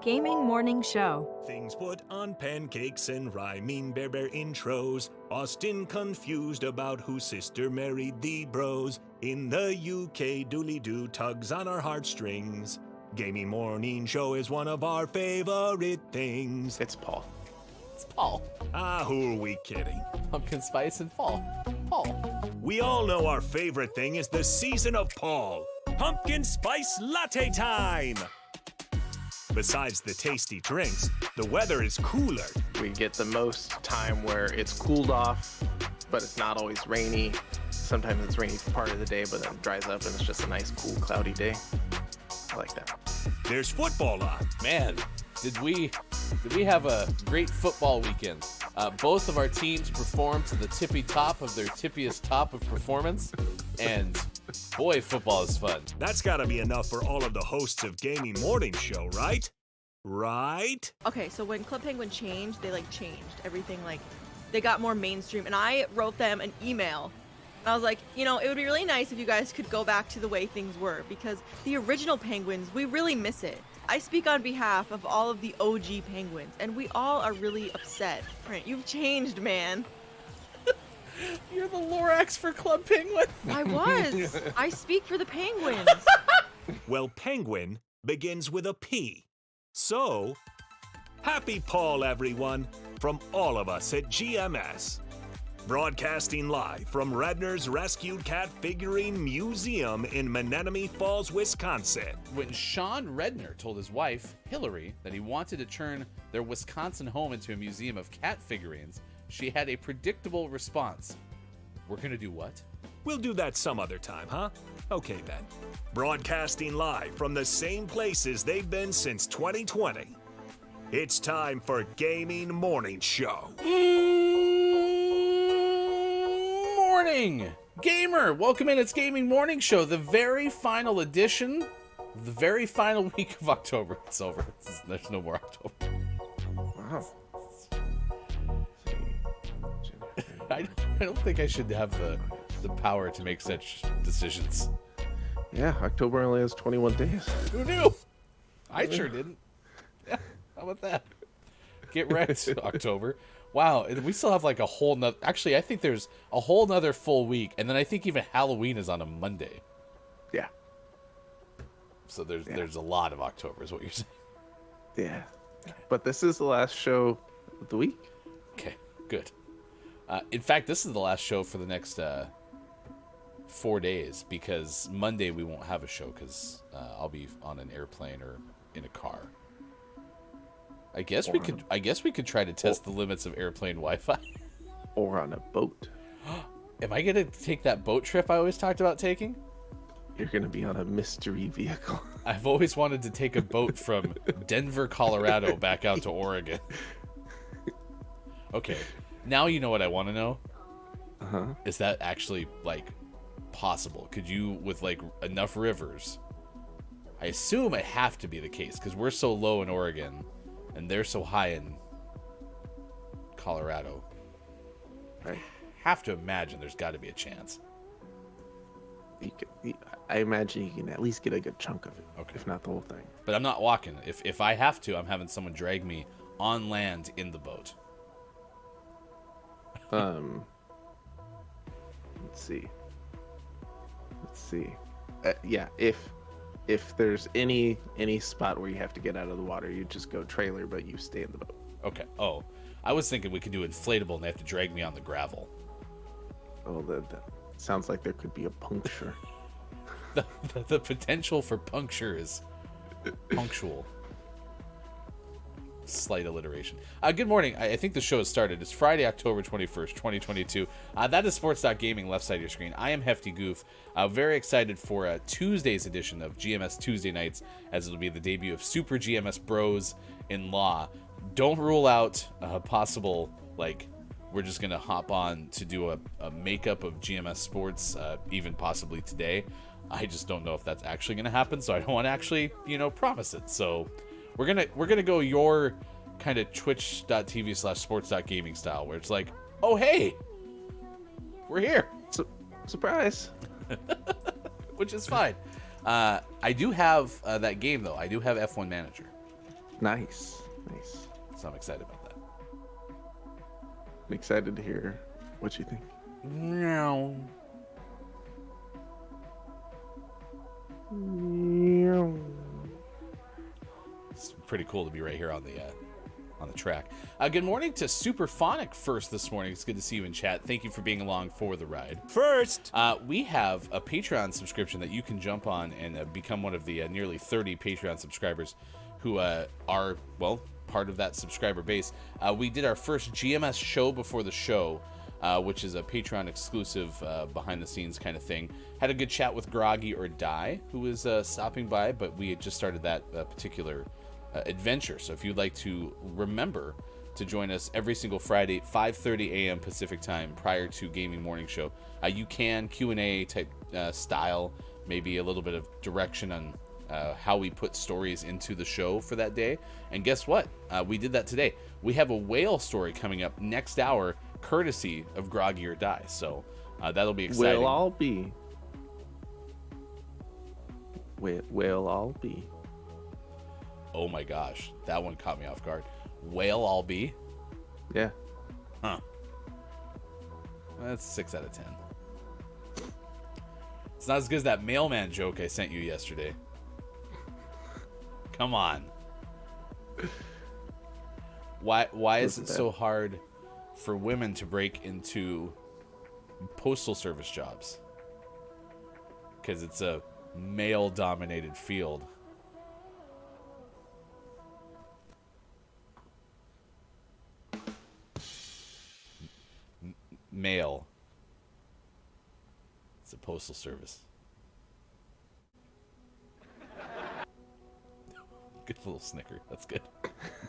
Gaming Morning Show. Things put on pancakes and rhyming bear intros. Austin confused about whose sister married the bros. In the UK, dooley-doo tugs on our heartstrings. Gaming Morning Show is one of our favorite things. It's Paul. It's Paul. Ah, who are we kidding? Pumpkin spice and fall. Paul. We all know our favorite thing is the season of Paul. pumpkin spice latte time! Besides the tasty drinks, the weather is cooler. We get the most time where it's cooled off, but it's not always rainy. Sometimes it's rainy for part of the day, but then it dries up and it's just a nice, cool, cloudy day. I like that. There's football on. Man, did we have a great football weekend? Both of our teams performed to the tippy top of their tippiest top of performance, and boy, football is fun. That's gotta be enough for all of the hosts of Gaming Morning Show, right? Right? Okay, so when Club Penguin changed, they changed everything. They got more mainstream, and I wrote them an email. I was like, it would be really nice if you guys could go back to the way things were, because the original Penguins, we really miss it. I speak on behalf of all of the OG Penguins, and we all are really upset. Right, you've changed, man. You're the Lorax for Club Penguin. I was. I speak for the Penguins. Well, penguin begins with a P. So, happy Paul, everyone, from all of us at GMS. Broadcasting live from Redner's Rescued Cat Figurine Museum in Menominee Falls, Wisconsin. When Sean Redner told his wife, Hillary, that he wanted to turn their Wisconsin home into a museum of cat figurines, she had a predictable response. We're gonna do what? We'll do that some other time, huh? Okay, then. Broadcasting live from the same places they've been since 2020. It's time for Gaming Morning Show. Morning! Gamer! Welcome in, it's Gaming Morning Show, the very final edition, the very final week of October. It's over. There's no more October. Wow. I don't think I should have the power to make such decisions. Yeah, October only has 21 days. Who knew? I sure didn't. Yeah, how about that? Get wrecked, October. Wow, we still have a whole nother... Actually, I think there's a whole nother full week, and then I think even Halloween is on a Monday. Yeah. So there's a lot of October, is what you're saying. Yeah. But this is the last show of the week. Okay, good. In fact, this is the last show for the next 4 days, because Monday we won't have a show because I'll be on an airplane or in a car. I guess we could try to test the limits of airplane Wi-Fi. Or on a boat. Am I gonna take that boat trip I always talked about taking? You're gonna be on a mystery vehicle. I've always wanted to take a boat from Denver, Colorado back out to Oregon. Okay, now you know what I want to know. Uh-huh. Is that actually possible? Could you, with enough rivers? I assume it have to be the case because we're so low in Oregon and they're so high in Colorado. Right. Have to imagine there's got to be a chance. I imagine you can at least get a good chunk of it, Okay. if not the whole thing. But I'm not walking. If I have to, I'm having someone drag me on land in the boat. Let's see. Yeah, if there's any spot where you have to get out of the water, you just go trailer, but you stay in the boat. Okay. Oh, I was thinking we could do inflatable and they have to drag me on the gravel. Oh, that sounds like there could be a puncture. The potential for puncture is punctual. Slight alliteration. Good morning. I think the show has started. It's Friday, October 21st, 2022. That is Sports.Gaming, left side of your screen. I am Hefty Goof. Very excited for Tuesday's edition of GMS Tuesday Nights, as it'll be the debut of Super GMS Bros in Law. Don't rule out possible, we're just going to hop on to do a makeup of GMS Sports, even possibly today. I just don't know if that's actually going to happen, so I don't want to actually, promise it. So we're gonna go your kind of twitch.tv/sports.gaming style, where it's oh, hey, we're here. Surprise. Which is fine. I do have that game, though. I do have F1 Manager. Nice. So I'm excited about that. I'm excited to hear what you think. No. It's pretty cool to be right here on the on the track. Good morning to Superphonic first this morning. It's good to see you in chat. Thank you for being along for the ride. First, we have a Patreon subscription that you can jump on and become one of the nearly 30 Patreon subscribers who are, well, part of that subscriber base. We did our first GMS show before the show, which is a Patreon exclusive behind the scenes kind of thing. Had a good chat with Groggy or Die, who was stopping by, but we had just started that particular adventure. So if you'd like to remember to join us every single Friday, 5:30 a.m. Pacific time, prior to Gaming Morning Show, you can Q&A type style, maybe a little bit of direction on how we put stories into the show for that day. And guess what? We did that today. We have a whale story coming up next hour, courtesy of Groggy or Die. So that'll be exciting. We'll all be. We'll all be. Oh my gosh, that one caught me off guard. Whale all be? Yeah. Huh. That's 6 out of 10. It's not as good as that mailman joke I sent you yesterday. Come on. Why is it so hard for women to break into postal service jobs? Because it's a male-dominated field. Mail. It's a postal service. Good little snicker. That's good.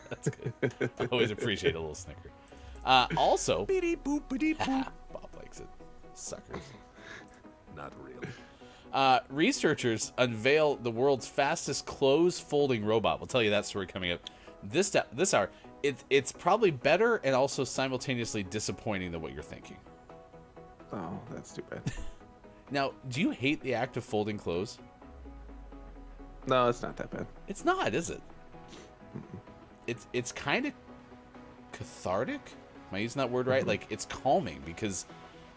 That's good. I always appreciate a little snicker. Also, Bob likes it. Suckers. not really. Researchers unveil the world's fastest clothes folding robot. We'll tell you that story coming up this hour. It's probably better and also simultaneously disappointing than what you're thinking. Oh, that's too bad. Now, do you hate the act of folding clothes? No, it's not that bad. It's not, is it? It's kind of cathartic. Am I using that word right? Like, it's calming because,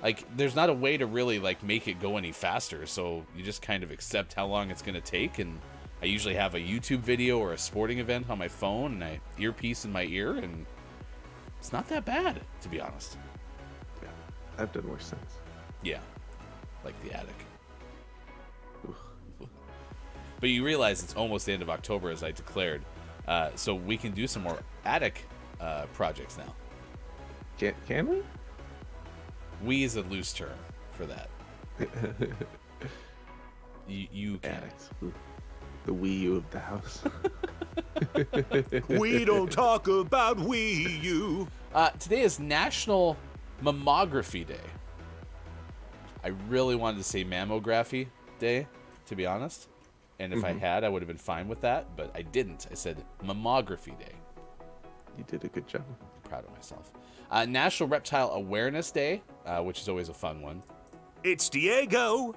like, there's not a way to really, like, make it go any faster. So you just kind of accept how long it's going to take. And I usually have a YouTube video or a sporting event on my phone and I earpiece in my ear. And it's not that bad, to be honest. Yeah, I've done worse things. Yeah, like the attic. But you realize it's almost the end of October, as I declared. So we can do some more attic projects now. Can we? We is a loose term for that. You can. Attics. The Wii U of the house. We don't talk about Wii U. Today is National Mammography Day. I really wanted to say Mammography Day, to be honest. And if I had, I would have been fine with that, but I didn't. I said Mammography Day. You did a good job. I'm proud of myself. National Reptile Awareness Day, which is always a fun one. It's Diego,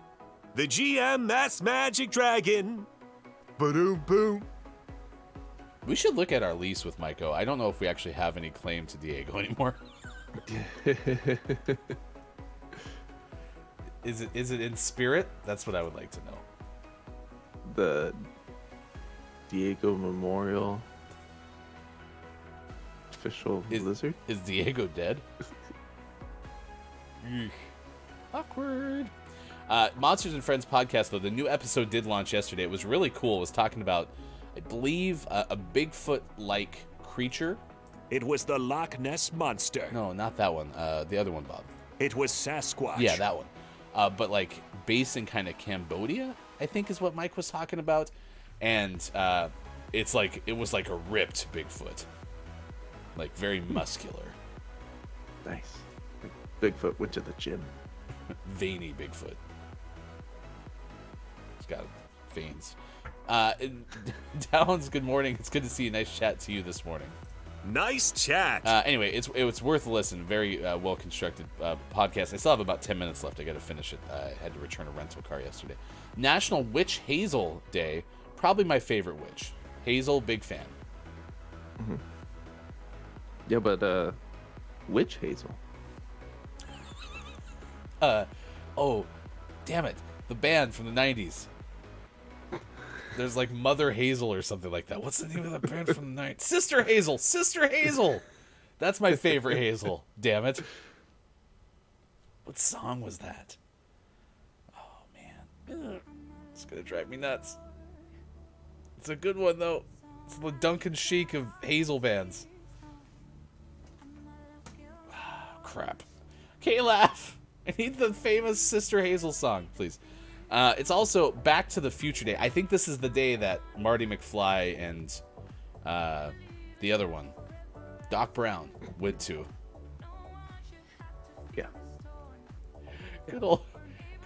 the GMS Magic Dragon. Ba-doom boom. We should look at our lease with Maiko. I don't know if we actually have any claim to Diego anymore. Is it in spirit? That's what I would like to know. The Diego Memorial official lizard? Is Diego dead? Awkward. Monsters and Friends podcast, though, the new episode did launch yesterday. It was really cool. It was talking about, I believe, a Bigfoot-like creature. It was the Loch Ness Monster. No, not that one. The other one, Bob. It was Sasquatch. Yeah, that one. But like based in kind of Cambodia, I think is what Mike was talking about. And it was like a ripped Bigfoot. Like very muscular. Nice. Bigfoot went to the gym. Veiny Bigfoot. It's got veins. Dallins, good morning. It's good to see you. Nice chat to you this morning. Nice chat. Anyway, it's worth a listen. Very well-constructed podcast. I still have about 10 minutes left. I got to finish it. I had to return a rental car yesterday. National Witch Hazel Day. Probably my favorite witch. Hazel, big fan. Mm-hmm. Yeah, but Witch Hazel? Oh, damn it. The band from the 90s. There's like Mother Hazel or something like that. What's the name of the band from the night? Sister Hazel. Sister Hazel. That's my favorite Hazel. Damn it. What song was that? Oh, man. It's going to drive me nuts. It's a good one, though. It's the Duncan Sheik of Hazel bands. Crap. K-Laugh. I need the famous Sister Hazel song, please. It's also Back to the Future Day. I think this is the day that Marty McFly and the other one, Doc Brown, went to. Yeah. Good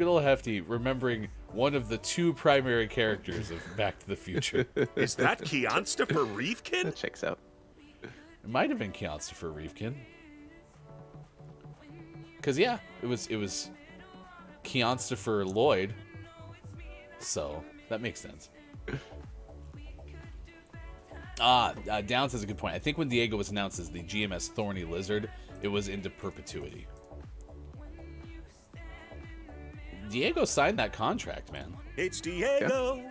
old Hefty remembering one of the two primary characters of Back to the Future. Is that Keonstopher Reefkin? That checks out. It might have been Keonstopher Reefkin. Because, yeah, it was Keonstopher Lloyd. So, that makes sense. Downs has a good point. I think when Diego was announced as the GMS Thorny Lizard, it was into perpetuity. Diego signed that contract, man. It's Diego,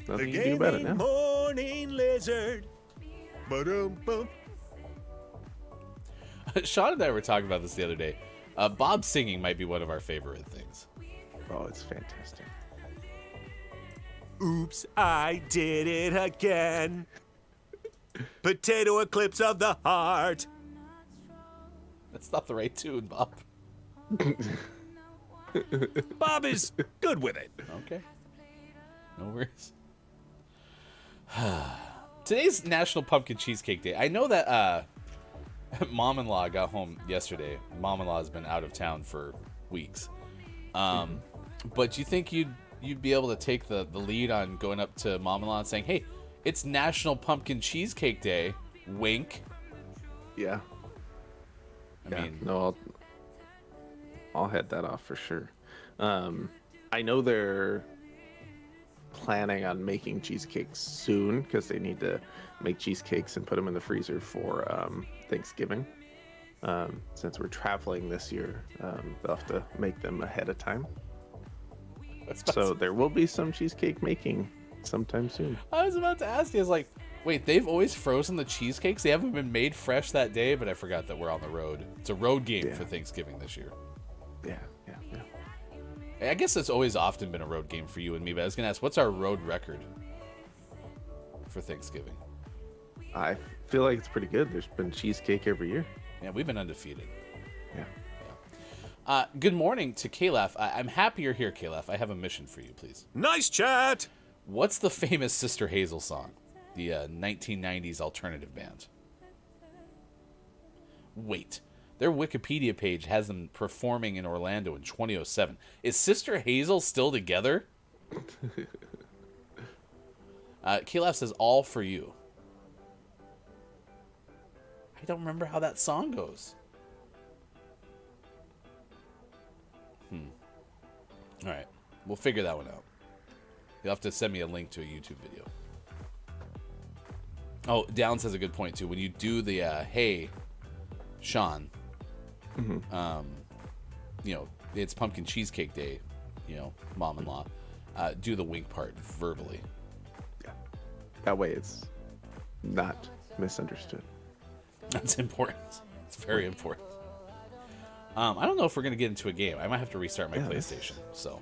Nothing the you can do about it gaming now. morning lizard. Ba-dum-bum. Sean and I were talking about this the other day. Bob singing might be one of our favorite things. Oh, it's fantastic. Oops, I did it again. Potato eclipse of the heart. That's not the right tune, Bob. Bob is good with it. Okay. No worries. Today's National Pumpkin Cheesecake Day. I know that Mom-in-law got home yesterday. Mom-in-law has been out of town for weeks. But do you think you'd be able to take the lead on going up to Mom-in-law and saying, hey, it's National Pumpkin Cheesecake Day. Wink. Yeah. I mean, no, I'll head that off for sure. I know they're planning on making cheesecakes soon because they need to make cheesecakes and put them in the freezer for Thanksgiving. Since we're traveling this year, they'll have to make them ahead of time. So there will be some cheesecake making sometime soon. I was about to ask you, I was like, wait, they've always frozen the cheesecakes? They haven't been made fresh that day, but I forgot that we're on the road. It's a road game for Thanksgiving this year. Yeah. I guess it's always often been a road game for you and me, but I was going to ask, what's our road record for Thanksgiving? I feel like it's pretty good. There's been cheesecake every year. Yeah, we've been undefeated. Yeah. Good morning to K-Laugh. I'm happy you're here, K-Laugh. I have a mission for you, please. Nice chat. What's the famous Sister Hazel song? The 1990s alternative band. Wait. Their Wikipedia page has them performing in Orlando in 2007. Is Sister Hazel still together? K-Laugh says, all for you. I don't remember how that song goes. All right. We'll figure that one out. You'll have to send me a link to a YouTube video. Oh, Downs has a good point, too. When you do the, hey, Sean, it's Pumpkin Cheesecake Day, Mom-in-law, do the wink part verbally. Yeah. That way it's not misunderstood. That's important. It's very important. I don't know if we're going to get into a game. I might have to restart my PlayStation, so.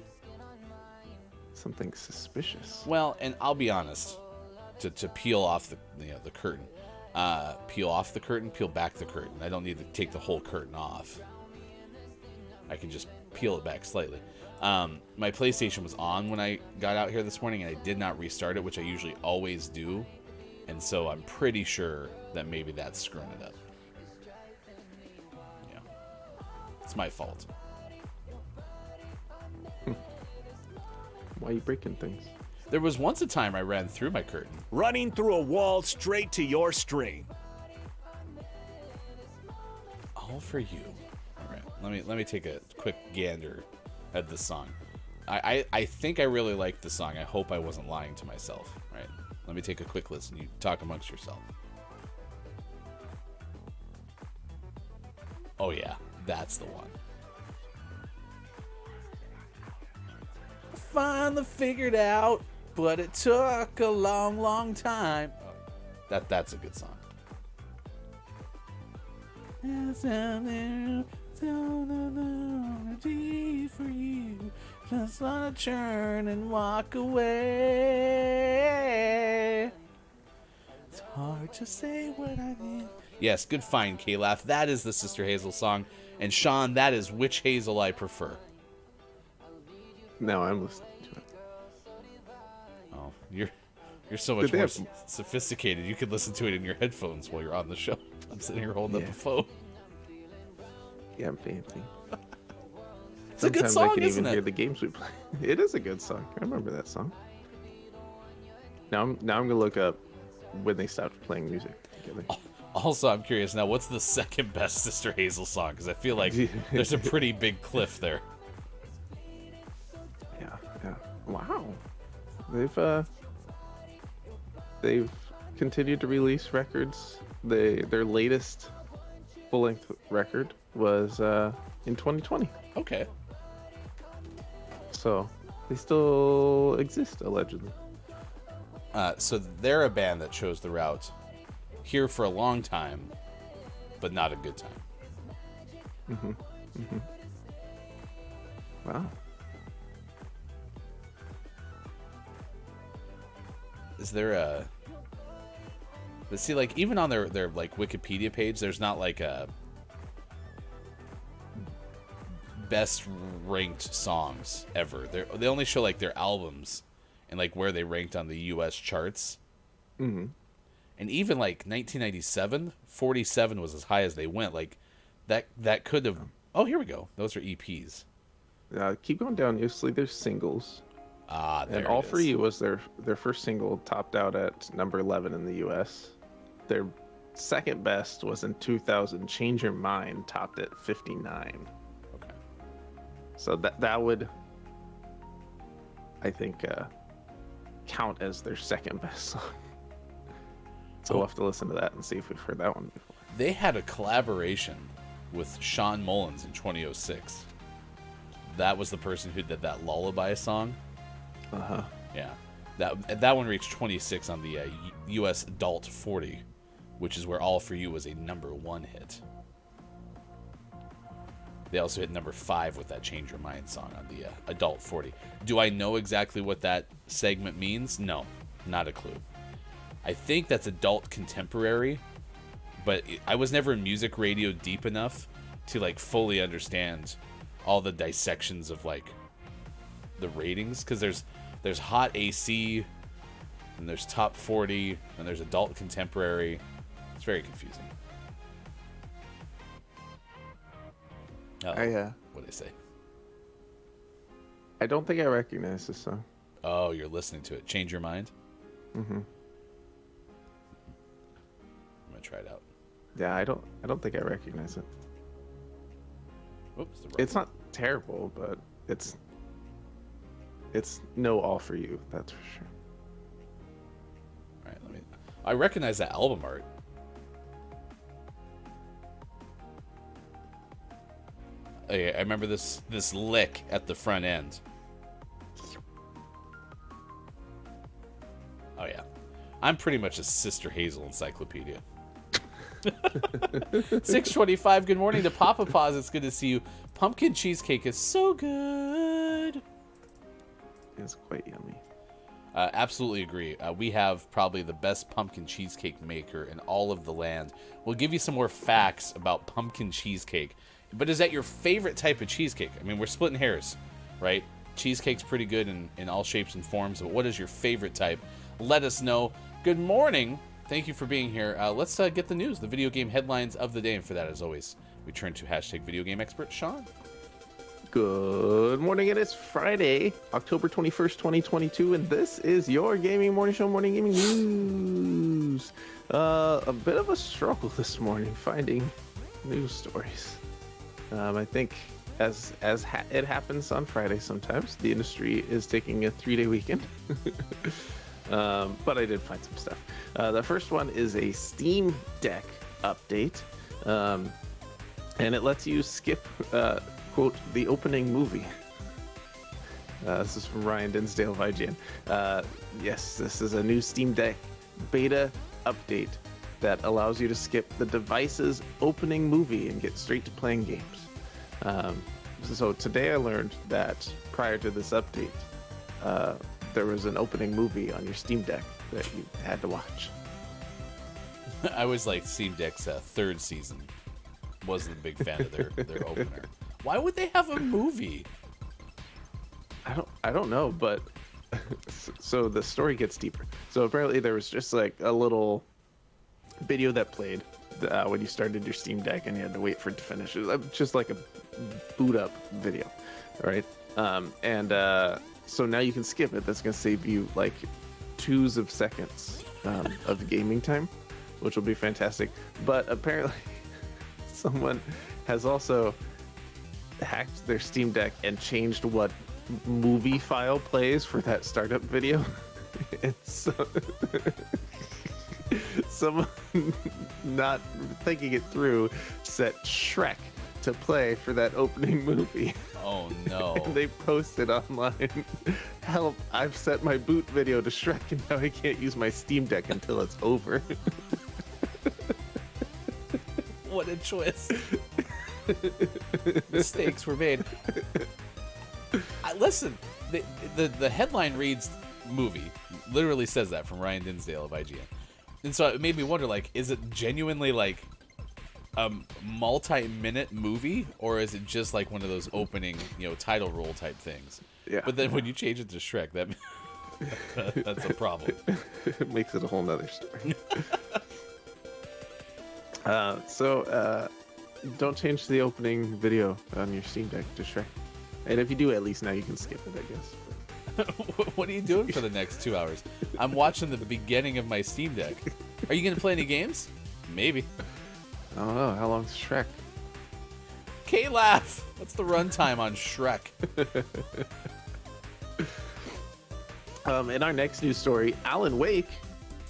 Something suspicious. Well, and I'll be honest, to peel off the curtain. Peel off the curtain, peel back the curtain. I don't need to take the whole curtain off. I can just peel it back slightly. My PlayStation was on when I got out here this morning, and I did not restart it, which I usually always do. And so I'm pretty sure that maybe that's screwing it up. Yeah. It's my fault. Why are you breaking things? There was once a time I ran through my curtain. Running through a wall straight to your string. All for you. All right, let me take a quick gander at this song. I think I really liked the song. I hope I wasn't lying to myself. All right, let me take a quick listen. You talk amongst yourself. Oh yeah, that's the one. Finally figured out but it took a long, long time. Oh, that's a good song. For you, just wanna turn and walk away. It's hard to say what I need. Yes, good find, K-Laugh. That is the Sister Hazel song. And Sean, that is Which Hazel I Prefer. No, I'm listening to it. Oh, you're so much more sophisticated. You could listen to it in your headphones while you're on the show. I'm sitting here holding up a phone. Yeah, I'm fancy. It's a good song, I can isn't even it? hear the games we play. It is a good song. I remember that song. Now I'm gonna look up when they stopped playing music together. Also, I'm curious now, what's the second best Sister Hazel song? Because I feel like there's a pretty big cliff there. Yeah. Wow. They've continued to release records. Their latest full-length record was in 2020. Okay. So they still exist, allegedly. So they're a band that chose the route here for a long time, but not a good time. Wow. Is there a... But see, like, even on their like Wikipedia page, there's not like a best ranked songs ever. They only show like their albums and like where they ranked on the U.S. charts. Mm-hmm. And even like 1997, 47 was as high as they went. Like that could have. Oh, here we go. Those are EPs. Keep going down. Usually there's singles. There And All it For is. You was their first single, topped out at number 11 in the U.S. Their second best was in 2000, Change Your Mind, topped at 59. Okay. So that would, I think, count as their second best song. So we'll have to listen to that and see if we've heard that one before. They had a collaboration with Sean Mullins in 2006. That was the person who did that Lullaby song. Uh-huh. Yeah. That one reached 26 on the U.S. Adult 40, which is where All For You was a #1 hit. They also hit number 5 with that Change Your Mind song on the Adult 40. Do I know exactly what that segment means? No, not a clue. I think that's adult contemporary, but I was never in music radio deep enough to like fully understand all the dissections of like the ratings, because there's hot AC and there's top 40 and there's adult contemporary. It's very confusing. What did I say? I don't think I recognize this song. Oh, you're listening to it. Change Your Mind? Mm-hmm. I'm gonna try it out. Yeah, I don't think I recognize it. Oops. It's not terrible, but it's no All For You, that's for sure. All right, I recognize that album art. Okay, I remember this lick at the front end. Oh yeah, I'm pretty much a Sister Hazel encyclopedia. 6:25. Good morning to Papa Paws. It's good to see you. Pumpkin cheesecake is so good. It's quite yummy. Absolutely agree. We have probably the best pumpkin cheesecake maker in all of the land. We'll give you some more facts about pumpkin cheesecake. But is that your favorite type of cheesecake? I mean, we're splitting hairs, right? Cheesecake's pretty good in all shapes and forms, but what is your favorite type? Let us know. Good morning. Thank you for being here. Let's get the news, the video game headlines of the day. And for that, as always, we turn to #VideoGameExpert Sean. Good morning, it is Friday, October 21st, 2022, and this is your Gaming Morning Show, Morning Gaming News. A bit of a struggle this morning finding news stories. I think as it happens on Friday sometimes, the industry is taking a 3-day weekend. But I did find some stuff. The first one is a Steam Deck update, and it lets you skip, quote, the opening movie. This is from Ryan Dinsdale of IGN. Yes, this is a new Steam Deck beta update that allows you to skip the device's opening movie and get straight to playing games. So today I learned that prior to this update, there was an opening movie on your Steam Deck that you had to watch. I was like Steam Deck's third season. Wasn't a big fan of their opener. Why would they have a movie? I don't know, but so the story gets deeper. So apparently there was just like a little video that played when you started your Steam Deck and you had to wait for it to finish. It was just like a boot up video, right? So now you can skip it. That's going to save you like twos of seconds of gaming time, which will be fantastic. But apparently someone has also hacked their Steam Deck and changed what movie file plays for that startup video. It's someone not thinking it through set Shrek to play for that opening movie. Oh no. And they posted online, help, I've set my boot video to Shrek and now I can't use my Steam Deck until it's over. What a twist. Mistakes were made. Listen, the headline reads movie. Literally says that from Ryan Dinsdale of IGN. And so it made me wonder, like, is it genuinely like a multi-minute movie, or is it just like one of those opening, title roll type things? Yeah. But then when you change it to Shrek, that's a problem. It makes it a whole nother story. Don't change the opening video on your Steam Deck to Shrek. And if you do, at least now you can skip it, I guess. What are you doing for the next 2 hours? I'm watching the beginning of my Steam Deck. Are you going to play any games? Maybe. I don't know. How long's Shrek? K-Laugh! What's the runtime on Shrek? In our next news story, Alan Wake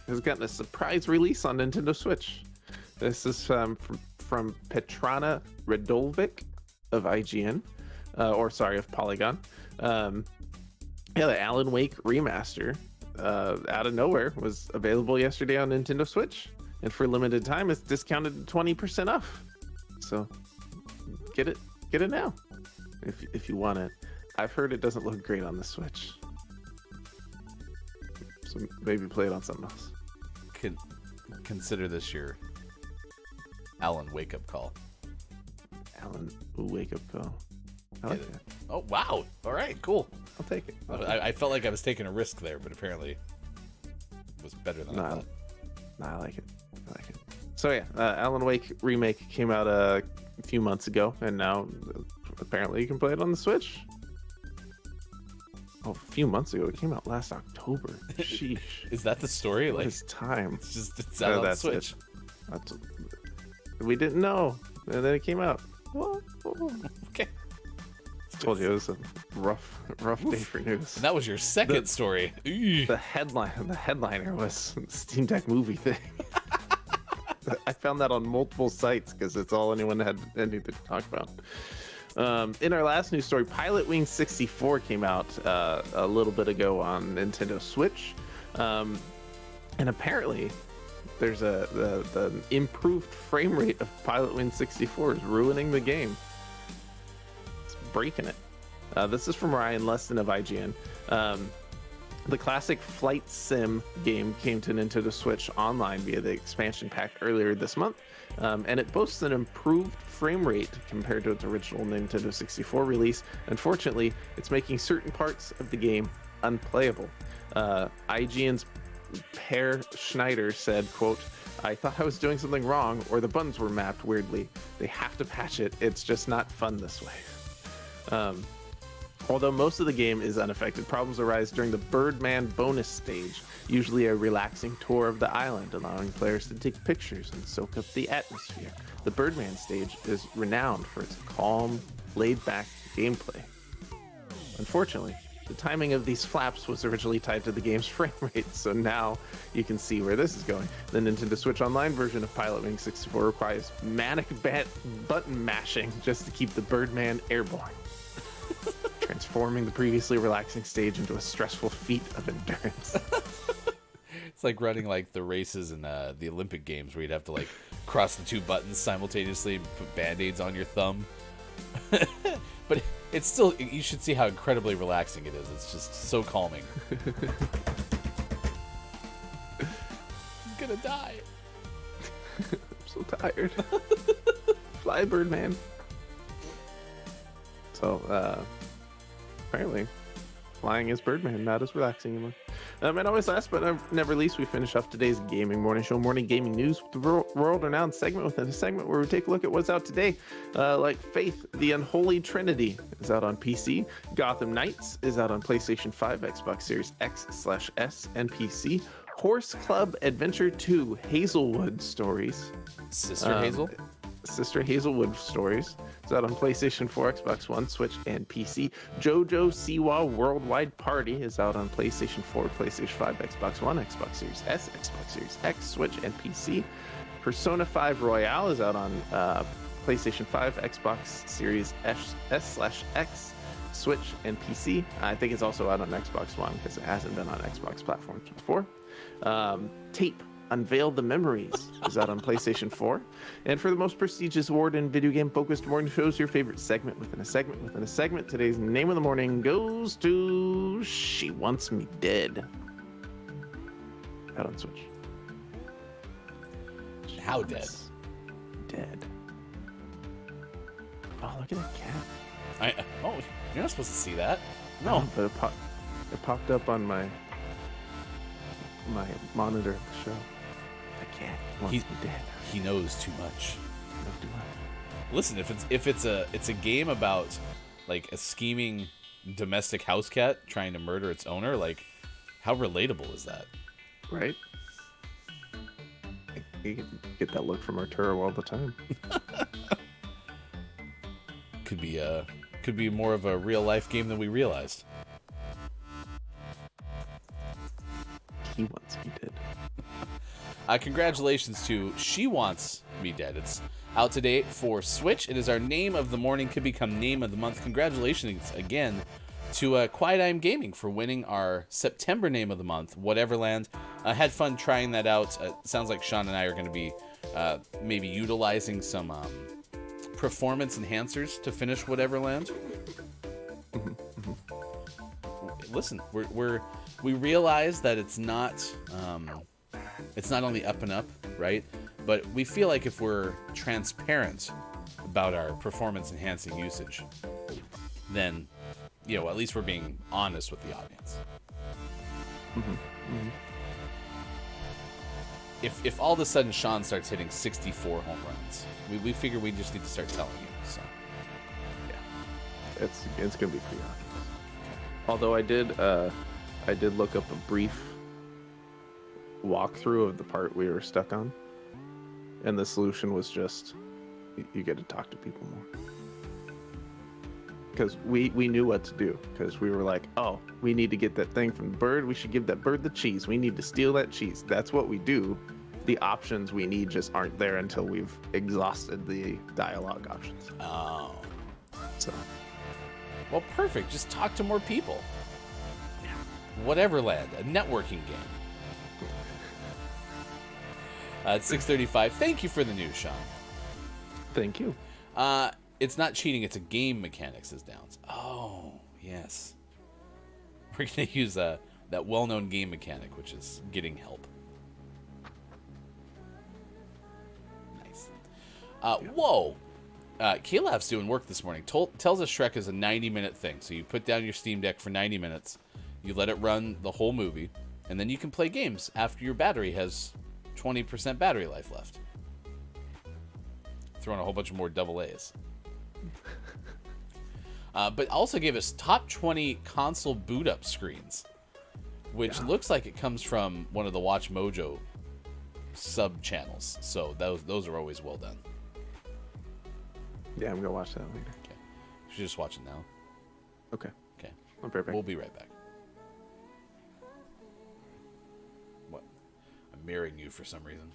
has gotten a surprise release on Nintendo Switch. This is from Petrana Radovic of IGN, of Polygon. The Alan Wake remaster out of nowhere was available yesterday on Nintendo Switch, and for a limited time it's discounted to 20% off. So get it now if you want it. I've heard it doesn't look great on the Switch, so maybe play it on something else. Consider this your Alan wake-up call. Alan wake-up call. I like that. Oh, wow. All right, cool. I'll take it. I felt like I was taking a risk there, but apparently it was better than I thought. I like it. So yeah, Alan Wake remake came out a few months ago, and now apparently you can play it on the Switch. Oh, a few months ago. It came out last October. Sheesh. Is that the story? Like, Like, it's time. it's out on the Switch. We didn't know, and then it came out. Okay. Told you it was a rough day for news. And that was your second story. The headliner was the Steam Deck movie thing. I found that on multiple sites because it's all anyone had anything to talk about. In our last news story, Pilot Wing 64 came out a little bit ago on Nintendo Switch, and apparently there's the improved frame rate of Pilot Wing 64 is ruining the game. Breaking it. This is from Ryan Leston of IGN. The classic flight sim game came to Nintendo Switch Online via the expansion pack earlier this month, and it boasts an improved frame rate compared to its original Nintendo 64 release. Unfortunately, it's making certain parts of the game unplayable. IGN's Per Schneider said, quote, "I thought I was doing something wrong, or the buttons were mapped weirdly. They have to patch it. It's just not fun this way." Although most of the game is unaffected, problems arise during the Birdman bonus stage, usually a relaxing tour of the island, allowing players to take pictures and soak up the atmosphere. The Birdman stage is renowned for its calm, laid-back gameplay. Unfortunately, the timing of these flaps was originally tied to the game's frame rate, so now you can see where this is going. The Nintendo Switch Online version of Pilot Wing 64 requires manic button mashing just to keep the Birdman airborne. transforming the previously relaxing stage into a stressful feat of endurance. It's like running like the races in the Olympic Games where you'd have to like cross the two buttons simultaneously and put band-aids on your thumb. But it's still, you should see how incredibly relaxing it is. It's just so calming. I'm gonna die. I'm so tired. Fly, Birdman. So, apparently, flying is Birdman, not as relaxing anymore. And always last but never least, we finish off today's Gaming Morning Show, Morning Gaming News, with the world-renowned segment within a segment where we take a look at what's out today. Like Faith, the Unholy Trinity is out on PC. Gotham Knights is out on PlayStation 5, Xbox Series X/S, and PC. Horse Club Adventure 2, Hazelwood Stories. Sister Hazel? Sister Hazelwood Stories. It's out on PlayStation 4, Xbox One, Switch, and PC. JoJo Siwa Worldwide Party is out on PlayStation 4, PlayStation 5, Xbox One, Xbox Series S, Xbox Series X, Switch, and PC. Persona 5 Royale is out on PlayStation 5, Xbox Series S/X, Switch, and PC. I think it's also out on Xbox One because it hasn't been on Xbox platforms before. Tape Unveil the Memories is out on PlayStation 4. And for the most prestigious award in video game focused morning shows, your favorite segment within a segment within a segment, today's name of the morning goes to She Wants Me Dead. Out on Switch. How dead? Dead. Oh, look at that cat. Oh, you're not supposed to see that. No. But it popped up on my monitor of the show. The cat wants me dead. He knows too much. Not too much. Listen, if it's a game about like a scheming domestic house cat trying to murder its owner, like how relatable is that? Right? You get that look from Arturo all the time. Could be more of a real life game than we realized. He wants me dead. Congratulations to She Wants Me Dead. It's out today for Switch. It is our name of the morning, could become name of the month. Congratulations again to Quiet I'm Gaming for winning our September name of the month, Whateverland. Had fun trying that out. Sounds like Sean and I are going to be maybe utilizing some performance enhancers to finish Whateverland. Listen, we realize that it's not on the up and up, right? But we feel like if we're transparent about our performance enhancing usage, then at least we're being honest with the audience. If all of a sudden Sean starts hitting 64 home runs, we figure we just need to start telling you. So yeah, it's gonna be pretty obvious. Although I did look up a brief walkthrough of the part we were stuck on, and the solution was just you get to talk to people more, because we knew what to do, because we were like, oh, we need to get that thing from the bird, we should give that bird the cheese, we need to steal that cheese. That's what we do. The options we need just aren't there until we've exhausted the dialogue options. Oh, so well, perfect. Just talk to more people. Whateverland, a networking game. At 6:35. Thank you for the news, Sean. Thank you. It's not cheating. It's a game mechanic, says Downs. Oh, yes. We're going to use that well-known game mechanic, which is getting help. Nice. Whoa. Caleb's doing work this morning. Tells us Shrek is a 90-minute thing. So you put down your Steam Deck for 90 minutes. You let it run the whole movie. And then you can play games after your battery has 20% battery life left. Throwing a whole bunch of more double A's. But also gave us top 20 console boot up screens, which looks like it comes from one of the Watch Mojo sub channels. So those are always well done. Yeah, I'm gonna watch that later. Okay, you should just watch it now. Okay. I'll be right back. We'll be right back. What? I'm mirroring you for some reason.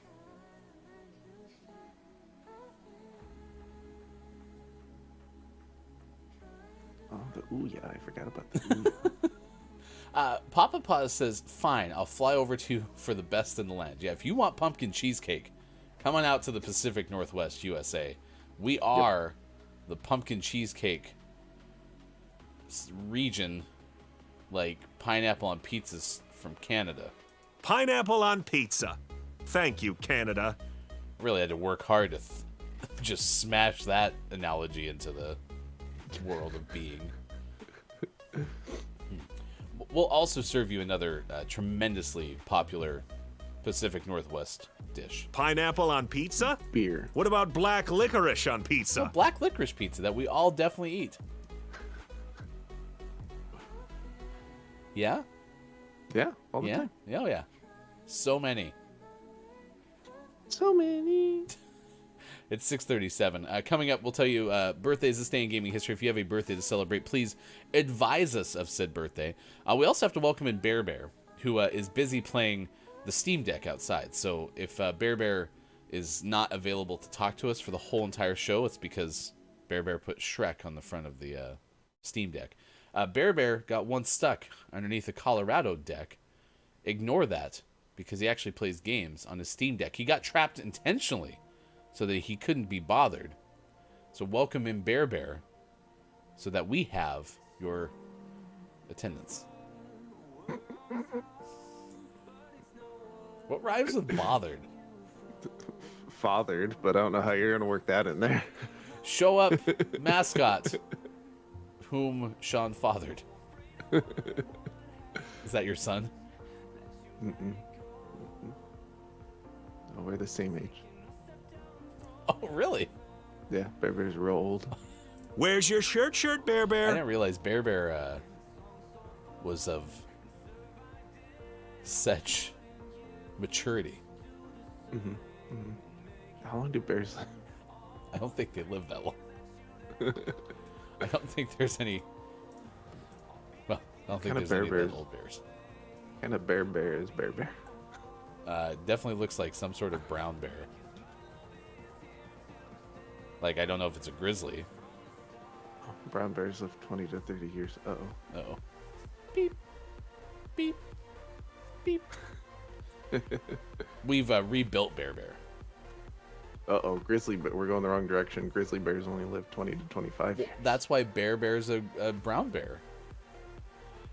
Oh. the Ouya. I forgot about the Ouya. Papa Paz says, fine, I'll fly over to you for the best in the land. Yeah, if you want pumpkin cheesecake, come on out to the Pacific Northwest, USA. We are the pumpkin cheesecake region, like pineapple on pizzas from Canada. Pineapple on pizza. Thank you, Canada. Really had to work hard to just smash that analogy into the world of being. We'll also serve you another tremendously popular Pacific Northwest dish. Pineapple on pizza? Beer. What about black licorice on pizza? Oh, black licorice pizza that we all definitely eat. Yeah? Yeah, all the Yeah? time. Oh, yeah. So many. So many. It's 6:37. Coming up, we'll tell you birthdays this day in gaming history. If you have a birthday to celebrate, please advise us of said birthday. We also have to welcome in Bear Bear, who is busy playing the Steam Deck outside. So if Bear Bear is not available to talk to us for the whole entire show, it's because Bear Bear put Shrek on the front of the Steam Deck. Bear Bear got one stuck underneath a Colorado deck. Ignore that, because he actually plays games on his Steam Deck. He got trapped intentionally so that he couldn't be bothered. So welcome in Bear Bear so that we have your attendance. What rhymes with bothered? Fathered, but I don't know how you're going to work that in there. Show up, mascot, whom Sean fathered. Is that your son? Oh, we're the same age. Oh, really? Yeah, Bear Bear's real old. Where's your shirt, Bear I Bear? didn't realize Bear Bear was of such maturity. How long do bears live? I don't think they live that long. I don't think there's any. Well, I don't think Kinda there's any bear that bears. old bears. What kind of bear is Bear Bear? Definitely looks like some sort of brown bear. Like, I don't know if it's a grizzly. Brown bears live 20 to 30 years. Uh-oh. Uh-oh. Beep. Beep. Beep. We've rebuilt Bear Bear. Uh-oh, grizzly, but we're going the wrong direction. Grizzly bears only live 20 to 25 years. That's why Bear Bear's a brown bear.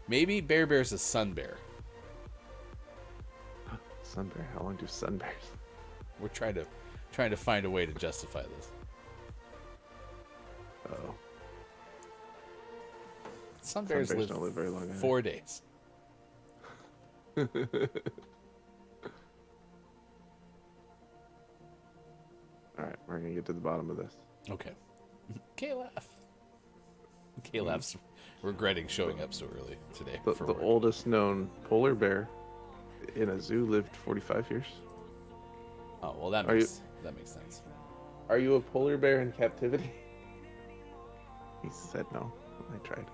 Maybe Bear Bear's a sun bear. Sun bear, how long do sun bears? We're trying to find a way to justify this. Uh-oh. Sun bears live don't live very long. 4 days. Alright, we're going to get to the bottom of this. Okay. K-Laugh. K-Laugh's regretting showing up so early today. The for work. oldest known polar bear in a zoo lived 45 years. Oh, well, that makes sense. Are you a polar bear in captivity? He said no. I tried.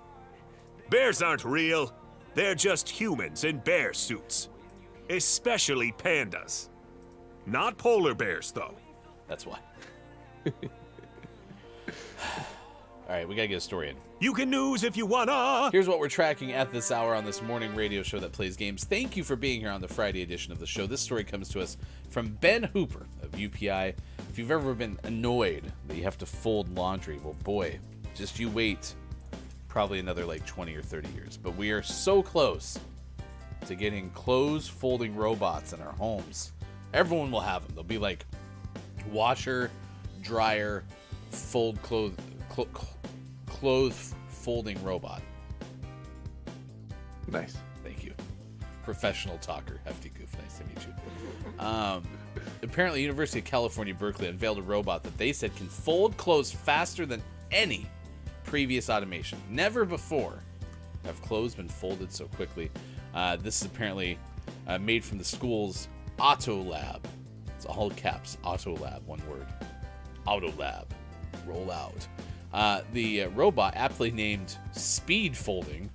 Bears aren't real. They're just humans in bear suits. Especially pandas. Not polar bears, though. That's why. All right, we got to get a story in. You can news if you wanna. Here's what we're tracking at this hour on this morning radio show that plays games. Thank you for being here on the Friday edition of the show. This story comes to us from Ben Hooper of UPI. If you've ever been annoyed that you have to fold laundry, well, boy, just you wait probably another like 20 or 30 years. But we are so close to getting clothes folding robots in our homes. Everyone will have them. They'll be like washer, dryer, clothes folding robot. Nice. Thank you. Professional talker, Hefty Goof. Nice to meet you. Apparently, University of California, Berkeley unveiled a robot that they said can fold clothes faster than any previous automation. Never before have clothes been folded so quickly. This is apparently made from the school's Auto Lab. It's all caps. Auto Lab, one word. Auto Lab. Roll out. The robot, aptly named Speed Folding.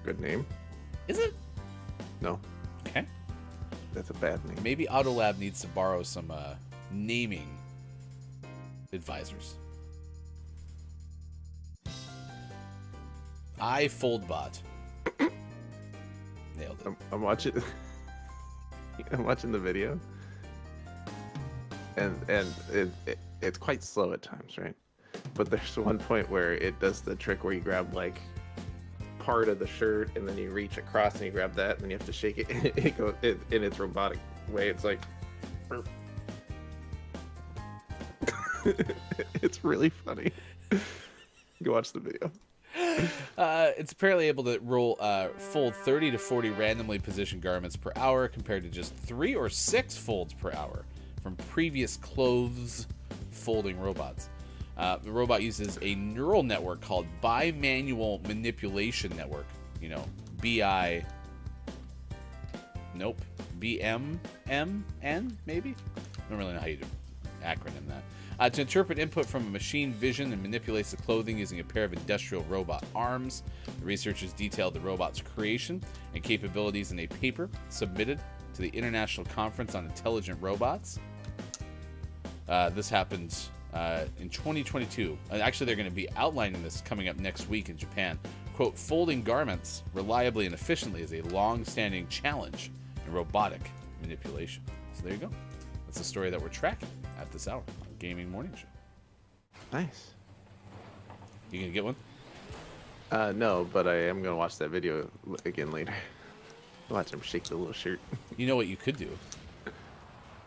Good name. Is it? No, Okay. that's a bad name. Maybe Autolab needs to borrow some naming advisors. iFoldBot. Nailed it. I'm watching. I'm watching the video, and it's quite slow at times, right? But there's one point where it does the trick where you grab like part of the shirt and then you reach across and you grab that and then you have to shake it. It goes in its robotic way. It's like. It's really funny. Go watch the video. It's apparently able to fold 30 to 40 randomly positioned garments per hour compared to just 3 or 6 folds per hour from previous clothes folding robots. The robot uses a neural network called Bimanual Manipulation Network. You know, BMMN, maybe? I don't really know how you do acronym that. To interpret input from a machine vision and manipulates the clothing using a pair of industrial robot arms. The researchers detailed the robot's creation and capabilities in a paper submitted to the International Conference on Intelligent Robots. This happened in 2022. Actually, they're going to be outlining this coming up next week in Japan. Quote, folding garments reliably and efficiently is a long-standing challenge in robotic manipulation. So there you go. That's the story that we're tracking at this hour on Gaming Morning Show. Nice. You gonna get one? No, but I am gonna watch that video again later. Watch him shake the little shirt. You know what you could do?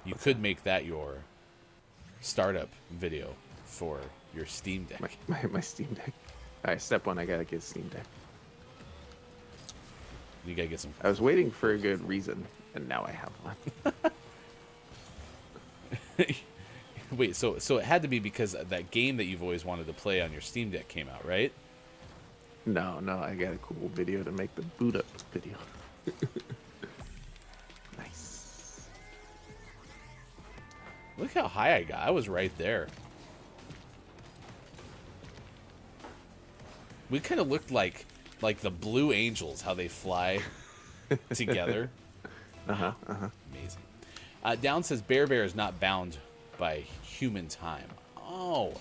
You could make that your startup video for your Steam Deck. My Steam Deck. All right, step one, I gotta get Steam Deck. You gotta get some. I was waiting for a good reason, and now I have one. Wait, so it had to be because that game that you've always wanted to play on your Steam Deck came out, right? No, I got a cool video to make the boot up video. Nice. Look how high I got. I was right there. We kind of looked like the Blue Angels, how they fly together. Amazing. Down says Bear is not bound by human time. Oh,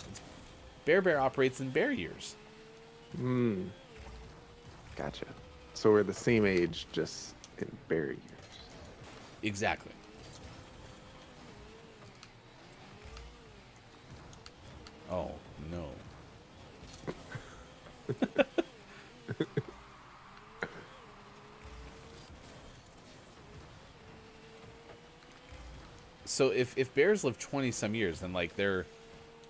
Bear operates in bear years. Gotcha. So we're the same age, just in bear years. Exactly. Oh, no. So if bears live 20 some years, then like they're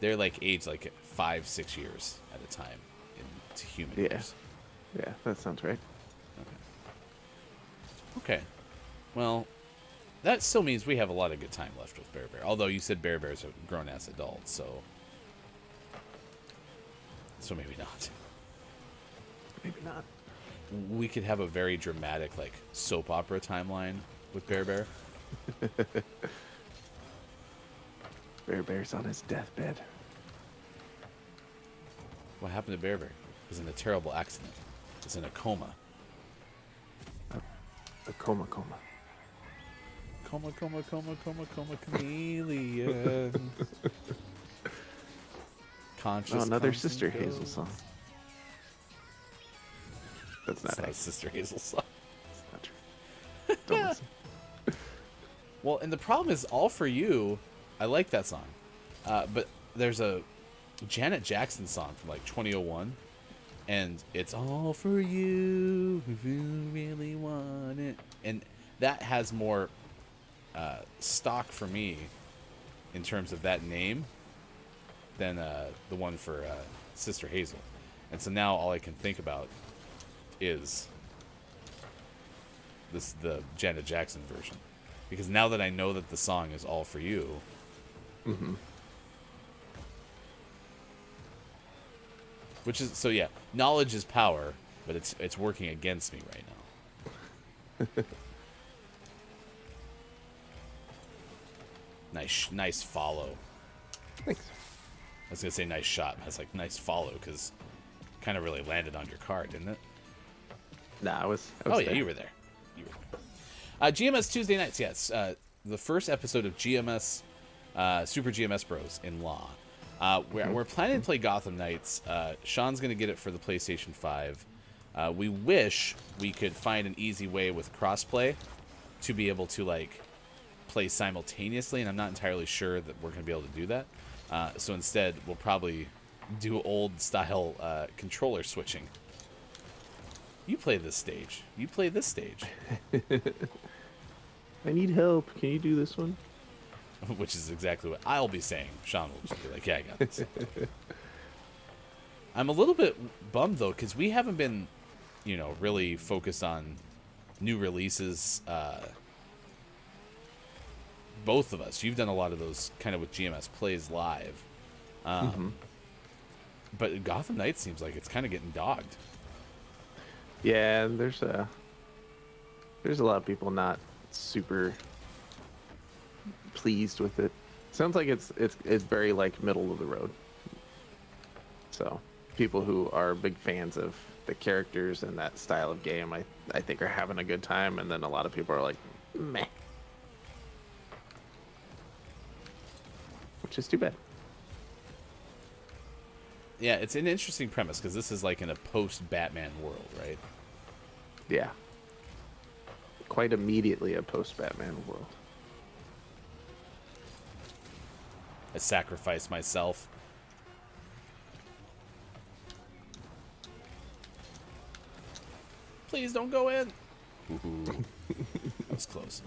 like age like 5-6 years at a time into human years. Yeah, that sounds right. Okay. Well, that still means we have a lot of good time left with Bear. Although you said Bear's a grown ass adult, so maybe not. Maybe not. We could have a very dramatic like soap opera timeline with Bear. Bear's on his deathbed. What happened to Bear? He was in a terrible accident. He was in a coma. A coma. Coma, chameleon. Conscious. Oh, another comes Sister and Hazel goes. song. That's It's not not a Sister Hazel song. That's not true. Don't listen. Well, and the problem is All For You. I like that song. But there's a Janet Jackson song from like 2001. And it's all for you if you really want it. And that has more stock for me in terms of that name than the one for Sister Hazel. And so now all I can think about is the Janet Jackson version. Because now that I know that the song is All For You, which is, so yeah, knowledge is power, but it's working against me right now. Nice follow. Thanks. I was gonna say nice shot. I was like, nice follow, because kind of really landed on your card, didn't it? Nah, I was Oh yeah, there. you were there. GMS Tuesday nights, yes. The first episode of GMS, Super GMS Bros in Law. We're planning to play Gotham Knights. Sean's going to get it for the PlayStation 5. We wish we could find an easy way with crossplay to be able to like play simultaneously, and I'm not entirely sure that we're going to be able to do that. So instead, we'll probably do old style controller switching. You play this stage. You play this stage. I need help. Can you do this one? Which is exactly what I'll be saying. Sean will just be like, yeah, I got this. I'm a little bit bummed, though, because we haven't been, really focused on new releases. Both of us. You've done a lot of those kind of with GMS Plays Live. But Gotham Knights seems like it's kind of getting dogged. Yeah, and there's a lot of people not super pleased with it. Sounds like it's very like middle of the road. So people who are big fans of the characters and that style of game, I think are having a good time, and then a lot of people are like, meh, which is too bad. Yeah, it's an interesting premise because this is like in a post-Batman world, right? Yeah. Quite immediately a post-Batman world. I sacrificed myself. Please don't go in. Ooh, that was close.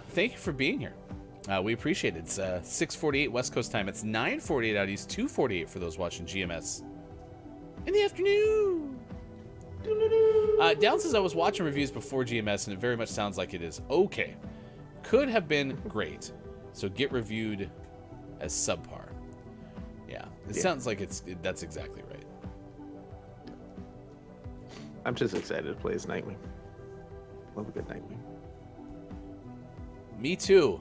Thank you for being here. We appreciate it. It's 6:48 West Coast time. It's 9:48 out east, 2:48 for those watching GMS in the afternoon. Down says I was watching reviews before GMS, and it very much sounds like it is okay. Could have been great. So get reviewed as subpar. Yeah, it sounds like that's exactly right. I'm just excited to play as Nightwing. Love a good Nightwing. Me too.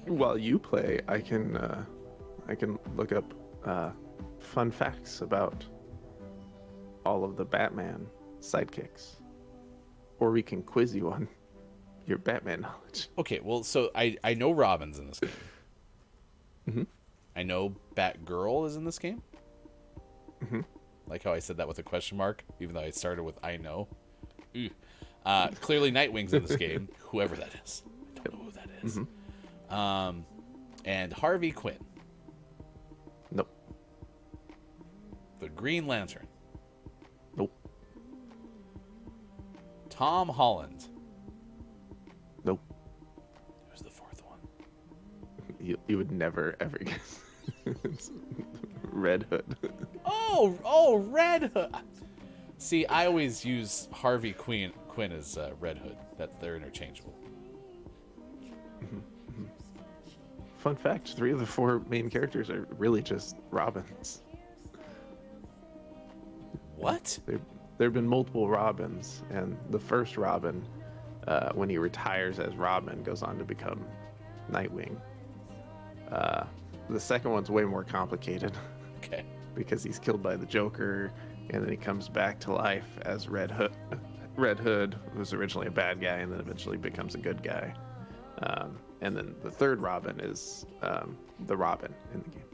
While you play, I can look up fun facts about all of the Batman sidekicks, or we can quiz you on your Batman knowledge. Okay, well, so I know Robin's in this game. Mm-hmm. I know Batgirl is in this game. Mm-hmm. Like how I said that with a question mark, even though I started with I know. Clearly Nightwing's in this game, whoever that is. I don't know who that is. Mm-hmm. And Harvey Quinn. Nope. The Green Lantern. Nope. Tom Holland. Nope. Who's the fourth one? You would never ever guess. It's Red Hood. Oh, Red Hood. See, I always use Harvey Quinn as Red Hood. They're interchangeable. Fun fact, 3 of the 4 main characters are really just Robins. What? There have been multiple Robins, and the first Robin, when he retires as Robin, goes on to become Nightwing. The second one's way more complicated. Okay. Because he's killed by the Joker, and then he comes back to life as Red Hood. Red Hood was originally a bad guy, and then eventually becomes a good guy. And then the third Robin is the Robin in the game.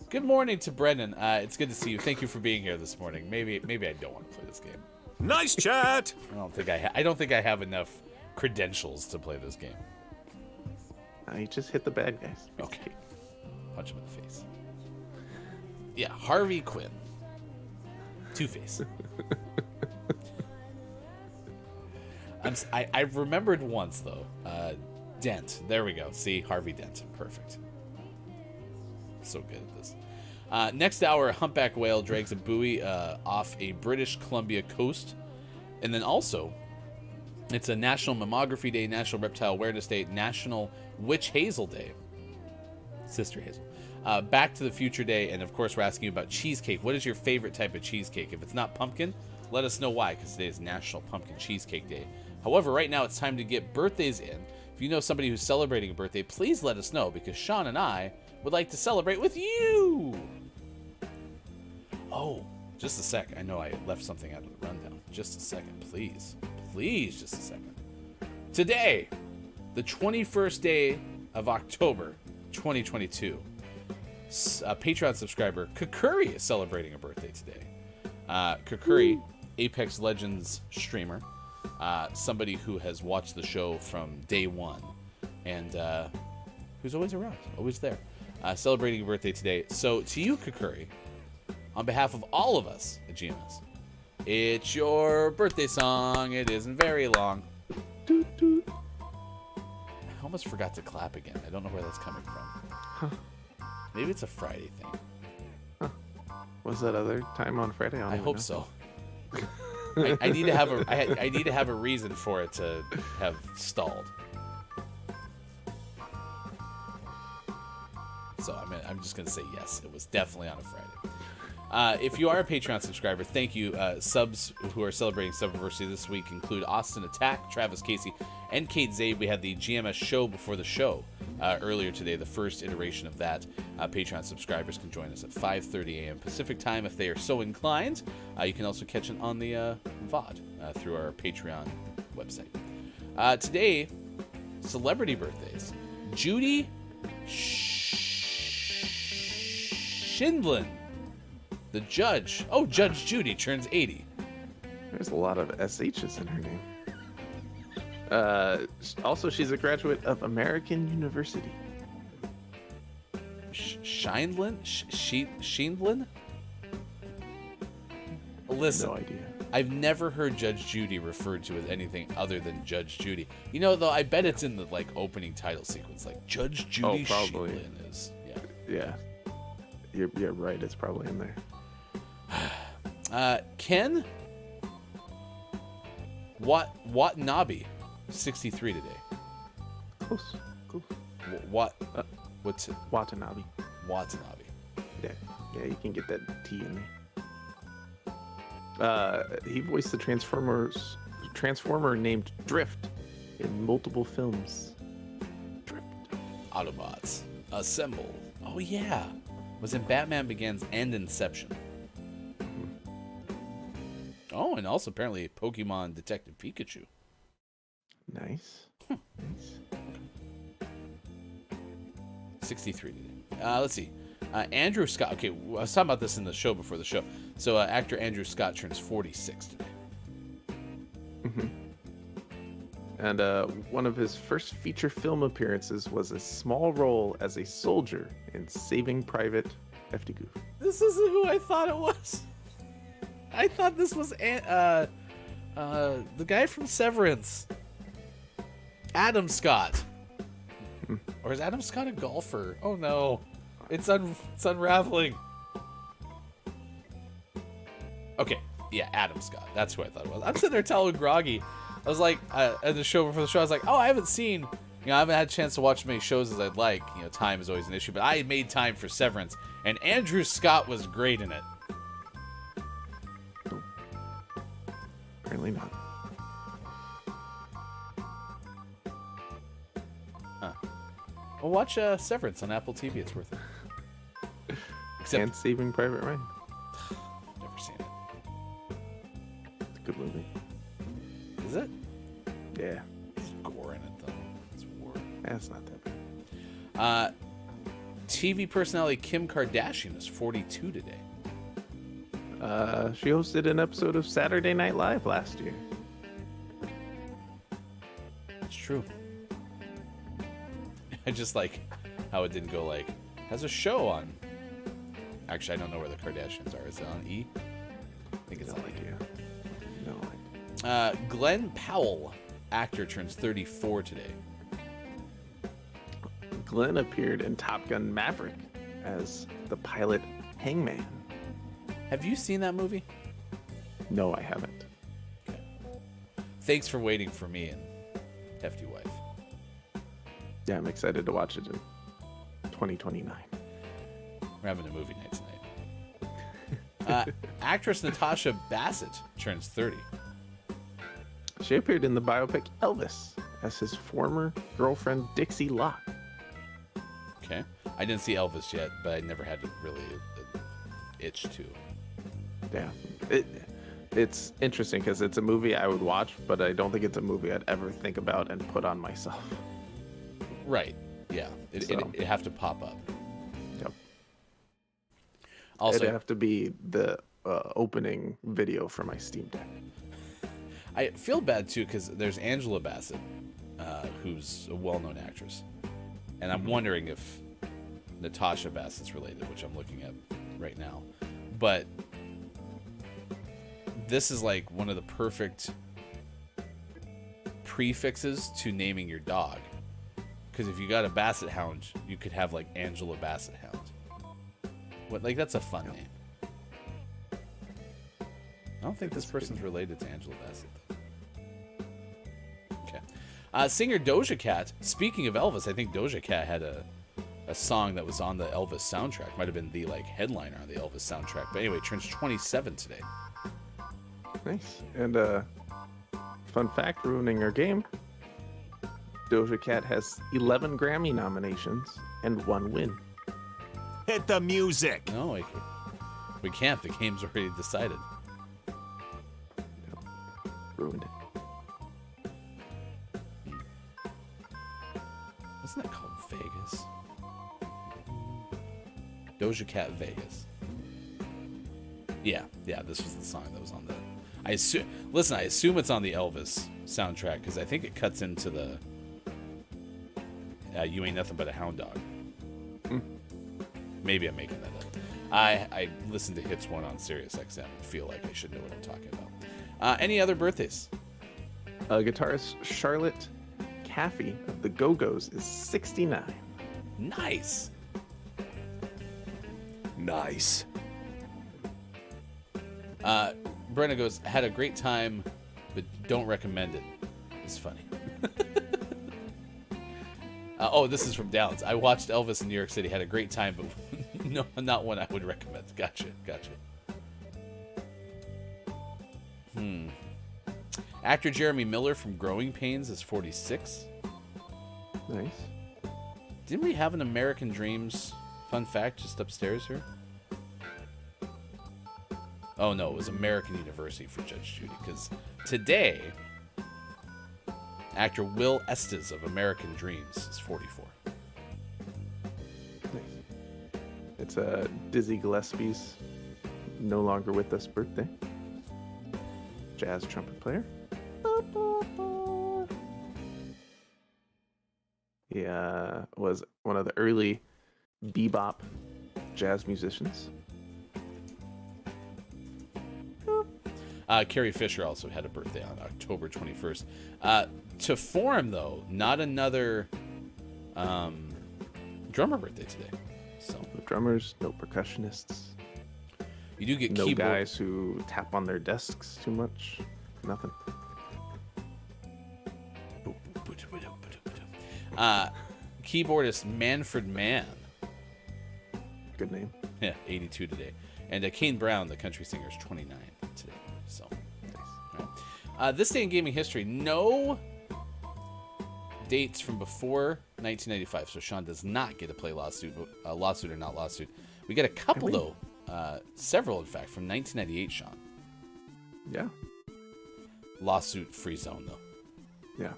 Good morning to Brendan. It's good to see you. Thank you for being here this morning. Maybe I don't want to play this game. Nice chat. I don't think I have enough credentials to play this game. You just hit the bad guys. Okay. Punch him in the face. Yeah, Harvey Quinn. Two-Face. I remembered once, though. Dent. There we go. See? Harvey Dent. Perfect. So good at this. Next hour, a humpback whale drags a buoy off a British Columbia coast. And then also, it's a National Mammography Day, National Reptile Awareness Day, National Witch Hazel Day. Sister Hazel. Back to the Future Day, and of course we're asking you about cheesecake. What is your favorite type of cheesecake? If it's not pumpkin, let us know why, because today is National Pumpkin Cheesecake Day. However, right now it's time to get birthdays in. If you know somebody who's celebrating a birthday, please let us know, because Sean and I would like to celebrate with you. Oh, just a sec. I know I left something out of the rundown. Just a second, please. Please, just a second. Today, the 21st day of October, 2022, Patreon subscriber Kakuri is celebrating a birthday today. Kakuri, Apex Legends streamer, somebody who has watched the show from day one, and who's always around, always there, celebrating your birthday today. So to you, Kakuri, on behalf of all of us at GMS, it's your birthday song. It isn't very long. Doot, doot. I almost forgot to clap again. I don't know where that's coming from. Huh. Maybe it's a Friday thing. Huh. Was that other time on Friday? I hope so. I need to have I need to have a reason for it to have stalled. So I'm just gonna say yes. It was definitely on a Friday. If you are a Patreon subscriber, thank you. Subs who are celebrating Subiversary this week include Austin Attack, Travis Casey, and Kate Zabe. We had the GMS show before the show earlier today, the first iteration of that. Patreon subscribers can join us at 5:30 a.m. Pacific time if they are so inclined. You can also catch it on the VOD through our Patreon website. Today, celebrity birthdays. Judy Sheindlin, the judge. Oh, Judge Judy turns 80. There's a lot of SH's in her name. Also, she's a graduate of American University. Sheindlin? Sheindlin? Listen, No idea. I've never heard Judge Judy referred to as anything other than Judge Judy. You know, though, I bet it's in the opening title sequence, like Judge Judy probably. Sheindlin is. Yeah. You're right. It's probably in there. Ken Watanabe, 63 today. Close. What's it? Watanabe. Watanabe. Yeah, you can get that T in there. He voiced the Transformer named Drift in multiple films. Drift. Autobots, assemble. Oh yeah, was in Batman Begins and Inception. Oh, and also apparently Pokemon Detective Pikachu. Nice. Nice. 63 today. Let's see. Andrew Scott. Okay, I was talking about this in the show before the show. So actor Andrew Scott turns 46 today. Mm-hmm. And one of his first feature film appearances was a small role as a soldier in Saving Private Hefty Goof. This isn't who I thought it was. I thought this was the guy from Severance. Adam Scott. Or is Adam Scott a golfer? Oh no. It's unraveling. Okay. Yeah, Adam Scott. That's who I thought it was. I'm sitting there telling Groggy. I was like, at the show before the show, I was like, oh, I haven't seen, I haven't had a chance to watch as many shows as I'd like. Time is always an issue. But I made time for Severance. And Andrew Scott was great in it. Apparently not. Well, watch Severance on Apple TV. It's worth it. And Saving Private Ryan. Never seen it. It's a good movie. Is it? Yeah. There's gore in it, though. It's war. That's not that bad. TV personality Kim Kardashian is 42 today. She hosted an episode of Saturday Night Live last year. It's true. I just like how it didn't go has a show on. Actually, I don't know where the Kardashians are. Is it on E? I think it's on E. No idea. Glen Powell, actor, turns 34 today. Glenn appeared in Top Gun Maverick as the pilot Hangman. Have you seen that movie? No, I haven't. Okay. Thanks for waiting for me and Hefty Wife. Yeah, I'm excited to watch it in 2029. We're having a movie night tonight. Actress Natasha Bassett turns 30. She appeared in the biopic Elvis as his former girlfriend Dixie Locke. Okay. I didn't see Elvis yet, but I never had really an itch to. Yeah. It's interesting because it's a movie I would watch, but I don't think it's a movie I'd ever think about and put on myself. Right. Yeah. It'd have to pop up. Yep. Also, it'd have to be the opening video for my Steam Deck. I feel bad too because there's Angela Bassett, who's a well-known actress, and I'm wondering if Natasha Bassett's related, which I'm looking at right now. But this is like one of the perfect prefixes to naming your dog, because if you got a Basset Hound, you could have like Angela Bassett Hound. What, like, that's a fun name. I don't think this person's related to Angela Bassett. Okay. Singer Doja Cat. Speaking of Elvis, I think Doja Cat had a song that was on the Elvis soundtrack. Might have been the like headliner on the Elvis soundtrack. But anyway, turns 27 today. Nice. And fun fact, ruining our game. Doja Cat has 11 Grammy nominations and 1 win. Hit the music. No, we can't. The game's already decided. Ruined it. Wasn't that called Vegas? Doja Cat Vegas. Yeah, this was the song that was on the... I assume it's on the Elvis soundtrack, because I think it cuts into the You Ain't Nothing But a Hound Dog. Maybe I'm making that up. I listened to Hits 1 on Sirius XM and feel like I should know what I'm talking about. Any other birthdays? Guitarist Charlotte Caffey of the Go-Go's is 69. Nice. Nice. Brenna goes, had a great time, but don't recommend it. It's funny. Oh, this is from Downs. I watched Elvis in New York City, had a great time, but no, not one I would recommend. Gotcha. Actor Jeremy Miller from Growing Pains is 46. Nice. Didn't we have an American Dreams fun fact just upstairs here? Oh no, it was American University for Judge Judy, because today, actor Will Estes of American Dreams is 44. Nice. It's Dizzy Gillespie's no longer with us birthday. Jazz trumpet player. He was one of the early bebop jazz musicians. Carrie Fisher also had a birthday on October 21st. To form, though, not another drummer birthday today. So No drummers, no percussionists, you do get no keyboard. guys who tap on their desks too much. Nothing. Keyboardist Manfred Mann. Good name. Yeah, 82 today. And Kane Brown, the country singer, is 29 today. So, all right. This day in gaming history, no dates from before 1995. So Sean does not get to play lawsuit or not lawsuit. We get a couple, though. Several, in fact, from 1998, Sean. Yeah. Lawsuit free zone, though. Yeah.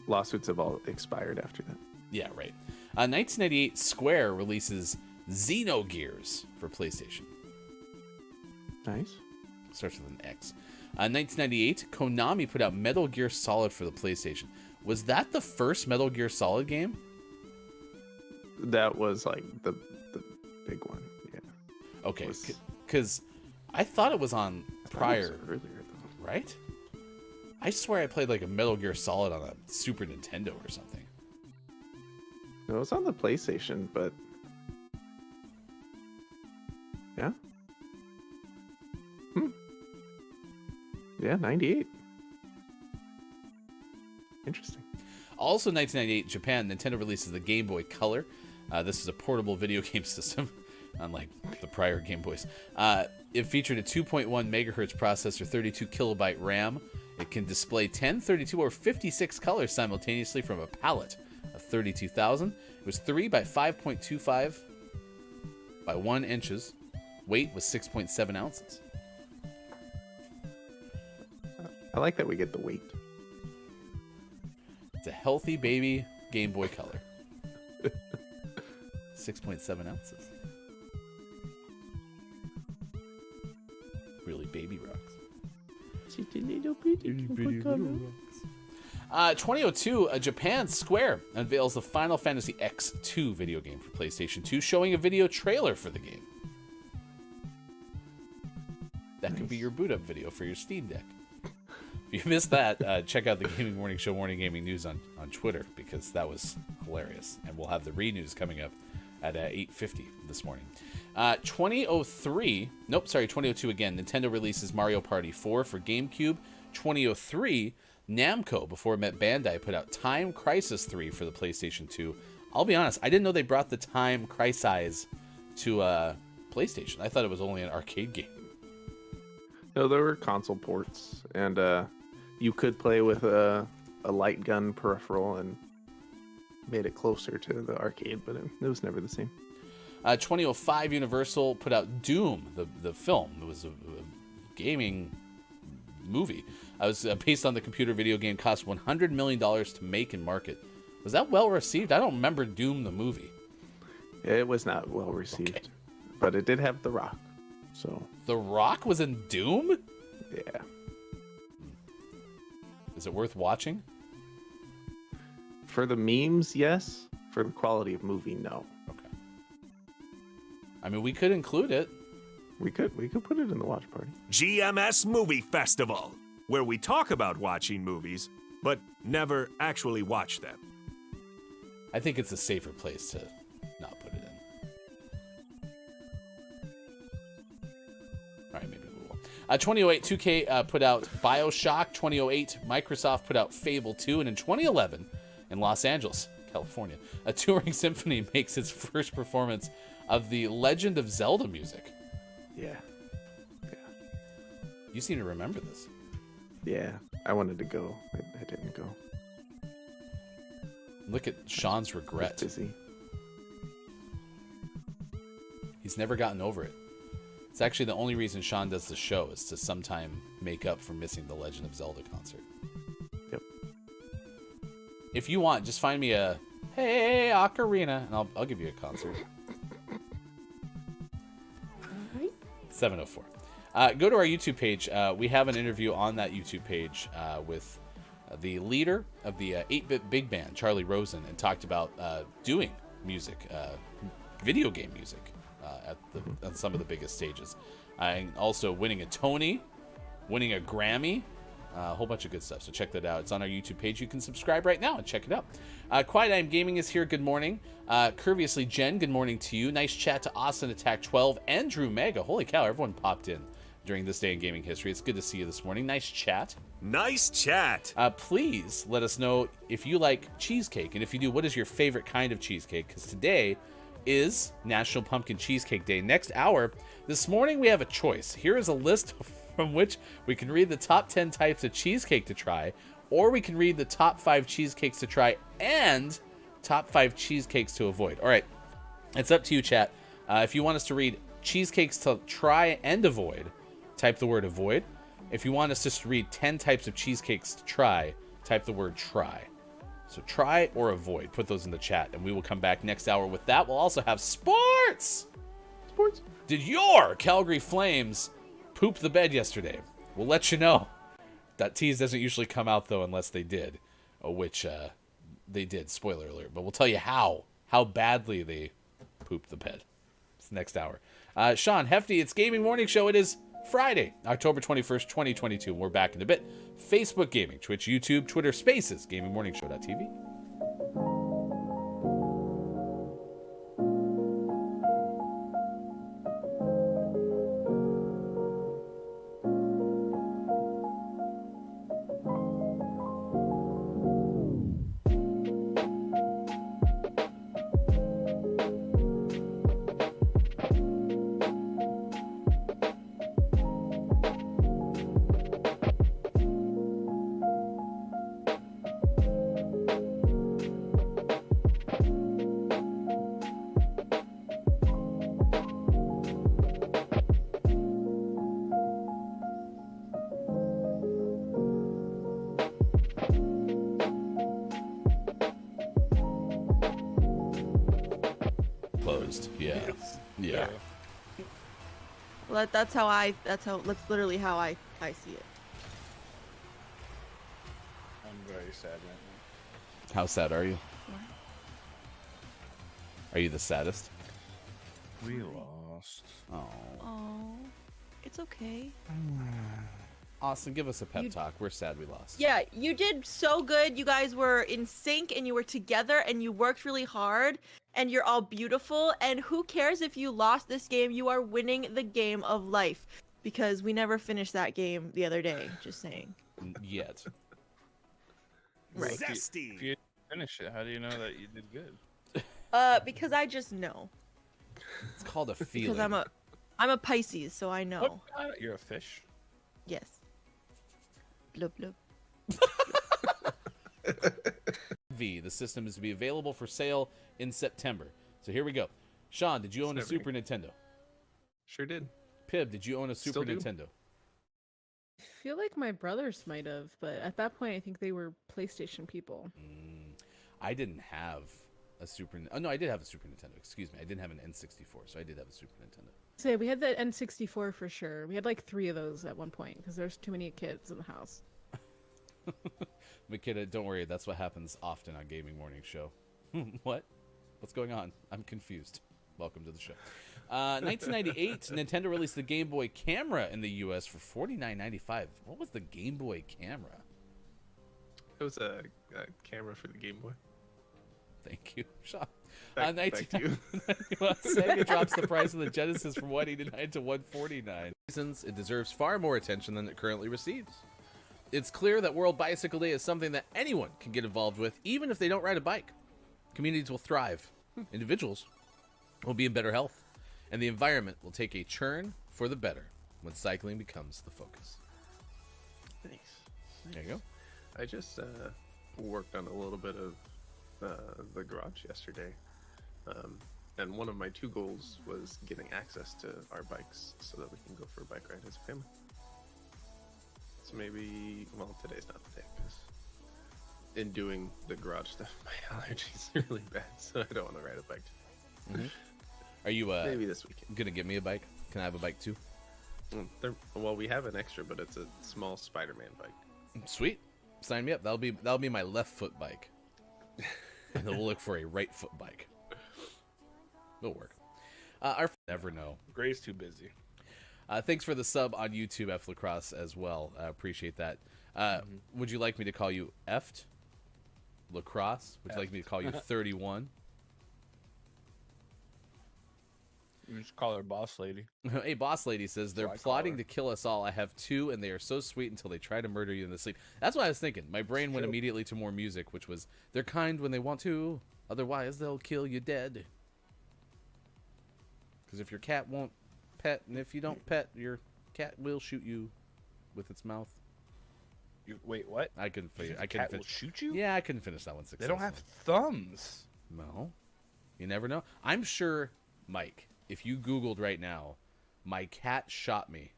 Lawsuits have all expired after that. Yeah, right. 1998, Square releases Xenogears for PlayStation. Nice. Starts with an X. 1998, Konami put out Metal Gear Solid for the PlayStation. Was that the first Metal Gear Solid game? That was like the big one. Yeah. Okay, because I thought it was on prior, earlier though. right? I swear I played like a Metal Gear Solid on a Super Nintendo or something. No, it was on the PlayStation, but yeah. Yeah, 98. Interesting. Also, 1998, Japan, Nintendo releases the Game Boy Color. This is a portable video game system, unlike the prior Game Boys. It featured a 2.1 megahertz processor, 32 kilobyte RAM. It can display 10, 32, or 56 colors simultaneously from a palette of 32,000. It was 3 by 5.25 by 1 inches. Weight was 6.7 ounces. I like that we get the weight. It's a healthy baby Game Boy Color. 6.7 ounces. baby rocks. City little bitty 2002, Japan Square unveils the Final Fantasy X2 video game for PlayStation 2, showing a video trailer for the game. That could be your boot up video for your Steam Deck. If you missed that, check out the Gaming Morning Show Morning Gaming News on Twitter, because that was hilarious. And we'll have the re-news coming up at 8:50 this morning. 2002 again. Nintendo releases Mario Party 4 for GameCube. 2003, Namco, before it met Bandai, put out Time Crisis 3 for the PlayStation 2. I'll be honest, I didn't know they brought the Time Crisis to PlayStation. I thought it was only an arcade game. No, there were console ports, and you could play with a light gun peripheral and made it closer to the arcade, but it was never the same. 2005, Universal put out Doom, the film. It was a gaming movie. It was based on the computer video game, cost $100 million to make and market. Was that well received? I don't remember Doom the movie. It was not well received, but it did have The Rock. So The Rock was in Doom? yeah. Is it worth watching? For the memes, yes. For the quality of movie, no. Okay. I mean, we could include it. We could put it in the watch party. GMS Movie Festival, where we talk about watching movies, but never actually watch them. I think it's a safer place to not put it in. All right, maybe we will. 2008, 2K put out BioShock. 2008, Microsoft put out Fable 2. And in 2011, in Los Angeles, California, a touring symphony makes its first performance of the Legend of Zelda music. Yeah. You seem to remember this. Yeah. I wanted to go. I didn't go. Look at Sean's I was regret. busy. He's never gotten over it. It's actually the only reason Sean does the show, is to sometime make up for missing the Legend of Zelda concert. Yep. If you want, just find me a "Hey Ocarina" and I'll give you a concert. 7:04. Go to our YouTube page. We have an interview on that YouTube page with the leader of the 8-bit big band, Charlie Rosen, and talked about doing music, video game music, at some of the biggest stages, and also winning a Tony, winning a Grammy, a whole bunch of good stuff. So check that out. It's on our YouTube page. You can subscribe right now and check it out. Quiet I'm Gaming is here. Good morning. Curviously Jen, good morning to you. Nice chat to Austin Attack 12 and Drew Mega. Holy cow, everyone popped in during this day in gaming history. It's good to see you this morning. Nice chat. Nice chat. Please let us know if you like cheesecake, and if you do, what is your favorite kind of cheesecake? Because today is National Pumpkin Cheesecake Day. Next hour, this morning we have a choice. Here is a list from which we can read the top 10 types of cheesecake to try, or we can read the top 5 cheesecakes to try and top 5 cheesecakes to avoid. All right, it's up to you, chat. If you want us to read cheesecakes to try and avoid, type the word avoid. If you want us just to read 10 types of cheesecakes to try, type the word try. So try or avoid. Put those in the chat, and we will come back next hour with that. We'll also have sports. Did your Calgary Flames poop the bed yesterday? We'll let you know. That tease doesn't usually come out, though, unless they did, which they did. Spoiler alert. But we'll tell you how badly they pooped the bed. It's next hour. Sean, Hefty, it's Gaming Morning Show. It is Friday, October 21st, 2022. We're back in a bit. Facebook Gaming, Twitch, YouTube, Twitter, Spaces, GamingMorningShow.tv. Well, that's literally how I see it. I'm very sad right now. How sad are you? Are you the saddest? We lost. Oh. Oh, it's okay. Austin, give us a pep talk. We're sad we lost. Yeah, you did so good. You guys were in sync and you were together and you worked really hard and you're all beautiful. And who cares if you lost this game? You are winning the game of life because we never finished that game the other day. Just saying. Yet. Right. If you finish it, how do you know that you did good? Because I just know. It's called a feeling. Because I'm a Pisces, so I know. What? You're a fish. Yes. Blub blub. V. The system is to be available for sale in September. So here we go. Sean, did you own a Super Nintendo? Sure did. Pib, did you own a Super Still do. Nintendo? I feel like my brothers might have, but at that point, I think they were PlayStation people. I didn't have a Super. Oh no, I did have a Super Nintendo. Excuse me, I didn't have an N64, so I did have a Super Nintendo. So yeah, we had the N64 for sure. We had like 3 of those at one point because there's too many kids in the house. McKenna, don't worry. That's what happens often on Gaming Morning Show. What? What's going on? I'm confused. Welcome to the show. 1998, Nintendo released the Game Boy camera in the U.S. for $49.95. What was the Game Boy camera? It was a camera for the Game Boy. Thank you, Sean. Back to you. Sega drops the price of the Genesis from $189 to $149. Reasons it deserves far more attention than it currently receives. It's clear that World Bicycle Day is something that anyone can get involved with, even if they don't ride a bike. Communities will thrive. Individuals will be in better health, and the environment will take a turn for the better when cycling becomes the focus. Nice. There you go. I just worked on a little bit of the garage yesterday, and one of my 2 goals was getting access to our bikes so that we can go for a bike ride as a family. So maybe, well, today's not the day because in doing the garage stuff, my allergies are really bad, so I don't want to ride a bike. Mm-hmm. Are you maybe this weekend gonna get me a bike? Can I have a bike too? Well, we have an extra, but it's a small Spider-Man bike. Sweet, sign me up. That'll be my left foot bike, and then we'll look for a right foot bike. It'll work. Our never know. Gray's too busy. Thanks for the sub on YouTube, F Lacrosse, as well. I appreciate that. Would you like me to call you Eft Lacrosse? Would you like me to call you 31? You just call her boss lady. Hey, boss lady says they're plotting to kill us all. I have 2, and they are so sweet until they try to murder you in the sleep. That's what I was thinking. My brain went immediately to more music, which was they're kind when they want to, otherwise they'll kill you dead. Because if your cat won't pet, and if you don't pet, your cat will shoot you with its mouth. Wait, what? I couldn't figure. I cat couldn't will shoot you? Yeah, I couldn't finish that one They successfully. don't have thumbs. No, you never know. I'm sure, Mike. If you Googled right now, my cat shot me.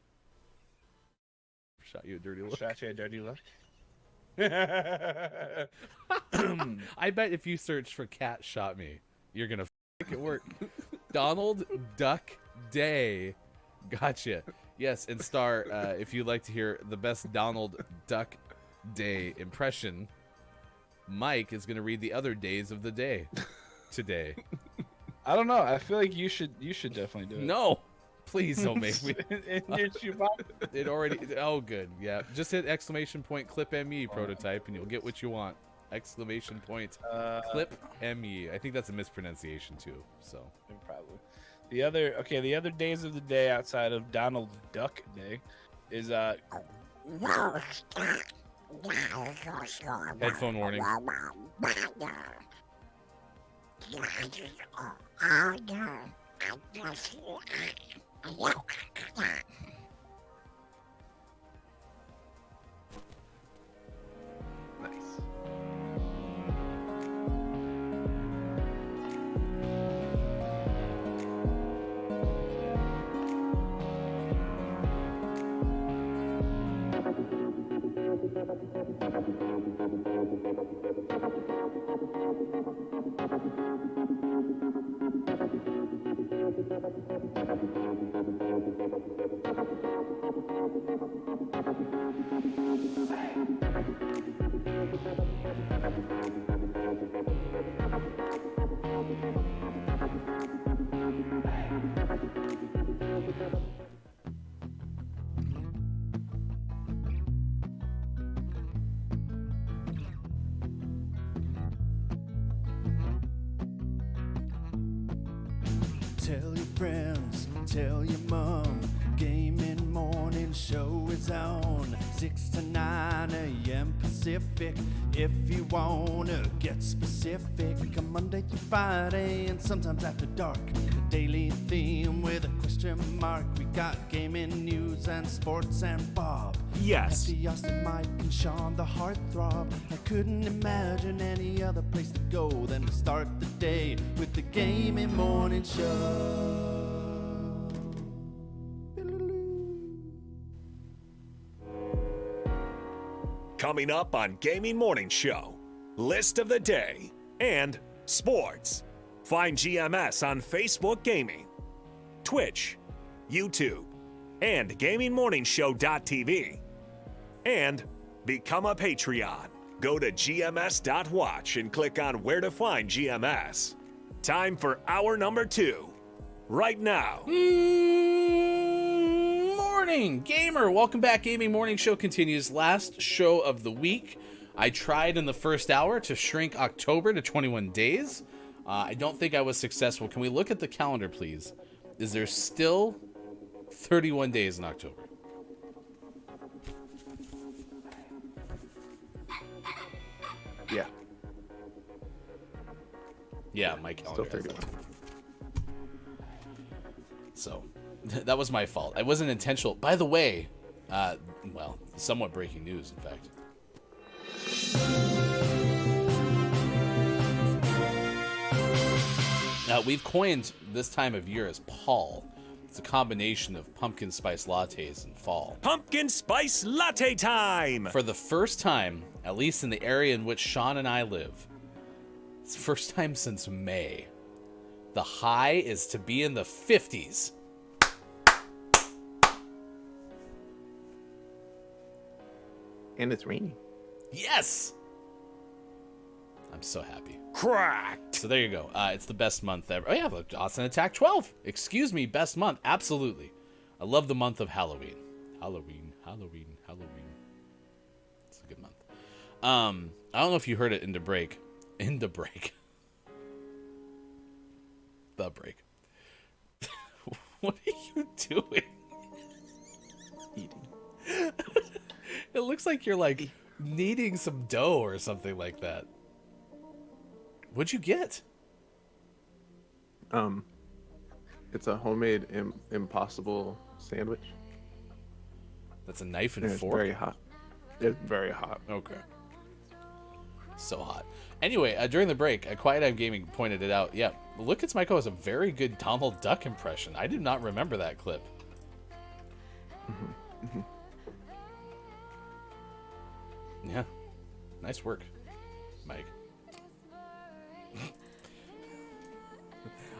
Shot you a dirty look. Shot you a dirty look. I bet if you search for cat shot me, you're gonna make it work. Donald Duck Day. Gotcha. Yes, and Star, if you'd like to hear the best Donald Duck Day impression, Mike is gonna read the other days of the day today. I don't know. I feel like you should definitely do it. No, please don't make me. In your shoebox. It already. Oh, good. Yeah, just hit exclamation point clip me prototype, and you'll get what you want. Exclamation point clip me. I think that's a mispronunciation too. So Probably. The other days of the day outside of Donald Duck Day is headphone warning. Nice. Tell your friends, tell your mom, Gaming Morning Show is on 6 to 9 a.m. Pacific. If you wanna get specific, come Monday through Friday and sometimes after dark. A daily theme with a question mark. We got gaming news and sports and Bob. Yes. Hefty, Austin, Mike, and Sean, the heartthrob. I couldn't imagine any other place to go than to start the day with the Gaming Morning Show. Coming up on Gaming Morning Show, list of the day and sports. Find GMS on Facebook Gaming, Twitch, YouTube, and GamingMorningshow.tv. And become a Patreon. Go to GMS.watch and click on where to find GMS. Time for hour number 2. Right now. Morning, gamer. Welcome back. Gaming Morning Show continues. Last show of the week. I tried in the first hour to shrink October to 21 days. I don't think I was successful. Can we look at the calendar, please? Is there still 31 days in October? Yeah. Yeah, my calendar. Still has 31. that. So, that was my fault. It wasn't intentional. By the way, well, somewhat breaking news, in fact. Now, we've coined this time of year as Paul. It's a combination of pumpkin spice lattes and fall. Pumpkin spice latte time! For the first time, at least in the area in which Sean and I live, it's the first time since May. The high is to be in the 50s. And it's raining. Yes! I'm so happy. Cracked! So there you go. It's the best month ever. Oh yeah, look, Austin Attack 12. Excuse me, best month. Absolutely. I love the month of Halloween. Halloween. It's a good month. I don't know if you heard it in the break. The break. What are you doing? Eating. It looks like you're like kneading some dough or something like that. What'd you get? It's a homemade impossible sandwich. That's a knife and And it's fork? very hot. It's very hot. Okay. So hot. Anyway, during the break, Quiet Eye Gaming pointed it out. Yeah, Look It's Michael has a very good Donald Duck impression. I did not remember that clip. Yeah. Nice work, Mike.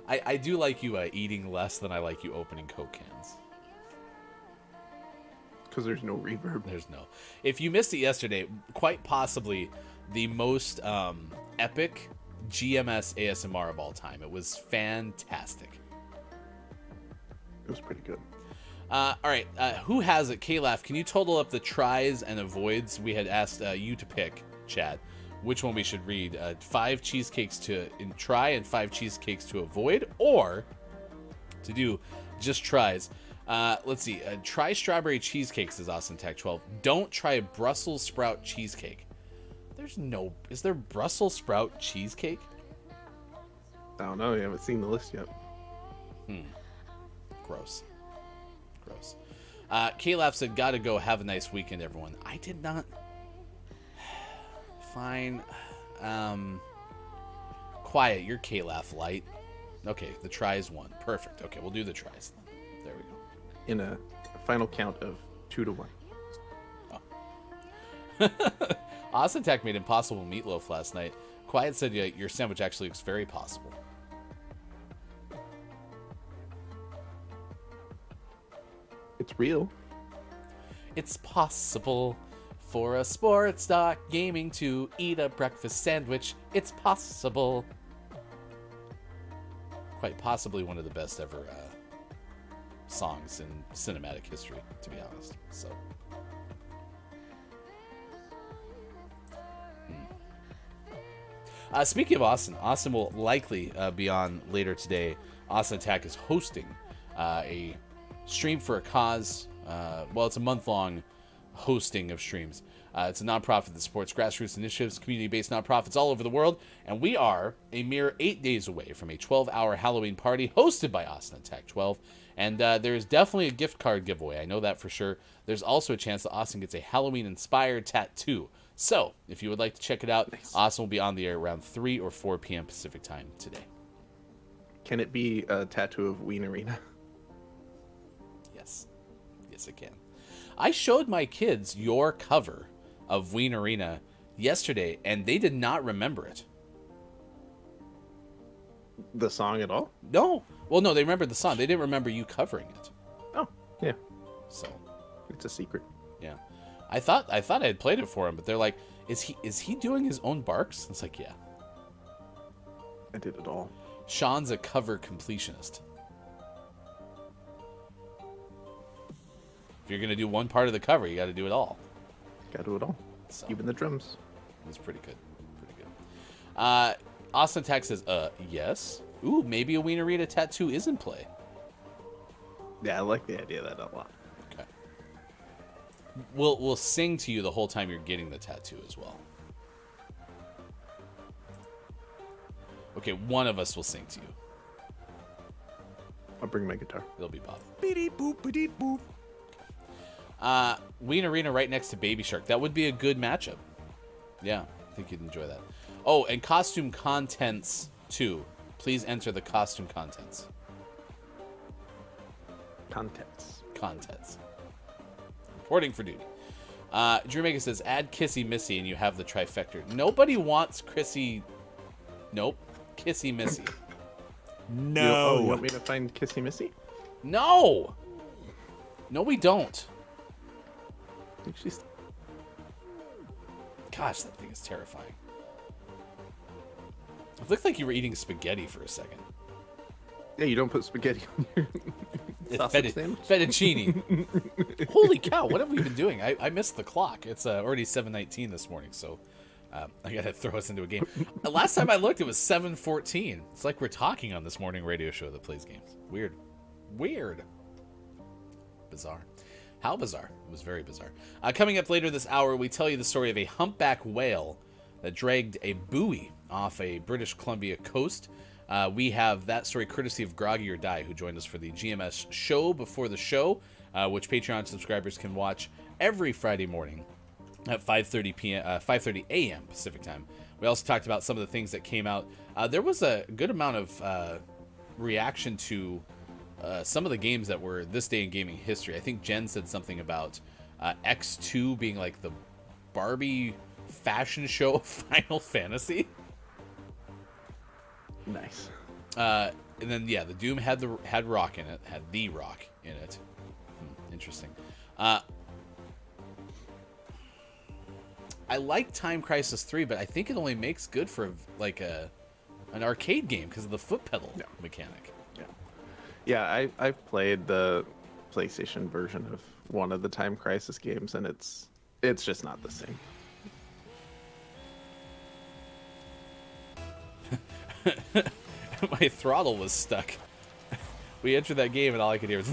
I do like you eating less than I like you opening Coke cans. Because there's no reverb. There's no. If you missed it yesterday, quite possibly the most epic GMS ASMR of all time. It was fantastic. It was pretty good. All right, who has it? K-Laugh, can you total up the tries and avoids? We had asked you to pick, Chad, which one we should read. 5 cheesecakes to try and 5 cheesecakes to avoid, or to do just tries. Let's see. Try strawberry cheesecake, says Austin Tech 12. Don't try Brussels sprout cheesecake. Is there Brussels sprout cheesecake? I don't know. You haven't seen the list yet. Gross. K-Laugh said, gotta go. Have a nice weekend, everyone. I did not. Fine. Quiet. You're K-Laugh light. Okay, the tries won. Perfect. Okay, we'll do the tries then. There we go. In a final count of 2-1. Austin Tech made impossible meatloaf last night. Quiet said your sandwich actually looks very possible. It's real. It's possible for a sports doc gaming to eat a breakfast sandwich. It's possible. Quite possibly one of the best ever songs in cinematic history, to be honest. So. Speaking of Austin will likely be on later today. Austin Attack is hosting a stream for a cause. It's a month-long hosting of streams. It's a nonprofit that supports grassroots initiatives, community-based nonprofits all over the world, and we are a mere 8 days away from a 12-hour Halloween party hosted by Austin Attack 12, and there's definitely a gift card giveaway. I know that for sure. There's also a chance that Austin gets a Halloween-inspired tattoo. So, if you would like to check it out, nice. Austin will be on the air around 3 or 4 p.m. Pacific time today. Can it be a tattoo of Wienerina? Yes. Yes, it can. I showed my kids your cover of Wienerina yesterday, and they did not remember it. The song at all? No. Well, no, they remembered the song. They didn't remember you covering it. Oh, yeah. So. It's a secret. Yeah. I thought I had played it for him, but they're like, is he doing his own barks? It's like, yeah. I did it all. Sean's a cover completionist. If you're going to do one part of the cover, you got to do it all. Got to do it all. So, even the drums. It's pretty good. Pretty good. Austin Attack says, yes. Ooh, maybe a Wienerita tattoo is in play. Yeah, I like the idea of that a lot. Okay. We'll sing to you the whole time you're getting the tattoo as well. Okay, one of us will sing to you. I'll bring my guitar. It'll be Bob. Beep boop beep boop. Wienerina right next to Baby Shark. That would be a good matchup. Yeah, I think you'd enjoy that. Oh, and costume contents too. Please enter the costume contents. Contents. Reporting for duty. Drew Mega says, add Kissy Missy and you have the trifecta. Nobody wants Chrissy. Nope. Kissy Missy. No. You want me to find Kissy Missy? No. No, we don't. I think she's... Gosh, that thing is terrifying. It looked like you were eating spaghetti for a second. Yeah, you don't put spaghetti on your sausage sandwich? Fettuccine. Holy cow, what have we been doing? I missed the clock. It's already 7:19 this morning, so I got to throw us into a game. Last time I looked, it was 7:14. It's like we're talking on this morning radio show that plays games. Weird. Bizarre. How bizarre. It was very bizarre. Coming up later this hour, we tell you the story of a humpback whale that dragged a buoy off a British Columbia coast. We have that story courtesy of Groggy or Die, who joined us for the GMS show before the show, which Patreon subscribers can watch every Friday morning at 5:30 a.m. Pacific time. We also talked about some of the things that came out. There was a good amount of reaction to some of the games that were this day in gaming history. I think Jen said something about X2 being like the Barbie fashion show of Final Fantasy. Nice. And then the Doom had rock in it. Had the rock in it. Interesting. I like Time Crisis 3, but I think it only makes good for like an arcade game because of the foot pedal mechanic. Yeah, I've played the PlayStation version of one of the Time Crisis games, and it's just not the same. My throttle was stuck. We entered that game and all I could hear was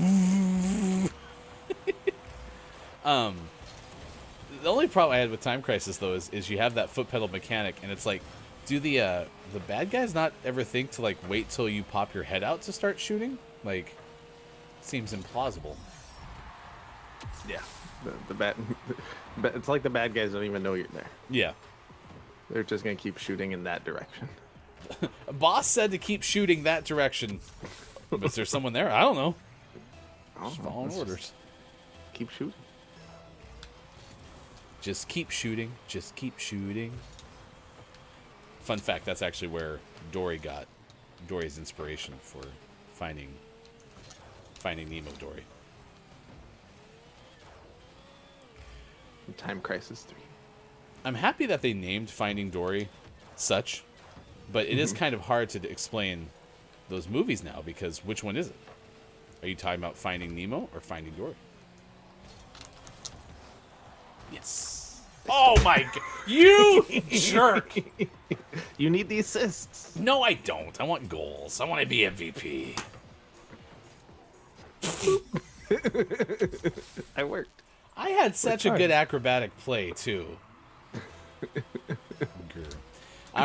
the only problem I had with Time Crisis though is you have that foot pedal mechanic and it's like, do the bad guys not ever think to like wait till you pop your head out to start shooting? Like, seems implausible. Yeah, it's like the bad guys don't even know you're there. Yeah, they're just gonna keep shooting in that direction. Boss said to keep shooting that direction. Is there someone there? I don't know. Just following orders. Keep shooting. Just keep shooting. Just keep shooting. Fun fact, that's actually where Dory got Dory's inspiration for finding Nemo Dory. Time Crisis 3. I'm happy that they named Finding Dory such, but it is kind of hard to explain those movies now because which one is it? Are you talking about Finding Nemo or Finding Dory? Yes. Oh my god. You jerk. You need the assists. No, I don't. I want goals. I want to be MVP. I worked. I had such a good acrobatic play, too.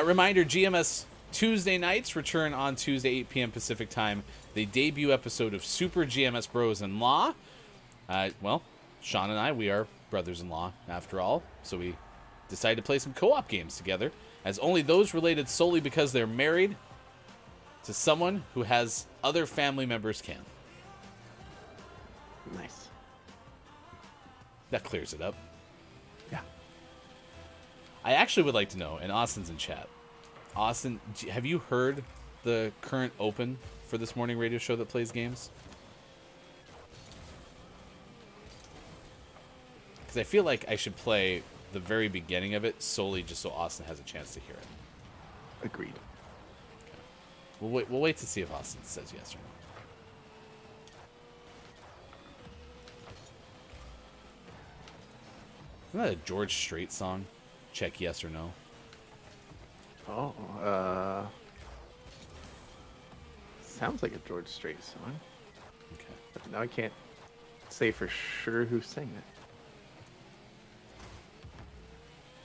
Reminder, GMS Tuesday nights return on Tuesday, 8 p.m. Pacific time. The debut episode of Super GMS Bros-in-Law. Well, Sean and I, we are brothers-in-law, after all. So we decided to play some co-op games together, as only those related solely because they're married to someone who has other family members can. Nice. That clears it up. Yeah. I actually would like to know, and Austin's in chat. Austin, have you heard the current open for this morning radio show that plays games? Because I feel like I should play the very beginning of it solely just so Austin has a chance to hear it. Agreed. Okay. We'll wait to see if Austin says yes or no. Isn't that a George Strait song? Check yes or no. Oh, sounds like a George Strait song. Okay. But now I can't say for sure who sang it.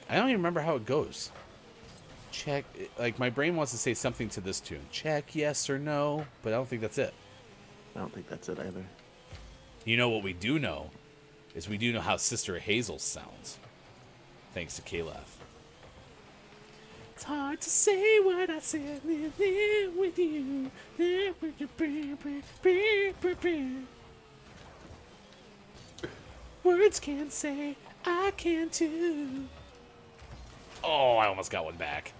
I don't even remember how it goes. Check, like my brain wants to say something to this tune. Check yes or no, but I don't think that's it. I don't think that's it either. You know what we do know is we do know how Sister Hazel sounds. Thanks to K-Laugh. It's hard to say what I said there with you. Words can't say, I can too. Oh, I almost got one back.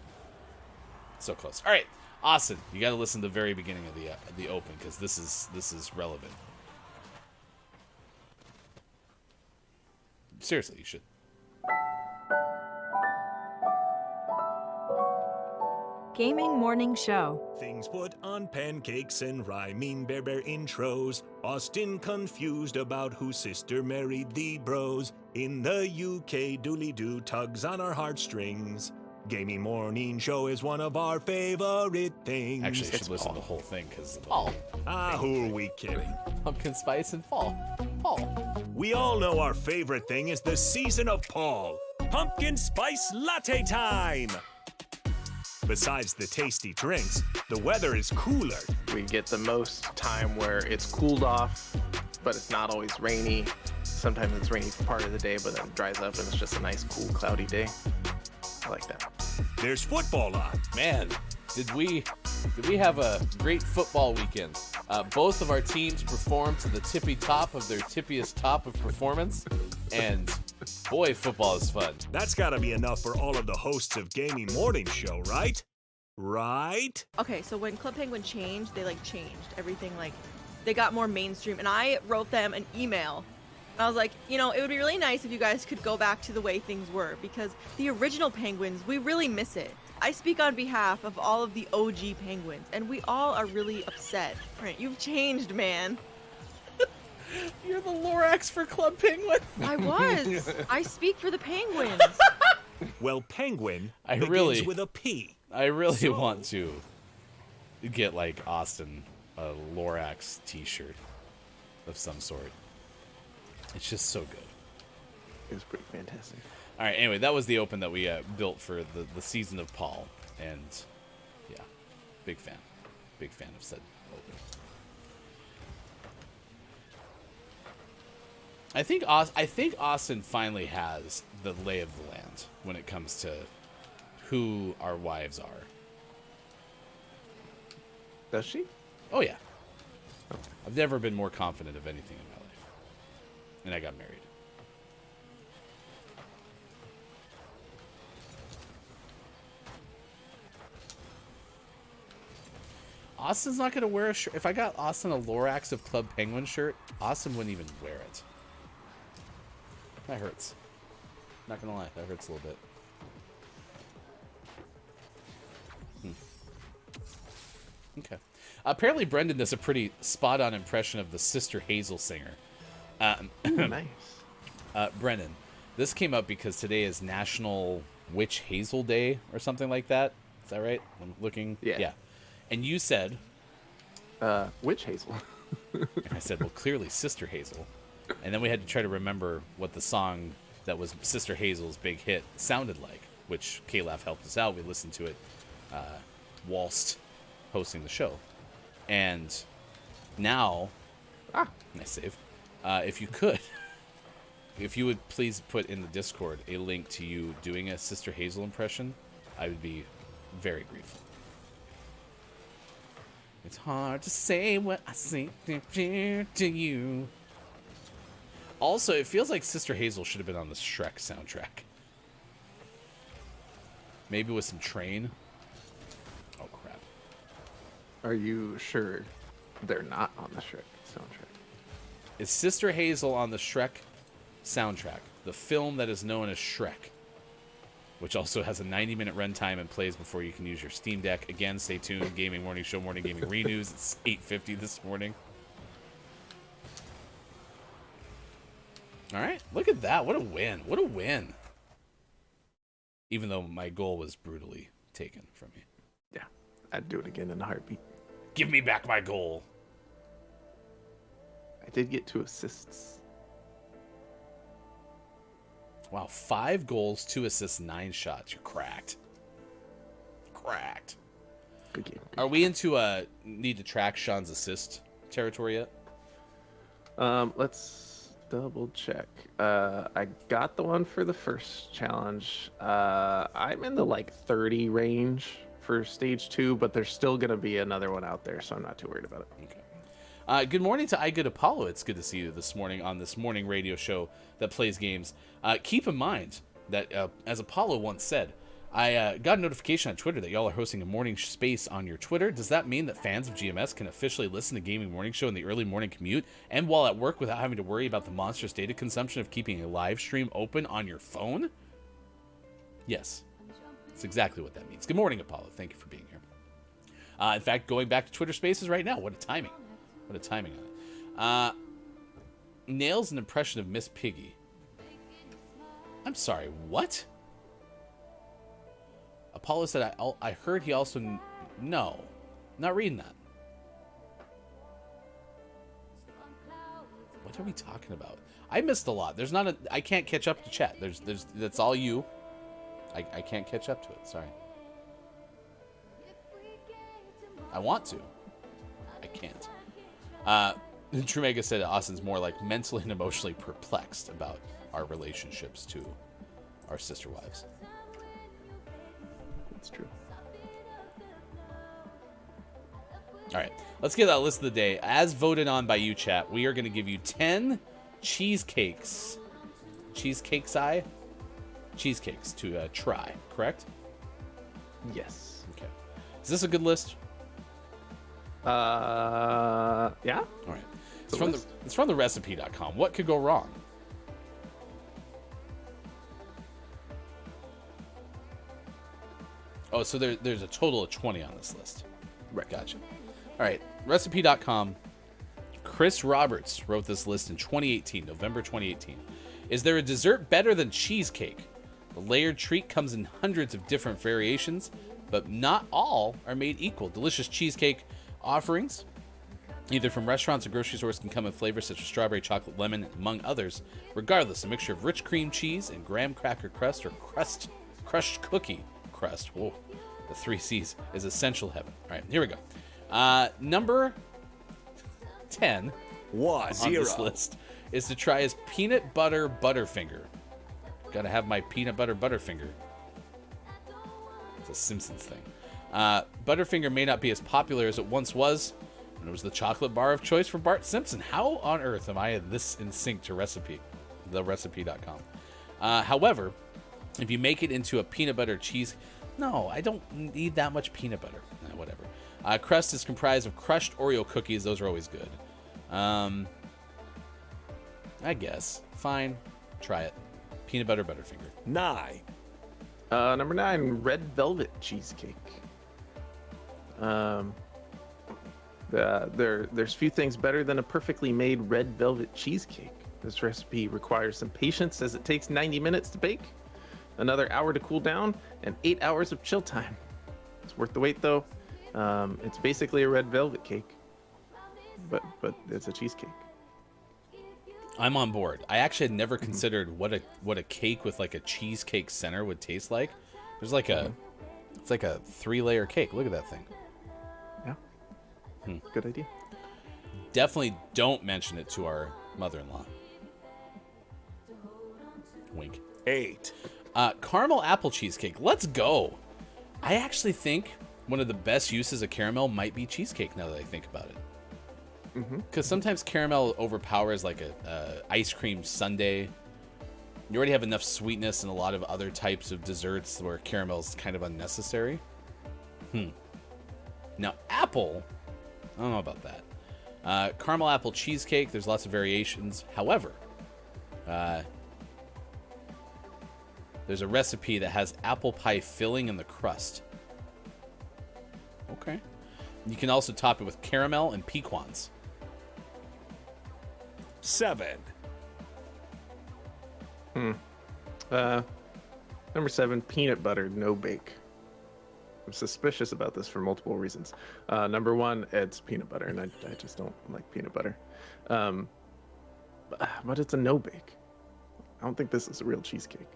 So close. All right, Austin, you got to listen to the very beginning of the open because this is relevant. Seriously, you should. Gaming Morning Show. Things put on pancakes and rhyming bear intros. Austin confused about whose sister married the bros. In the UK, dooley-doo tugs on our heartstrings. Gaming Morning Show is one of our favorite things. Actually, you should listen to the whole thing because Paul. Who are we kidding? Pumpkin spice and fall. Paul. We all know our favorite thing is the season of Paul. Pumpkin spice latte time! Besides the tasty drinks, the weather is cooler. We get the most time where it's cooled off, but it's not always rainy. Sometimes it's rainy for part of the day, but then it dries up and it's just a nice, cool, cloudy day. I like that. There's football on. Man, did we have a great football weekend? Both of our teams performed to the tippy top of their tippiest top of performance, and boy, football is fun. That's gotta be enough for all of the hosts of Gaming Morning Show, right? Right? Okay, so when Club Penguin changed, they changed everything. They got more mainstream, and I wrote them an email. I was like, it would be really nice if you guys could go back to the way things were, because the original Penguins, we really miss it. I speak on behalf of all of the OG Penguins, and we all are really upset. Right, you've changed, man. You're the Lorax for Club Penguin. I was. I speak for the Penguins. Well, Penguin I begins really- with a P. I really want to get Austin a Lorax t-shirt of some sort. It's just so good. It was pretty fantastic. All right, anyway, that was the open that we built for the season of Paul. And, yeah, big fan. Big fan of said open. I think Austin finally has the lay of the land when it comes to who our wives are. Does she? Oh, yeah. I've never been more confident of anything in my life. And I got married. Austin's not going to wear a shirt. If I got Austin a Lorax of Club Penguin shirt, Austin wouldn't even wear it. That hurts. Not gonna lie, that hurts a little bit. Okay. Apparently, Brendan does a pretty spot-on impression of the Sister Hazel singer. Nice. Brendan, this came up because today is National Witch Hazel Day or something like that. Is that right? I'm looking. Yeah. And you said... Witch Hazel. And I said, well, clearly Sister Hazel. And then we had to try to remember what the song that was Sister Hazel's big hit sounded like, which K-Laugh helped us out. We listened to it whilst hosting the show. And now, nice save. If you could, if you would please put in the Discord a link to you doing a Sister Hazel impression, I would be very grateful. It's hard to say what I say to you. Also, it feels like Sister Hazel should have been on the Shrek soundtrack. Maybe with some Train. Oh, crap. Are you sure they're not on the Shrek soundtrack? Is Sister Hazel on the Shrek soundtrack? The film that is known as Shrek. Which also has a 90-minute runtime and plays before you can use your Steam Deck. Again, stay tuned. Gaming Morning Show, Morning Gaming Renews. It's 8:50 this morning. All right, look at that. What a win. What a win. Even though my goal was brutally taken from me. Yeah, I'd do it again in a heartbeat. Give me back my goal. I did get 2 assists. Wow, 5 goals, 2 assists, 9 shots. You're cracked. Cracked. Good game. Are we into need to track Sean's assist territory yet? Let's double check. I got the one for the first challenge. I'm in the like 30 range for stage 2, but there's still gonna be another one out there, so I'm not too worried about it. Okay. Good morning to I Good Apollo. It's good to see you this morning on this morning radio show that plays games. Keep in mind that, as Apollo once said, I got a notification on Twitter that y'all are hosting a morning space on your Twitter. Does that mean that fans of GMS can officially listen to Gaming Morning Show in the early morning commute and while at work without having to worry about the monstrous data consumption of keeping a live stream open on your phone? Yes. That's exactly what that means. Good morning, Apollo. Thank you for being here. In fact, going back to Twitter Spaces right now. What a timing. What a timing on it. Nails an impression of Miss Piggy. I'm sorry, what? Apollo said, I heard he also... No. Not reading that. What are we talking about? I missed a lot. There's not a... I can't catch up to chat. That's all you. I can't catch up to it. Sorry. I want to. I can't. Trumega said Austin's more like mentally and emotionally perplexed about our relationships to our sister wives. That's true. All right, let's get that list of the day. As voted on by you, chat, we are going to give you 10 cheesecakes. Cheesecakes to try, correct? Yes. Okay. Is this a good list? Yeah. All right. It's from the recipe.com. What could go wrong? Oh, so there's a total of 20 on this list. Right. Gotcha. All right. Recipe.com. Chris Roberts wrote this list in 2018, November 2018. Is there a dessert better than cheesecake? The layered treat comes in hundreds of different variations, but not all are made equal. Delicious cheesecake offerings, either from restaurants or grocery stores, can come in flavors such as strawberry, chocolate, lemon, among others. Regardless, a mixture of rich cream cheese and graham cracker crust or crushed cookie crust, whoa, the 3 C's, is essential heaven. All right, here we go. Number 10 on this list is to try his peanut butter Butterfinger. Gotta have my peanut butter Butterfinger. It's a Simpsons thing. Butterfinger may not be as popular as it once was, and it was the chocolate bar of choice for Bart Simpson. How on earth am I this in sync to the recipe.com? However, if you make it into a peanut butter cheese, no, I don't need that much peanut butter. Whatever. Crust is comprised of crushed Oreo cookies. Those are always good. I guess. Fine. Try it. peanut butter Butterfinger. 9. Number 9, red velvet cheesecake. There's few things better than a perfectly made red velvet cheesecake. This recipe requires some patience as it takes 90 minutes to bake, another hour to cool down, and 8 hours of chill time. It's worth the wait though. It's basically a red velvet cake, but it's a cheesecake. I'm on board. I actually had never considered what a cake with like a cheesecake center would taste like. There's like it's like a 3-layer cake. Look at that thing. Yeah. Good idea. Definitely don't mention it to our mother-in-law. Wink. 8. Caramel apple cheesecake. Let's go. I actually think one of the best uses of caramel might be cheesecake now that I think about it. Because sometimes caramel overpowers like a ice cream sundae. You already have enough sweetness in a lot of other types of desserts where caramel's kind of unnecessary. Now, apple, I don't know about that. Caramel apple cheesecake, there's lots of variations. However, there's a recipe that has apple pie filling in the crust. Okay. You can also top it with caramel and pecans. 7. Number 7, peanut butter no bake. I'm suspicious about this for multiple reasons. Number 1, it's peanut butter, and I just don't like peanut butter. But it's a no bake. I don't think this is a real cheesecake.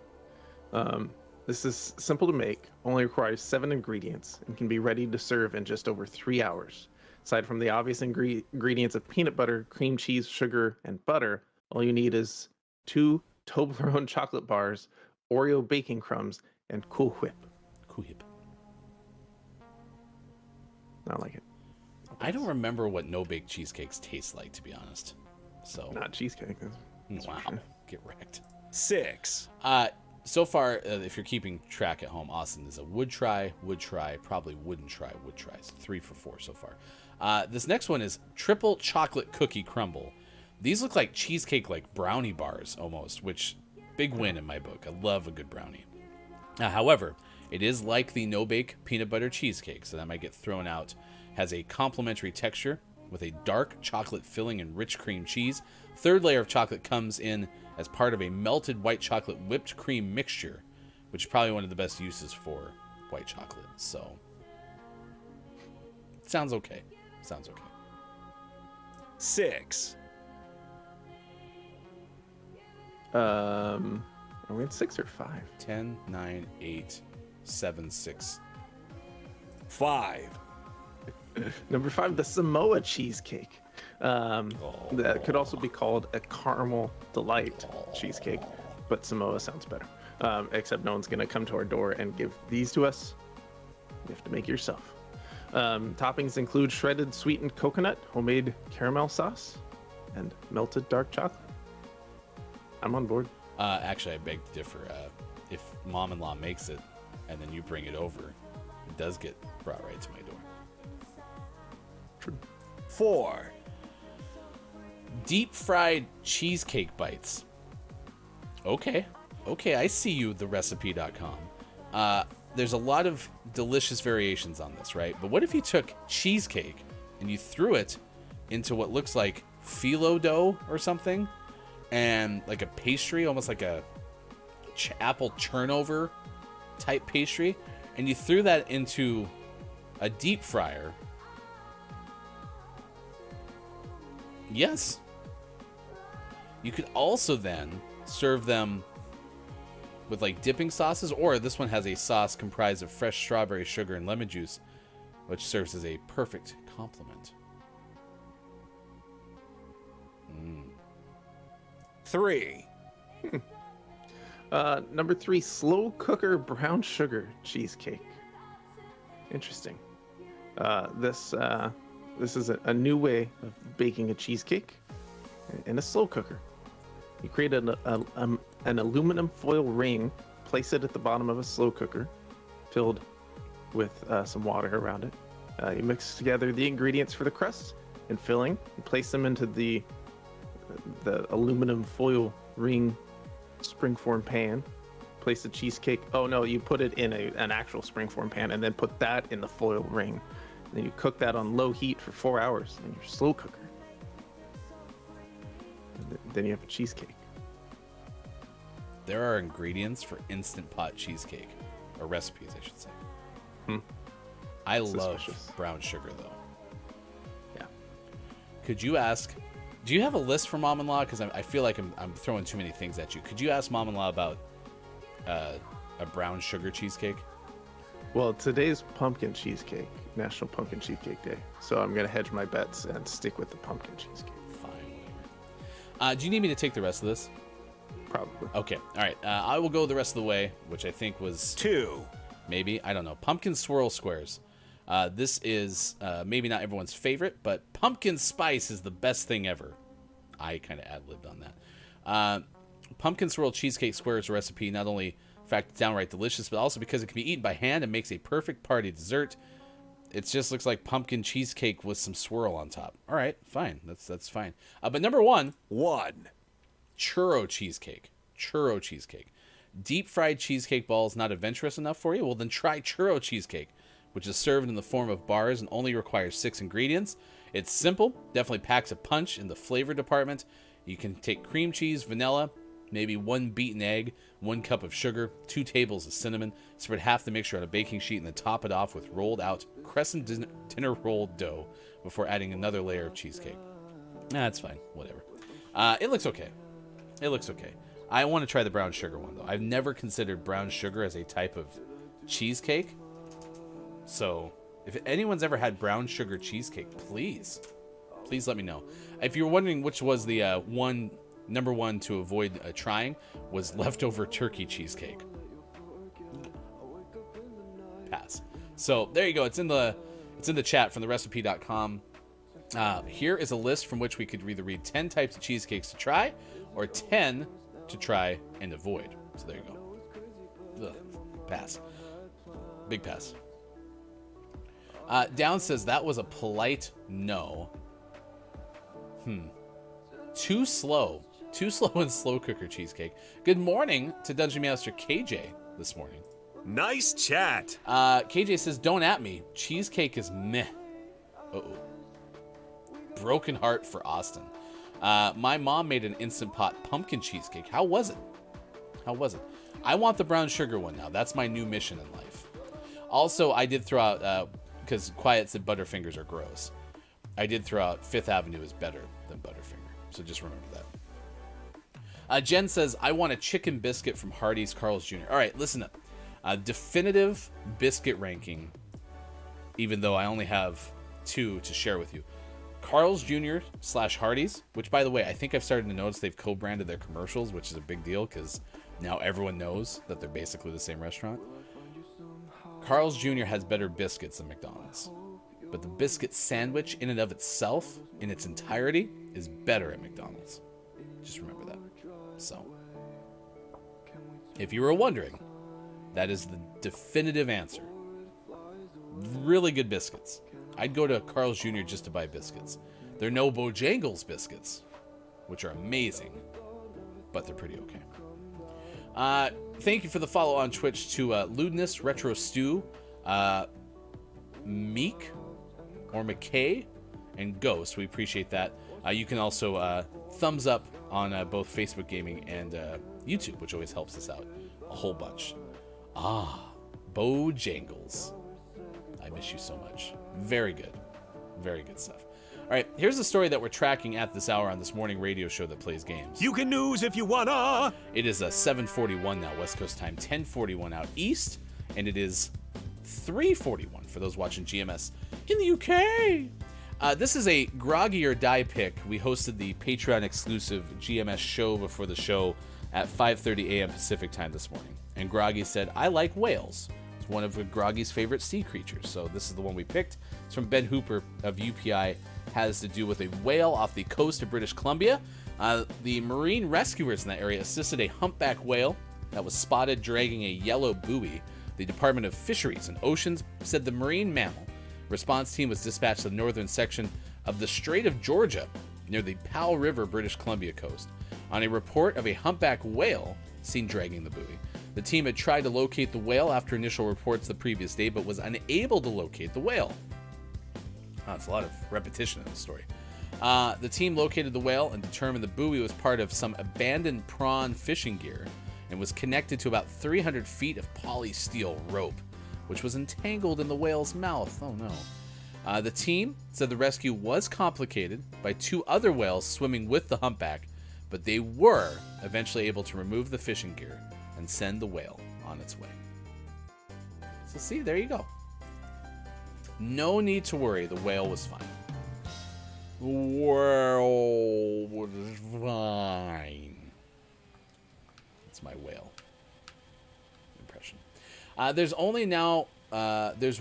This is simple to make, only requires 7 ingredients, and can be ready to serve in just over 3 hours. Aside from the obvious ingredients of peanut butter, cream cheese, sugar, and butter, all you need is 2 Toblerone chocolate bars, Oreo baking crumbs, and Cool Whip. Cool Whip. I like it. I don't remember what no-bake cheesecakes taste like, to be honest. So Not cheesecake. That's for wow, sure. get wrecked. 6. So far, if you're keeping track at home, Austin is a would try, probably wouldn't try, would try. So 3 for 4 so far. This next one is triple chocolate cookie crumble. These look like cheesecake, like brownie bars almost, which big win in my book. I love a good brownie. However, it is like the no-bake peanut butter cheesecake, so that might get thrown out. Has a complementary texture with a dark chocolate filling and rich cream cheese. 3rd layer of chocolate comes in as part of a melted white chocolate whipped cream mixture, which is probably one of the best uses for white chocolate. So, sounds okay. 6. Are we at 6 or 5? 10, 9, 8, 7, 6. 5. Number 5, the Samoa cheesecake. That could also be called a caramel delight cheesecake, but Samoa sounds better. Except no one's gonna come to our door and give these to us. You have to make it yourself. Toppings include shredded sweetened coconut, homemade caramel sauce, and melted dark chocolate. I'm on board. Actually, I beg to differ. If mom-in-law makes it and then you bring it over, it does get brought right to my door. True. 4. Deep fried cheesecake bites. Okay, I see you, therecipe.com. There's a lot of delicious variations on this, right? But what if you took cheesecake and you threw it into what looks like phyllo dough or something, and like a pastry, almost like a apple churnover type pastry, and you threw that into a deep fryer? Yes. You could also then serve them with like dipping sauces, or this one has a sauce comprised of fresh strawberry, sugar, and lemon juice, which serves as a perfect complement. 3. Number 3, slow cooker brown sugar cheesecake. Interesting. This is a new way of baking a cheesecake in a slow cooker. You create an aluminum foil ring, place it at the bottom of a slow cooker, filled with some water around it. You mix together the ingredients for the crust and filling, and place them into the aluminum foil ring springform pan. Place the cheesecake. Oh no, you put it in an actual springform pan and then put that in the foil ring. And then you cook that on low heat for 4 hours in your slow cooker. And then you have a cheesecake. There are ingredients for Instant Pot cheesecake, or recipes, I should say. I love Suspicious. brown sugar, though. Yeah. Could you ask? Do you have a list for Mom-in-Law? Because I feel like I'm throwing too many things at you. Could you ask Mom-in-Law about a brown sugar cheesecake? Well, today's pumpkin cheesecake, National Pumpkin Cheesecake Day. So I'm gonna hedge my bets and stick with the pumpkin cheesecake. Fine, whatever. Do you need me to take the rest of this? Probably. Okay, all right. I will go the rest of the way, which I think was 2. maybe, I don't know. Pumpkin swirl squares. This is maybe not everyone's favorite, but pumpkin spice is the best thing ever. I kind of ad-libbed on that. Pumpkin swirl cheesecake squares recipe not only, in fact, downright delicious, but also because it can be eaten by hand and makes a perfect party dessert. It just looks like pumpkin cheesecake with some swirl on top. All right, fine. That's fine. But number 1, 1. churro cheesecake. Churro cheesecake. Deep fried cheesecake balls not adventurous enough for you? Well, then try churro cheesecake, which is served in the form of bars and only requires 6 ingredients. It's simple, definitely packs a punch in the flavor department. You can take cream cheese, vanilla, maybe 1 beaten egg, 1 cup of sugar, 2 tables of cinnamon, spread half the mixture on a baking sheet, and then top it off with rolled out crescent dinner roll dough before adding another layer of cheesecake. That's fine, whatever. It looks okay. It looks okay. I want to try the brown sugar one, though. I've never considered brown sugar as a type of cheesecake. So, if anyone's ever had brown sugar cheesecake, please let me know. If you're wondering which was the number one to avoid trying, was leftover turkey cheesecake. Pass. So, there you go. It's in the chat from therecipe.com. Here is a list from which we could either read 10 types of cheesecakes to try, or 10 to try and avoid. So there you go. Ugh. Pass. Big pass. Down says that was a polite no. Too slow in slow cooker cheesecake. Good morning to Dungeon Master KJ this morning. Nice chat. KJ says, don't at me. Cheesecake is meh. Uh-oh. Broken heart for Austin. My mom made an Instant Pot pumpkin cheesecake. How was it? I want the brown sugar one now. That's my new mission in life. Also, I did throw out, because Quiet said Butterfingers are gross, I did throw out Fifth Avenue is better than Butterfinger. So just remember that. Jen says, I want a chicken biscuit from Hardee's Carl's Jr. All right, listen up. Definitive biscuit ranking, even though I only have 2 to share with you. Carl's Jr. / Hardee's, which, by the way, I think I've started to notice they've co-branded their commercials, which is a big deal because now everyone knows that they're basically the same restaurant. Carl's Jr. has better biscuits than McDonald's, but the biscuit sandwich in and of itself, in its entirety, is better at McDonald's. Just remember that. So, if you were wondering, that is the definitive answer. Really good biscuits. I'd go to Carl's Jr. just to buy biscuits. They're no Bojangles biscuits, which are amazing, but they're pretty okay. Thank you for the follow on Twitch to Lewdness, Retro Stew, Meek, or McKay, and Ghost. We appreciate that. You can also thumbs up on both Facebook Gaming and YouTube, which always helps us out a whole bunch. Bojangles. I miss you so much. Very good. Very good stuff. All right, here's the story that we're tracking at this hour on this morning radio show that plays games. You can news if you wanna. It is 7:41 now, West Coast time, 10:41 out east, and it is 3:41 for those watching GMS in the UK. This is a Groggy or Die pick. We hosted the Patreon exclusive GMS show before the show at 5:30 a.m. Pacific time this morning, and Groggy said, I like whales. It's one of Groggy's favorite sea creatures, so this is the one we picked. It's from Ben Hooper of UPI. Has to do with a whale off the coast of British Columbia. The marine rescuers in that area assisted a humpback whale that was spotted dragging a yellow buoy. The Department of Fisheries and Oceans said the marine mammal response team was dispatched to the northern section of the Strait of Georgia near the Powell River, British Columbia coast. on a report of a humpback whale seen dragging the buoy. The team had tried to locate the whale after initial reports the previous day, but was unable to locate the whale. That's a lot of repetition in the story. The team located the whale and determined the buoy was part of some abandoned prawn fishing gear and was connected to about 300 feet of polysteel rope, which was entangled in the whale's mouth. Oh no. The team said the rescue was complicated by 2 other whales swimming with the humpback, but they were eventually able to remove the fishing gear and send the whale on its way. So see, there you go. No need to worry, the whale was fine. The whale was fine. That's my whale impression. There's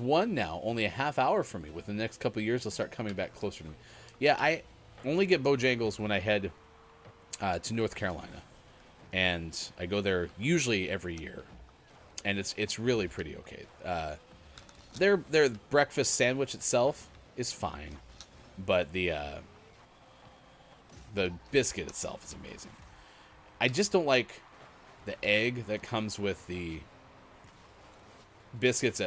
one now, only a half hour for me. Within the next couple of years, they'll start coming back closer to me. Yeah, I only get Bojangles when I head to North Carolina, and I go there usually every year, and it's really pretty okay. Their breakfast sandwich itself is fine, but the biscuit itself is amazing. I just don't like the egg that comes with the biscuits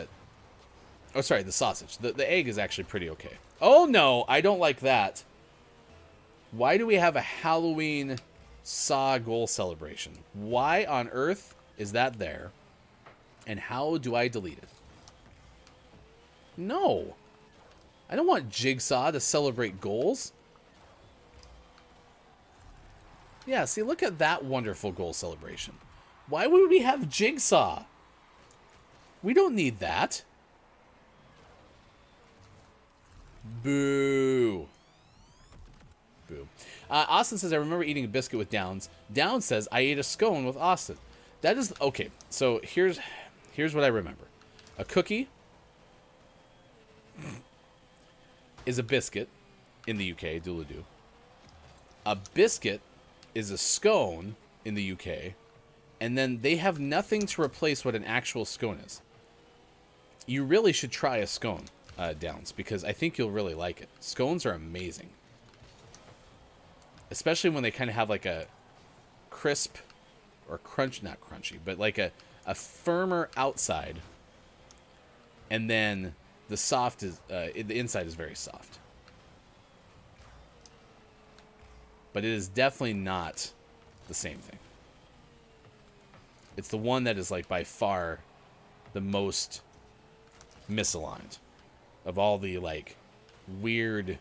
the sausage. The egg is actually pretty okay. Oh no, I don't like that. Why do we have a Halloween Saw goal celebration? Why on earth is that there? And how do I delete it? No. I don't want Jigsaw to celebrate goals. Yeah, see, look at that wonderful goal celebration. Why would we have Jigsaw? We don't need that. Boo. Boo. Austin says, I remember eating a biscuit with Downs. Downs says, I ate a scone with Austin. That is, okay, so here's what I remember. A cookie is a biscuit in the UK, doodle-doo. A biscuit is a scone in the UK, and then they have nothing to replace what an actual scone is. You really should try a scone, Downs, because I think you'll really like it. Scones are amazing. Especially when they kind of have like a crisp or not crunchy, but like a firmer outside. And then the the inside is very soft. But it is definitely not the same thing. It's the one that is like by far the most misaligned of all the like weird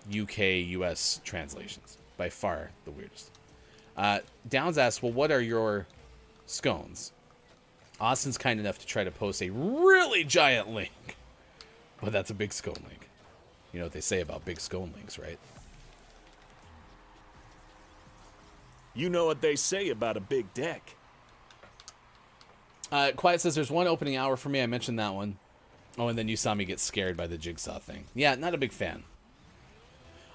UK, US translations. By far the weirdest. Downs asks, well, what are your scones? Austin's kind enough to try to post a really giant link. But that's a big scone link. You know what they say about big scone links, right? You know what they say about a big deck. Quiet says, there's one opening hour for me. I mentioned that one. Oh, and then you saw me get scared by the Jigsaw thing. Yeah, not a big fan.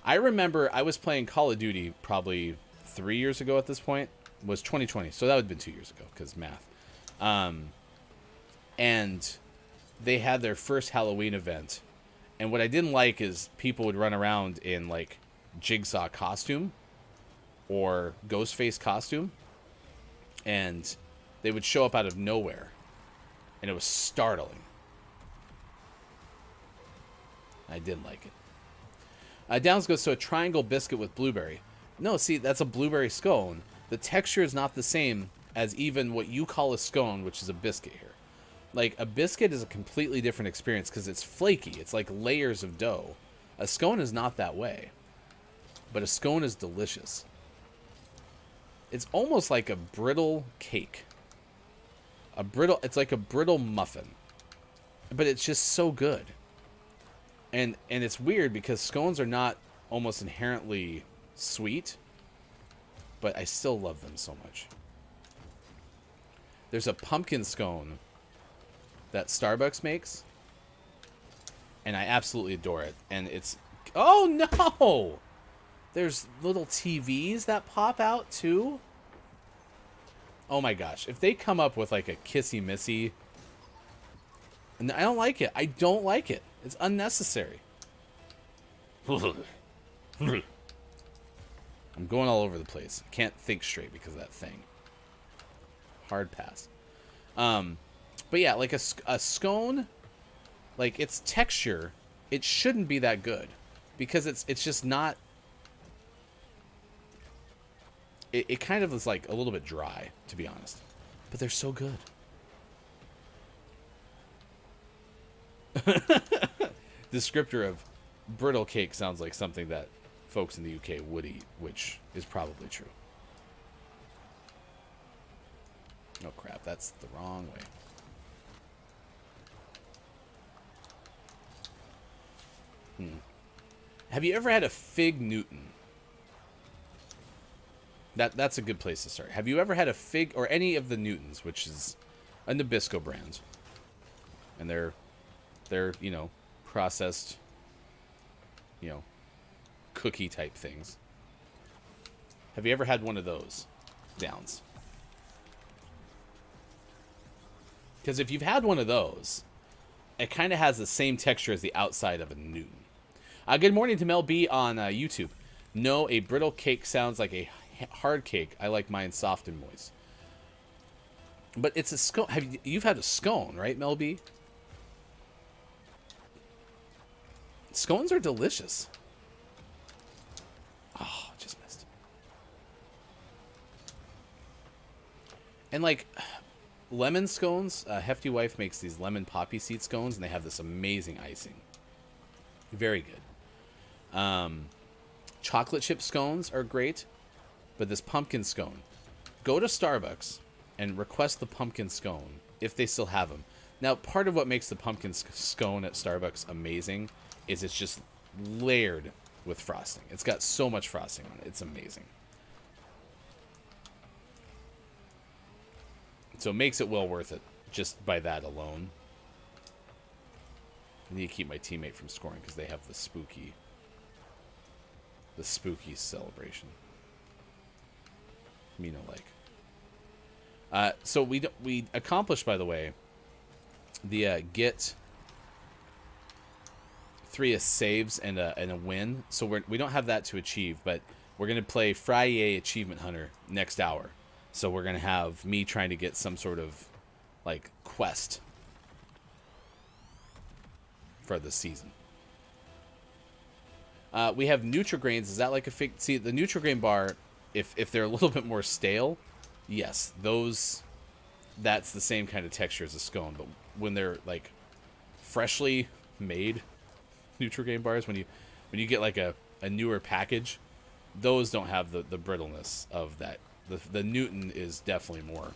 I remember I was playing Call of Duty probably 3 years ago at this point. It was 2020, so that would have been 2 years ago, because math. And they had their first Halloween event. And what I didn't like is people would run around in, like, Jigsaw costume or Ghostface costume. And they would show up out of nowhere. And it was startling. I didn't like it. Downs goes, so a triangle biscuit with blueberry. No, see, that's a blueberry scone. The texture is not the same as even what you call a scone, which is a biscuit here. Like, a biscuit is a completely different experience because it's flaky. It's like layers of dough. A scone is not that way. But a scone is delicious. It's almost like a brittle cake. It's like a brittle muffin. But it's just so good. And it's weird because scones are not almost inherently sweet, but I still love them so much. There's a pumpkin scone that Starbucks makes, and I absolutely adore it. And it's... Oh, no! There's little TVs that pop out, too? Oh, my gosh. If they come up with, like, a kissy-missy... And I don't like it. I don't like it. It's unnecessary. I'm going all over the place. Can't think straight because of that thing. Hard pass. But yeah, like a scone, like its texture, it shouldn't be that good because it's just not. It kind of is like a little bit dry, to be honest, but they're so good. Descriptor of brittle cake sounds like something that folks in the UK would eat, which is probably true. Oh crap, that's the wrong way. Have you ever had a fig Newton? That's a good place to start. Have you ever had a fig or any of the Newtons, which is a Nabisco brand, and they're you know, processed, you know, cookie type things. Have you ever had one of those downs? Because if you've had one of those, it kind of has the same texture as the outside of a Newton. Good morning to Mel B on YouTube. No, a brittle cake sounds like a hard cake. I like mine soft and moist. But it's a scone. You've had a scone, right, Mel B? Scones are delicious. Oh, just missed. And like lemon scones, Hefty Wife makes these lemon poppy seed scones, and they have this amazing icing. Very good. Chocolate chip scones are great, but this pumpkin scone, go to Starbucks and request the pumpkin scone if they still have them. Now, part of what makes the pumpkin scone at Starbucks amazing is it's just layered with frosting. It's got so much frosting on it. It's amazing. So it makes it well worth it just by that alone. I need to keep my teammate from scoring because they have the spooky celebration. Me no like. So we accomplished, by the way, the get 3 saves and a win. So we don't have that to achieve, but we're gonna play Friday Achievement Hunter next hour. So we're gonna have me trying to get some sort of like quest for the season. We have Nutrigrains. Is that like a fig? See, the Nutrigrain bar, if they're a little bit more stale, yes, that's the same kind of texture as a scone. But when they're like freshly made Nutrigrain bars, when you get like a newer package, those don't have the brittleness of that. The Newton is definitely more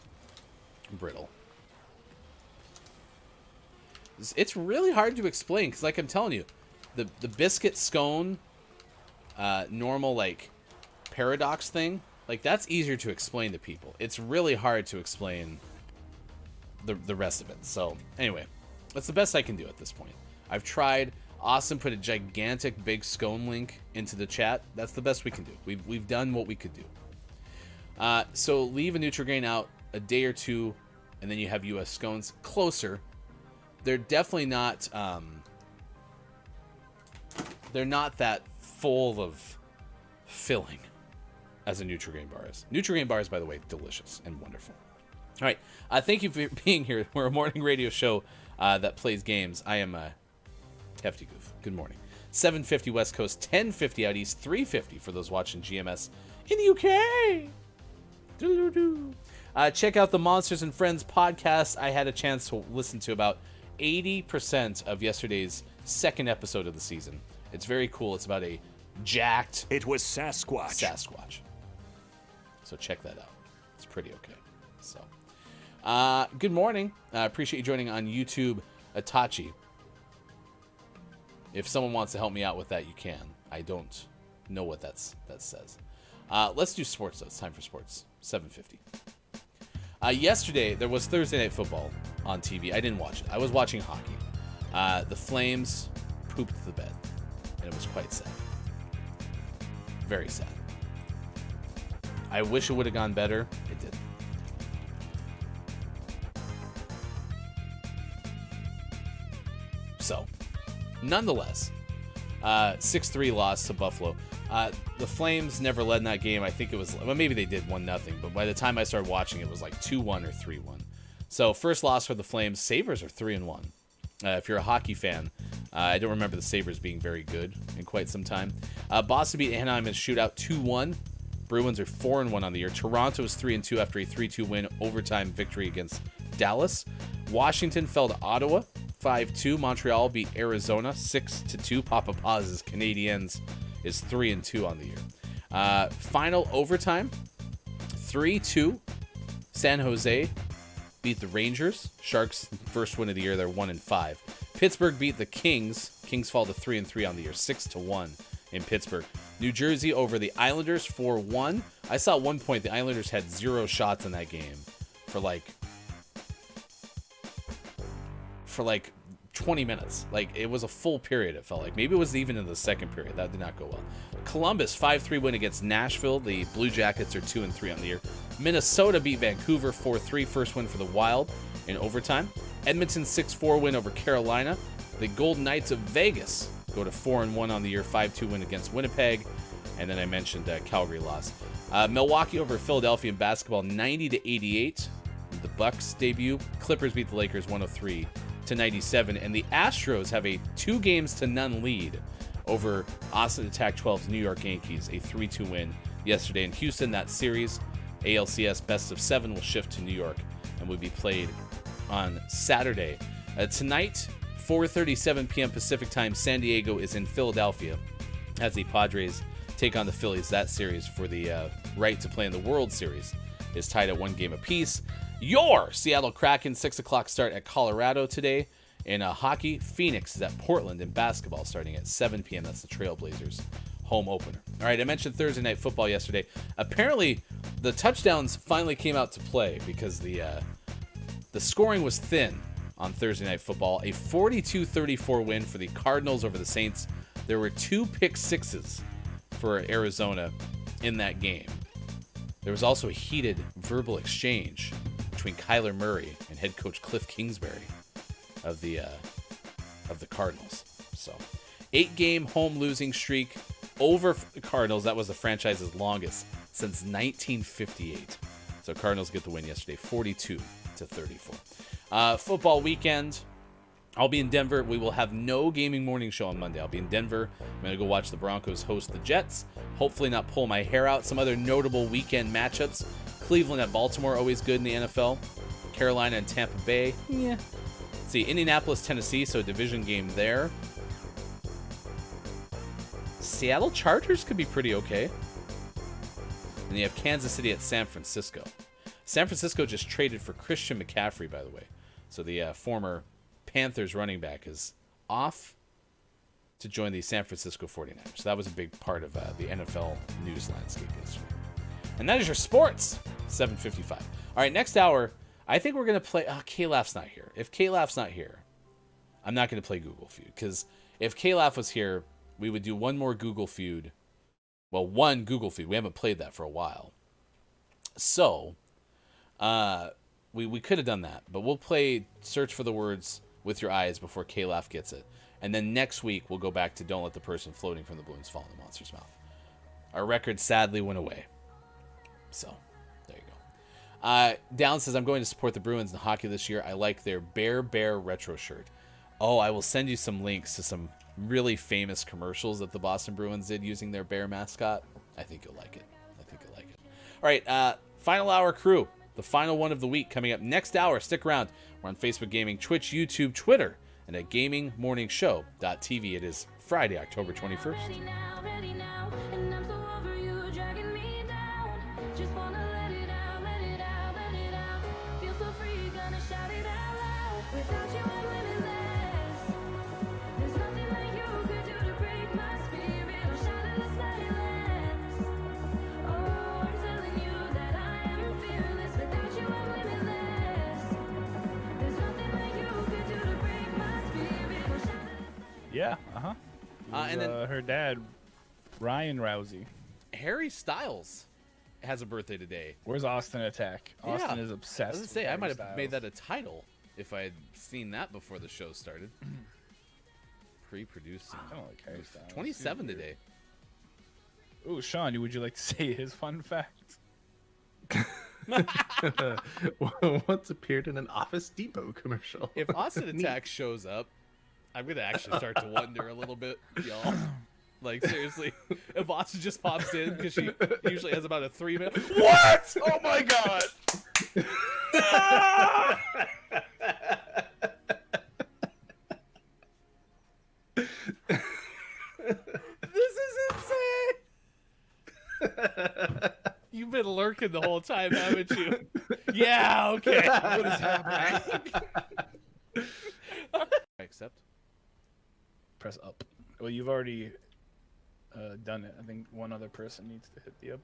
brittle. It's really hard to explain because, like I'm telling you, the biscuit scone, normal like paradox thing, like that's easier to explain to people. It's really hard to explain the rest of it. So anyway, that's the best I can do at this point. I've tried. Austin put a gigantic big scone link into the chat. That's the best we can do. We've done what we could do. So leave a Nutrigrain out a day or two, and then you have US scones closer. They're definitely not. They're not that full of filling as a Nutrigrain bar is. Nutrigrain bars, by the way, delicious and wonderful. All right, thank you for being here. We're a morning radio show that plays games. I am Hefty Goof. Good morning. 7:50 West Coast, 10:50 out east, 3:50 for those watching GMS in the UK. Doo-doo-doo. Check out the Monsters and Friends podcast. I had a chance to listen to about 80% of yesterday's second episode of the season. It's very cool. It's about a jacked... It was Sasquatch. Sasquatch. So check that out. It's pretty okay. So, good morning. I appreciate you joining on YouTube, Itachi. If someone wants to help me out with that, you can. I don't know what that says. Let's do sports, though. It's time for sports. 7:50. Yesterday, there was Thursday Night Football on TV. I didn't watch it. I was watching hockey. The Flames pooped the bed, and it was quite sad. Very sad. I wish it would have gone better. It didn't. So, nonetheless, 6-3 loss to Buffalo. The Flames never led in that game. I think it was, well, maybe they did 1-0, but by the time I started watching, it was like 2-1 or 3-1. So first loss for the Flames. Sabres are 3-1. If you're a hockey fan, I don't remember the Sabres being very good in quite some time. Boston beat Anaheim in a shootout 2-1. Bruins are 4-1 on the year. Toronto is 3-2 after a 3-2 win overtime victory against Dallas. Washington fell to Ottawa 5-2. Montreal beat Arizona 6-2. Papa Paz's Canadiens is 3-2 on the year. Final overtime 3-2. San Jose beat the Rangers. Sharks first win of the year. They're 1-5. Pittsburgh beat the Kings. Kings fall to 3-3 on the year. 6-1 in Pittsburgh. New Jersey over the Islanders 4-1. I saw at one point the Islanders had 0 shots in that game for like 20 minutes. Like, it was a full period, it felt like. Maybe it was even in the second period. That did not go well. Columbus 5-3 win against Nashville. The Blue Jackets are 2-3 on the year. Minnesota beat Vancouver 4-3. First win for the Wild in overtime. Edmonton 6-4 win over Carolina. The Golden Knights of Vegas go to 4-1 on the year. 5-2 win against Winnipeg. And then I mentioned Calgary loss. Milwaukee over Philadelphia in basketball 90-88. The Bucks debut. Clippers beat the Lakers 103-97. And the Astros have a 2-0 lead over Austin Attack 12's New York Yankees. A 3-2 win yesterday in Houston. That series, ALCS Best of 7, will shift to New York and will be played on Saturday. Tonight, 4:37 p.m. Pacific time, San Diego is in Philadelphia as the Padres take on the Phillies. That series for the right to play in the World Series is tied at 1 game apiece. Your Seattle Kraken, 6 o'clock start at Colorado today. In hockey, Phoenix is at Portland in basketball starting at 7 p.m. That's the Trailblazers home opener. All right, I mentioned Thursday Night Football yesterday. Apparently, the touchdowns finally came out to play because the scoring was thin on Thursday Night Football. A 42-34 win for the Cardinals over the Saints. There were 2 pick sixes for Arizona in that game. There was also a heated verbal exchange between Kyler Murray and head coach Cliff Kingsbury of the Cardinals. So, 8-game home losing streak over the Cardinals. That was the franchise's longest since 1958. So Cardinals get the win yesterday, 42-34. Football weekend. I'll be in Denver. We will have no gaming morning show on Monday. I'll be in Denver. I'm going to go watch the Broncos host the Jets. Hopefully not pull my hair out. Some other notable weekend matchups. Cleveland at Baltimore, always good in the NFL. Carolina and Tampa Bay. Yeah. Let's see, Indianapolis, Tennessee, so a division game there. Seattle Chargers could be pretty okay. And you have Kansas City at San Francisco. San Francisco just traded for Christian McCaffrey, by the way. So the former Panthers running back is off to join the San Francisco 49ers. So that was a big part of the NFL news landscape yesterday. And that is your sports, 7:55. All right, next hour, I think we're going to play... K-Laugh's not here. If K-Laugh's not here, I'm not going to play Google Feud. Because if K-Laugh was here, we would do one more Google Feud. Well, one Google Feud. We haven't played that for a while. So, we could have done that. But we'll play Search for the Words with Your Eyes before K-Laugh gets it. And then next week, we'll go back to Don't Let the Person Floating from the Balloons Fall in the Monster's Mouth. Our record sadly went away. So, there you go. Down says, I'm going to support the Bruins in hockey this year. I like their Bear retro shirt. Oh, I will send you some links to some really famous commercials that the Boston Bruins did using their bear mascot. I think you'll like it. All right, final hour crew. The final one of the week coming up next hour. Stick around. We're on Facebook Gaming, Twitch, YouTube, Twitter, and at GamingMorningShow.tv. It is Friday, October 21st. Ready now, and I'm so over you, dragging me down. Just wanna let it out. Feel so free, gonna shout it out loud. Without you, I'm limitless. There's nothing that you could do to break my spirit or shatter the silence. Oh, I'm telling you that I am fearless. Without you, I'm limitless. There's nothing that you could do to break my spirit or shatter the silence. Yeah, And then her dad, Ryan Rousey. Harry Styles has a birthday today. Where's Austin Attack? Austin is obsessed. I was gonna say, I with might Harry have made Styles. that a title if I had seen that before the show started. Pre-producing. I don't like Harry Styles. 27 He's weird. today. Ooh, Sean, would you like to say his fun fact? Once appeared in an Office Depot commercial. If Austin Attack shows up, I'm gonna actually start to wonder a little bit, y'all. Like, seriously, if Austin just pops in, because she usually has about a 3-minute. What? Oh my god! This is insane! You've been lurking the whole time, haven't you? Yeah, okay. What is happening? Accept. Press up. Well, you've already done it. I think one other person needs to hit the up.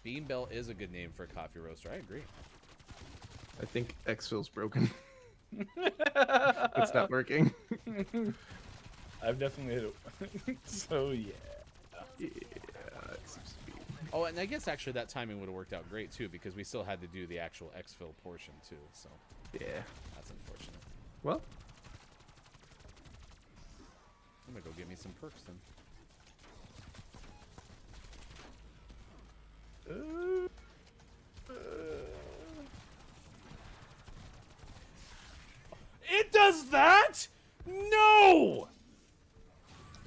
Bean Bell is a good name for a coffee roaster. I agree. I think Xfil's broken. It's not working. I've definitely hit it. So, yeah. Yeah, that seems to be. Oh, and I guess actually that timing would have worked out great, too, because we still had to do the actual exfil portion, too. So, Yeah. that's unfortunate. Well, I'm going to go get me some perks, then. It does that? No!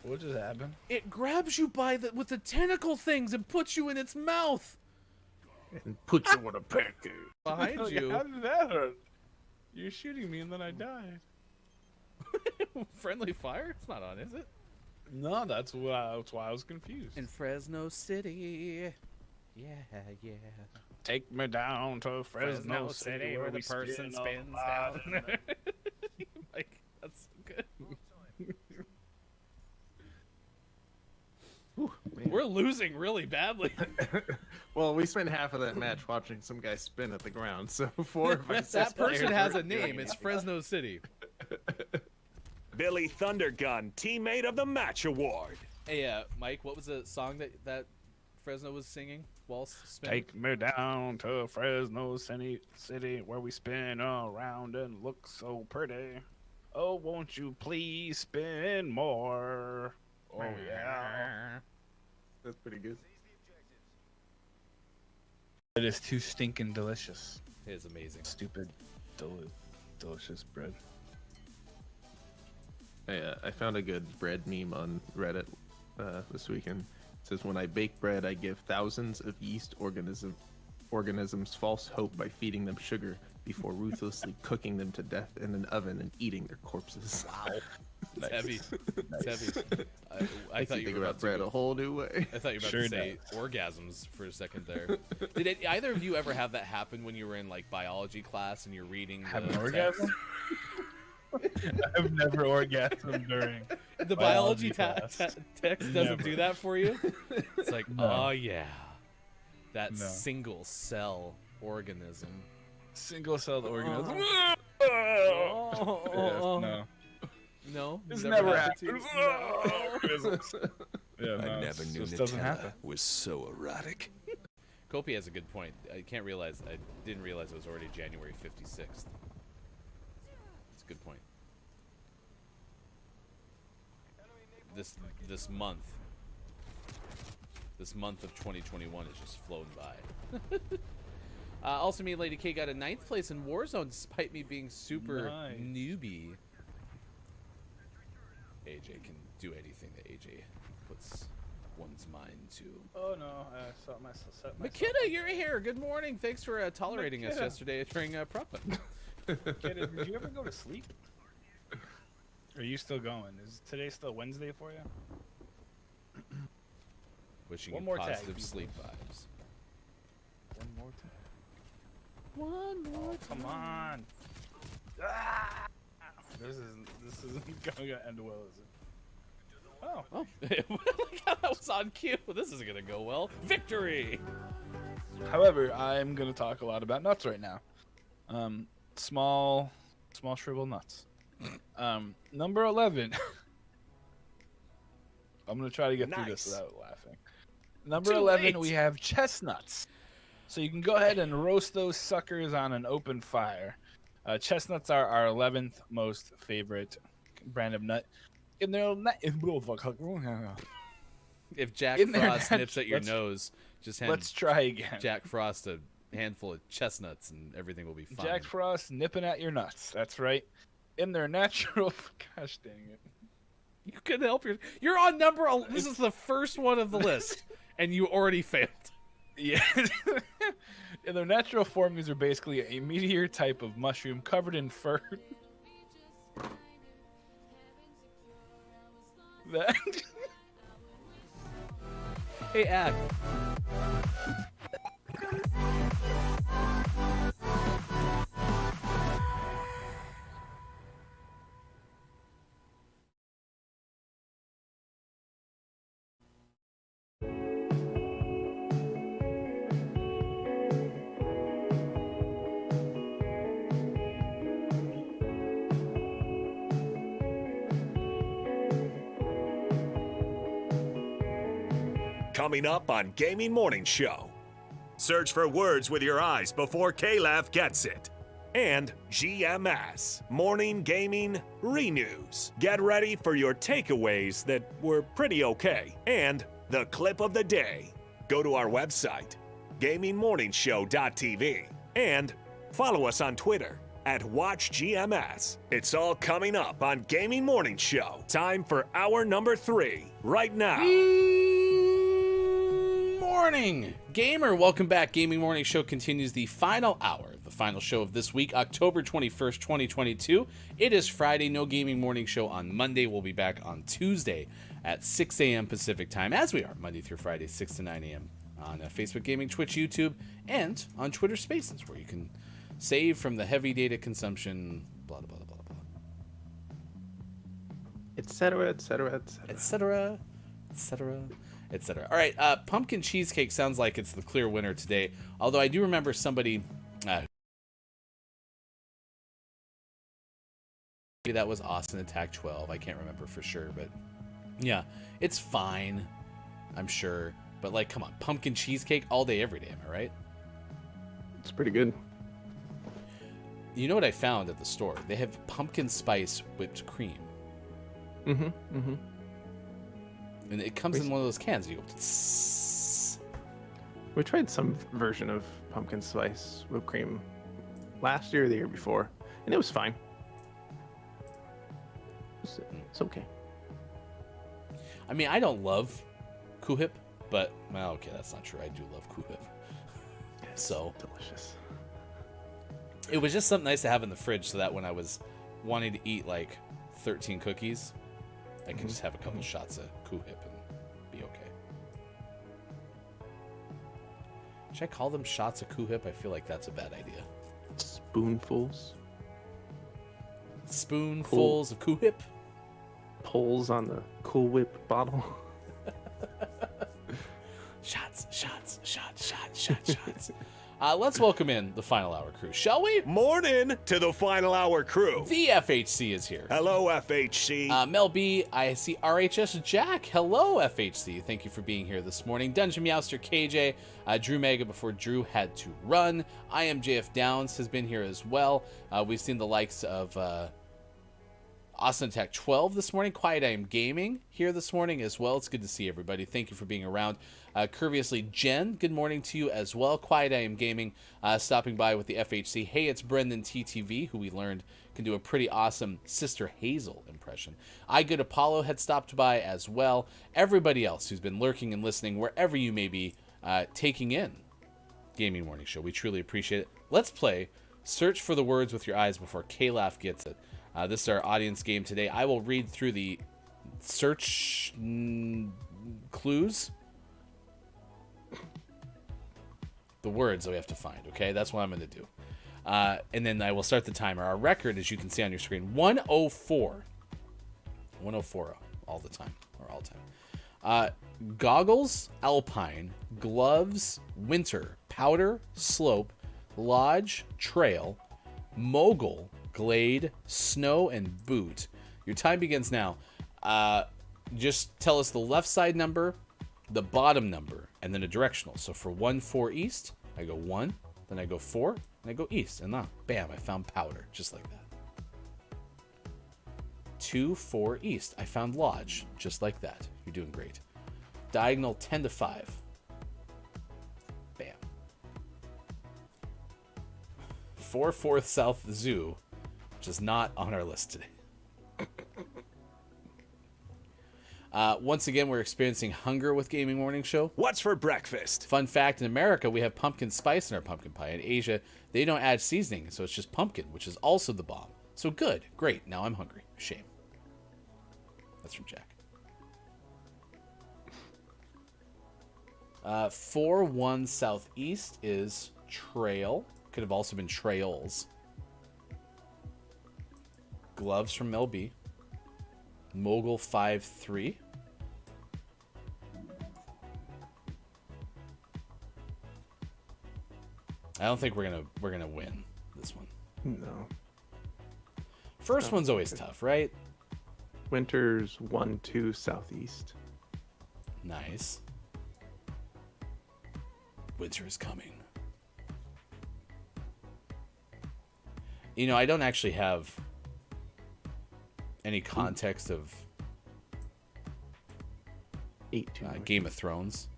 What just happened? It grabs you by the with the tentacle things and puts you in its mouth. and put you on a pancake. Behind How you. did that hurt? You're shooting me and then I died. Friendly fire? It's not on, is it? No, that's why I was confused. In Fresno City. Yeah, yeah. Take me down to Fresno City where the we person spin spins all down. night. Like, that's so good. We're losing really badly. Well, we spent half of that match watching some guy spin at the ground, so 4 of our That person has a name. It's Fresno City. Billy Thundergun, teammate of the match award. Hey, Mike, what was the song that Fresno was singing while spinning? Take me down to Fresno City where we spin around and look so pretty. Oh, won't you please spin more? Oh, yeah. That's pretty good. It is too stinking delicious. It is amazing. Stupid, delicious bread. I found a good bread meme on Reddit this weekend. It says, when I bake bread, I give thousands of yeast organisms false hope by feeding them sugar before ruthlessly cooking them to death in an oven and eating their corpses. Wow. It's heavy. It's heavy. I Makes thought you you think were about about to bread go- a whole new way. I thought you were about Sure to say orgasms for a second there. Did either of you ever have that happen when you were in like biology class and you're reading Have the an orgasm? I've never orgasmed during The biology biology class. text doesn't Never. do that for you. It's like, No. oh yeah, that No. single cell organism. Single-celled organism. Oh, No. no, It's never never happened to happened. you? Yeah, no, I never it knew just doesn't Nutella happen. was so erotic. Kopi has a good point. I didn't realize it was already January 56th. It's a good point. This month of 2021 has just flown by. Also, me and Lady K got a 9th place in Warzone despite me being super Nice. newbie. AJ can do anything that AJ puts one's mind to. Oh no, I set myself. McKenna, you're here. Good morning. Thanks for tolerating us McKenna. yesterday during Preppa. Did you ever go to sleep? Are you still going? Is today still Wednesday for you? Wishing One you more tag, positive people. sleep vibes. One more time. One more Come on. Ah! This isn't gonna end well, is it? Oh. Oh, look how that was on cue. This isn't gonna go well. Victory. However, I'm gonna talk a lot about nuts right now. Small shriveled nuts. Number 11. I'm gonna try to get through this Nice. without laughing. Number Too 11, late. we have chestnuts. So you can go ahead and roast those suckers on an open fire. Chestnuts are our 11th most favorite brand of nut. And they're not. If Jack In there, Frost nips at your let's- nose, just hand Let's try again. Jack Frost a handful of chestnuts and everything will be fine. Jack Frost nipping at your nuts. That's right. In their natural. Gosh dang it. You couldn't help You're on number. This is the first one of the list, and you already failed. Yeah. In their natural form, these are basically a meteor type of mushroom covered in fur. That. Hey, Ad. Coming up on Gaming Morning Show. Search for words with your eyes before Calaf gets it. And GMS Morning Gaming Renews. Get ready for your takeaways that were pretty okay. And the clip of the day. Go to our website, gamingmorningshow.tv. And follow us on Twitter @WatchGMS. It's all coming up on Gaming Morning Show. Time for hour number 3 right now. Morning, gamer. Welcome back. Gaming Morning Show continues the final hour, the final show of this week, October 21st, 2022. It is Friday. No Gaming Morning Show on Monday. We'll be back on Tuesday at 6 a.m. Pacific time, as we are Monday through Friday, 6 to 9 a.m. on Facebook Gaming, Twitch, YouTube, and on Twitter Spaces, where you can save from the heavy data consumption, blah, blah, blah, blah, blah. Etc., etc., etc. Etc., etc., etc. All right, Pumpkin Cheesecake sounds like it's the clear winner today, although I do remember somebody maybe that was Austin Attack 12. I can't remember for sure, but yeah, it's fine, I'm sure. But like, come on, Pumpkin Cheesecake all day, every day, am I right? It's pretty good. You know what I found at the store? They have pumpkin spice whipped cream. Mm-hmm. Mm-hmm. And it comes in one of those cans. You go, tss. We tried some version of pumpkin spice whipped cream last year or the year before, and it was fine. It's okay. I mean, I don't love Kuhip, but, well, okay, that's not true. I do love Kuhip. So delicious. It was just something nice to have in the fridge so that when I was wanting to eat like 13 cookies, I could just have a couple shots of Kuhip and be okay. Should I call them shots of Kuhip? I feel like that's a bad idea. Spoonfuls. Spoonfuls of Kuhip? Pulls on the Cool Whip bottle. Shots. Let's welcome in the Final Hour crew, shall we? Morning to the Final Hour crew. The FHC is here. Hello, FHC. Mel B, I see RHS Jack. Hello, FHC. Thank you for being here this morning. Dungeon Meowster KJ, Drew Mega before Drew had to run. I am JF Downs has been here as well. We've seen the likes of Austin Attack 12 this morning. Quiet I Am Gaming here this morning as well. It's good to see everybody. Thank you for being around. Curviously Jen, good morning to you as well. Quiet I Am Gaming stopping by with the FHC. Hey, it's Brendan TTV, who we learned can do a pretty awesome Sister Hazel impression. I Good Apollo had stopped by as well. Everybody else who's been lurking and listening wherever you may be taking in Gaming Morning Show. We truly appreciate it. Let's play Search for the Words with Your Eyes before Calaf gets it. This is our audience game today. I will read through the search clues. The words that we have to find, okay? That's what I'm going to do. And then I will start the timer. Our record, as you can see on your screen, 104. 104 all the time, or all time. Goggles, Alpine. Gloves, Winter. Powder, Slope. Lodge, Trail. Mogul, Glade, Snow, and Boot. Your time begins now. Just tell us the left side number, the bottom number, and then a directional. So for 1-4 east, I go 1, then I go 4, and I go east. And now, bam, I found powder, just like that. 2, 4 east. I found Lodge, just like that. You're doing great. Diagonal 10 to 5. Bam. 4 4th South Zoo, which is not on our list today. Once again, we're experiencing hunger with Gaming Morning Show. What's for breakfast? Fun fact, in America, we have pumpkin spice in our pumpkin pie. In Asia, they don't add seasoning, so it's just pumpkin, which is also the bomb. So good. Great. Now I'm hungry. Shame. That's from Jack. 4-1 southeast is Trail. Could have also been Trails. Gloves from LB. Mogul 5-3. I don't think we're gonna win this one. No. First one's always tough, right? Winters 1-2 southeast. Nice. Winter is coming. You know, I don't actually have any context of 8-2 Game of Thrones.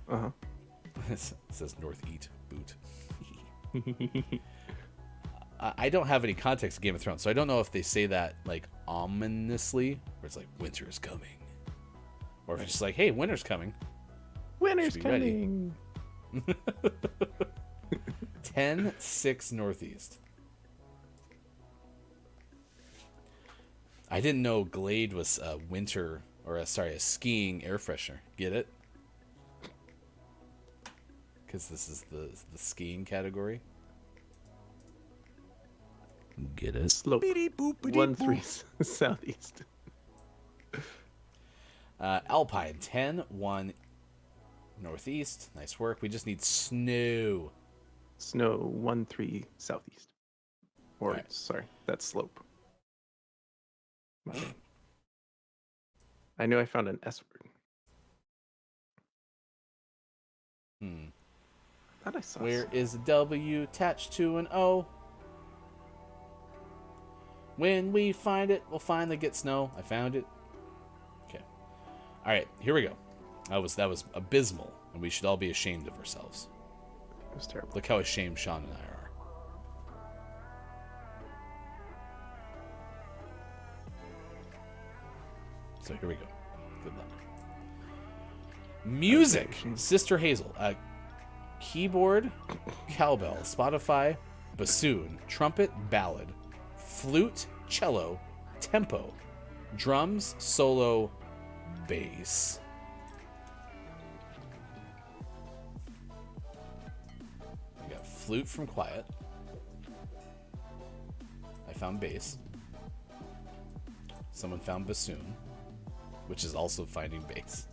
Uh-huh. It says North Eat Boot. I don't have any context of Game of Thrones, so I don't know if they say that like ominously, where it's like winter is coming, or if it's just like, hey, winter's coming. Winter's Should be ready. coming. 10-6 northeast. I didn't know Glade was a winter, or a skiing air freshener. Get it? Because this is the skiing category. Get it? Slope 1-3 southeast. Alpine 10-1 northeast. Nice work. We just need snow. Snow 1-3 southeast. Or Right. sorry, that's slope. My bad. I knew I found an S word. Thought I saw Where some. is a W attached to an O? When we find it, we'll finally get snow. I found it. Okay. All right, here we go. That was abysmal, and we should all be ashamed of ourselves. It was terrible. Look how ashamed Sean and I are. So here we go. Good luck. Music. Sister Hazel. Keyboard, cowbell, Spotify, bassoon, trumpet, ballad, flute, cello, tempo, drums, solo, bass. We got flute from Quiet. I found bass. Someone found bassoon, which is also finding bass.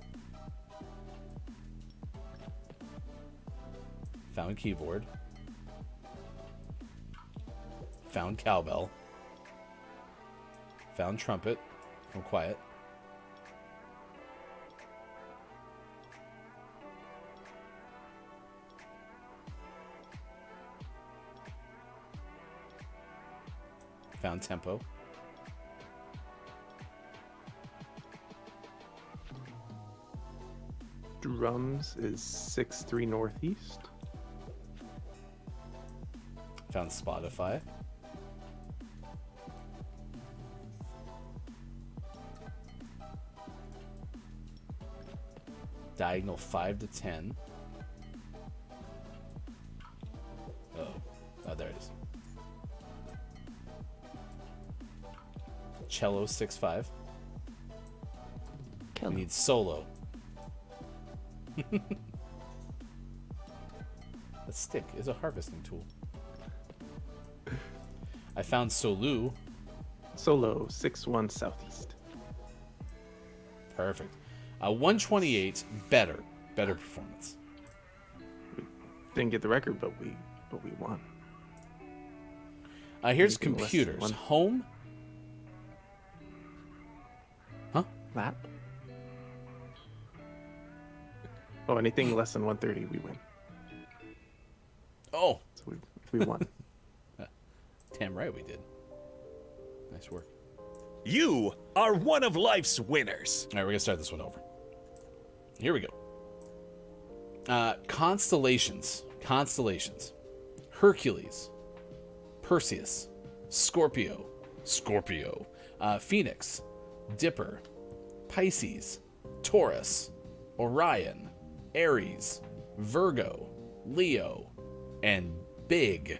Found keyboard. Found cowbell. Found trumpet from Quiet. Found tempo. Drums is 6-3 northeast. Found Spotify. Diagonal 5 to 10. Oh, there it is. Cello 6-5. We need solo. A stick is a harvesting tool. I found Solu. Solo 6-1 southeast. Perfect. 128. Better performance. Didn't get the record, but we won. Here's Anything less than computers. one- Home. Huh? Lap. Oh, anything less than 130, we win. Oh, So we won. damn right we did. Nice work. You are one of life's winners. All right, we're going to start this one over. Here we go. Constellations. Hercules. Perseus. Scorpio. Phoenix. Dipper. Pisces. Taurus. Orion. Aries. Virgo. Leo. And Big.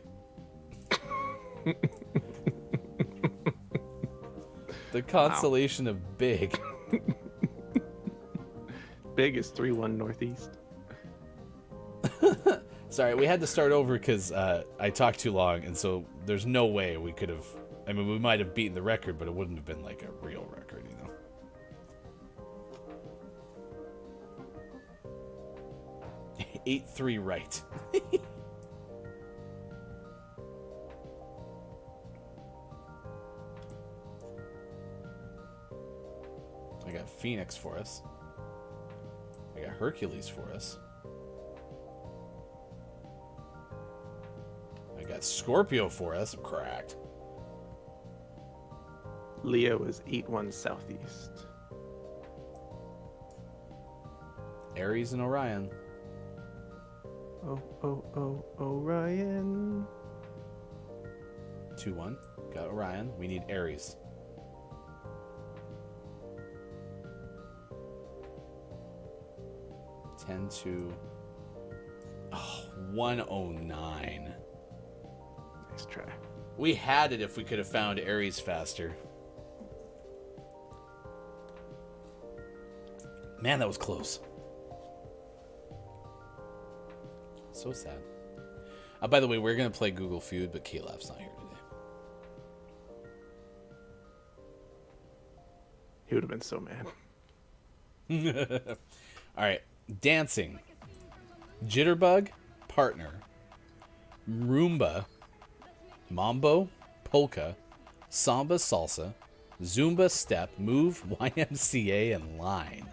The constellation of Big. Big is 3-1 northeast. Sorry, we had to start over because I talked too long, and so there's no way we could have. I mean, we might have beaten the record, but it wouldn't have been like a real record, you know. Eight 3 right. I got Phoenix for us. I got Hercules for us. I got Scorpio for us. I'm cracked. Leo is 8-1 southeast. Aries and Orion. Oh, Orion. 2-1. Got Orion. We need Aries. Oh, 109. Nice try. We had it if we could have found Aries faster. Man, that was close. So sad. By the way, we're going to play Google Feud, but K-Lab's not here He would have been so mad. All right. Dancing. Jitterbug. Partner. Roomba. Mambo. Polka. Samba Salsa. Zumba Step. Move. YMCA. And Line.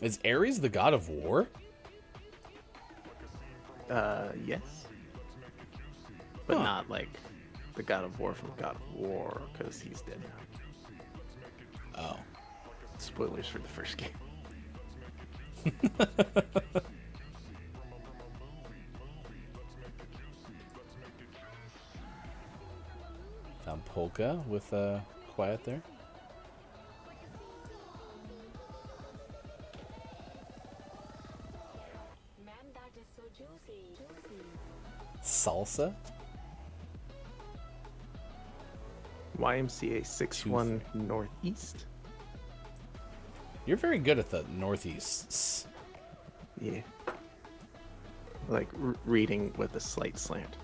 Is Aries the god of war? Yes. But not like the god of war from God of War, because he's dead now. Oh. Spoilers for the first game. Found Polka with Quiet there. Salsa. YMCA 6-1 northeast. You're very good at the northeasts. Yeah. Like reading with a slight slant.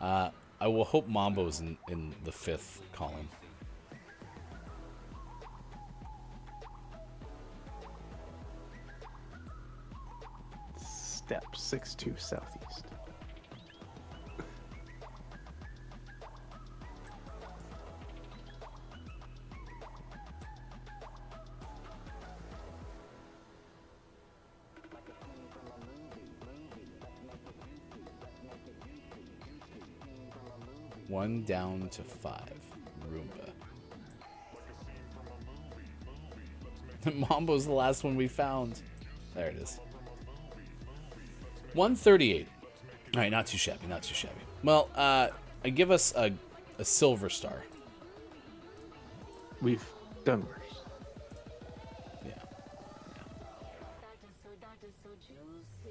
I will hope Mambo's in the 5th column. Step 6-2 southeast. One down to 5. Roomba. Mambo's the last one we found. There it is. 138. All right, not too shabby, not too shabby. Well, give us a silver star. We've done worse. Yeah.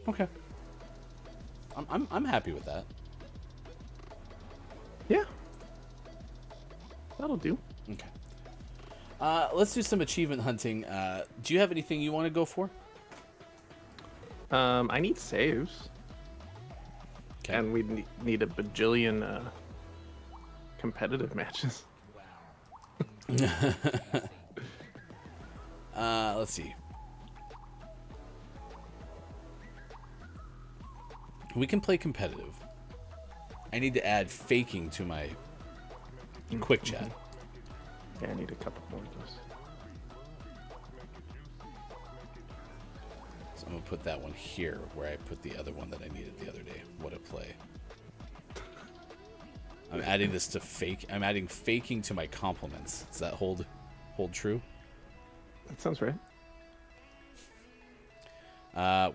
Okay. I'm happy with that. Yeah. That'll do. Okay. Let's do some achievement hunting. Do you have anything you want to go for? I need saves. Okay. And we need a bajillion competitive matches. Let's see. We can play competitive. I need to add faking to my quick chat. Yeah, I need a couple more of those. I'm gonna put that one here where I put the other one that I needed the other day. What a play. I'm adding this to fake. I'm adding faking to my compliments. Does that hold true? That sounds right.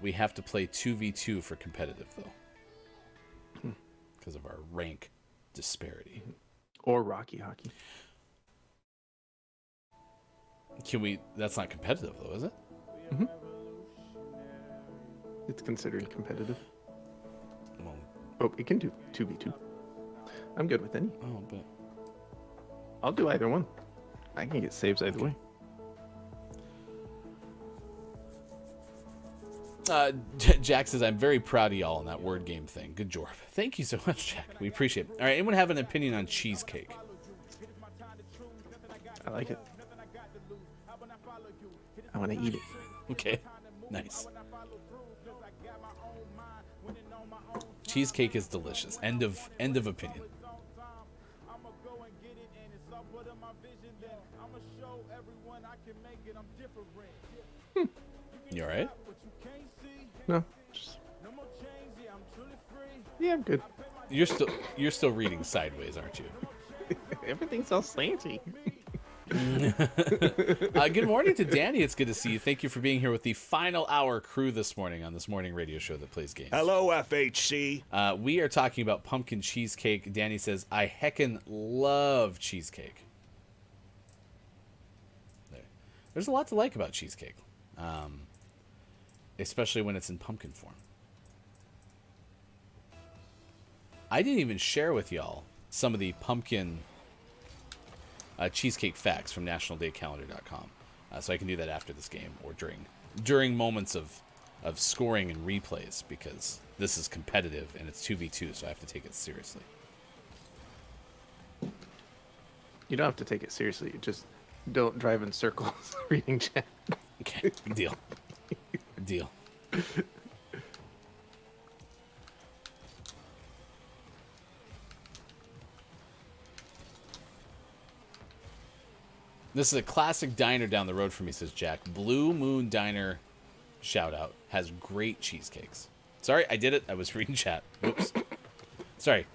We have to play 2v2 for competitive, though. Because of our rank disparity. Or Rocky Hockey. Can we... That's not competitive, though, is it? Mm-hmm. It's considered competitive. Well, Oh, it can do 2v2. I'm good with any. oh, but... I'll do either one. I can get saves either way. Jack says, I'm very proud of y'all on that word game thing. Good job. Thank you so much, Jack. We appreciate it. All right, anyone have an opinion on cheesecake? I like it. I want to eat it. Okay, nice. Cheesecake is delicious. End of opinion. You all right? No. Yeah, I'm good. You're still reading sideways, aren't you? Everything's all slanty. Good morning to Danny. It's good to see you. Thank you for being here with the final hour crew this morning on this morning radio show that plays games. Hello, FHC. We are talking about pumpkin cheesecake. Danny says, I heckin' love cheesecake. There's a lot to like about cheesecake. Especially when it's in pumpkin form. I didn't even share with y'all some of the pumpkin cheesecake facts from nationaldaycalendar.com. So I can do that after this game or during moments of scoring and replays, because this is competitive and it's 2v2, so I have to take it seriously. You don't have to take it seriously. Just don't drive in circles reading chat. Okay, deal. Deal. This is a classic diner down the road from me, says Jack. Blue Moon Diner, shout out, has great cheesecakes. Sorry, I did it. I was reading chat. Oops. Sorry.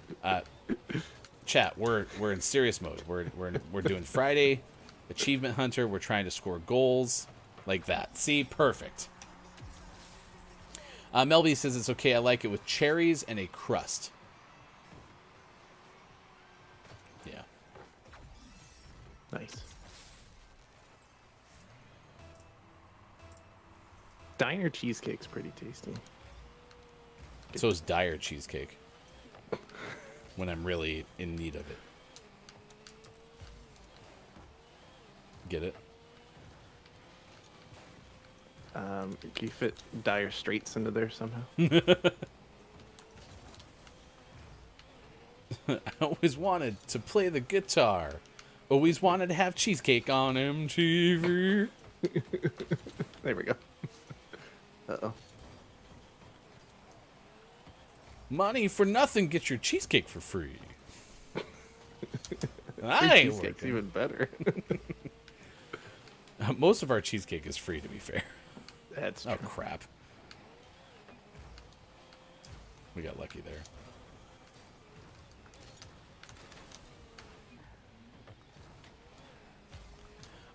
Chat, we're in serious mode. We're doing Friday Achievement Hunter. We're trying to score goals like that. See, perfect. Melby says it's okay. I like it with cherries and a crust. Yeah. Nice. Diner cheesecake's pretty tasty. So is Dyer cheesecake. When I'm really in need of it. Get it? Can you fit Dire Straits into there somehow? I always wanted to play the guitar. Always wanted to have cheesecake on MTV. There we go. Uh-oh. Money for nothing, get your cheesecake for free. I Free ain't cheesecake's working. even better. Most of our cheesecake is free, to be fair. That's true. Oh, crap. We got lucky there.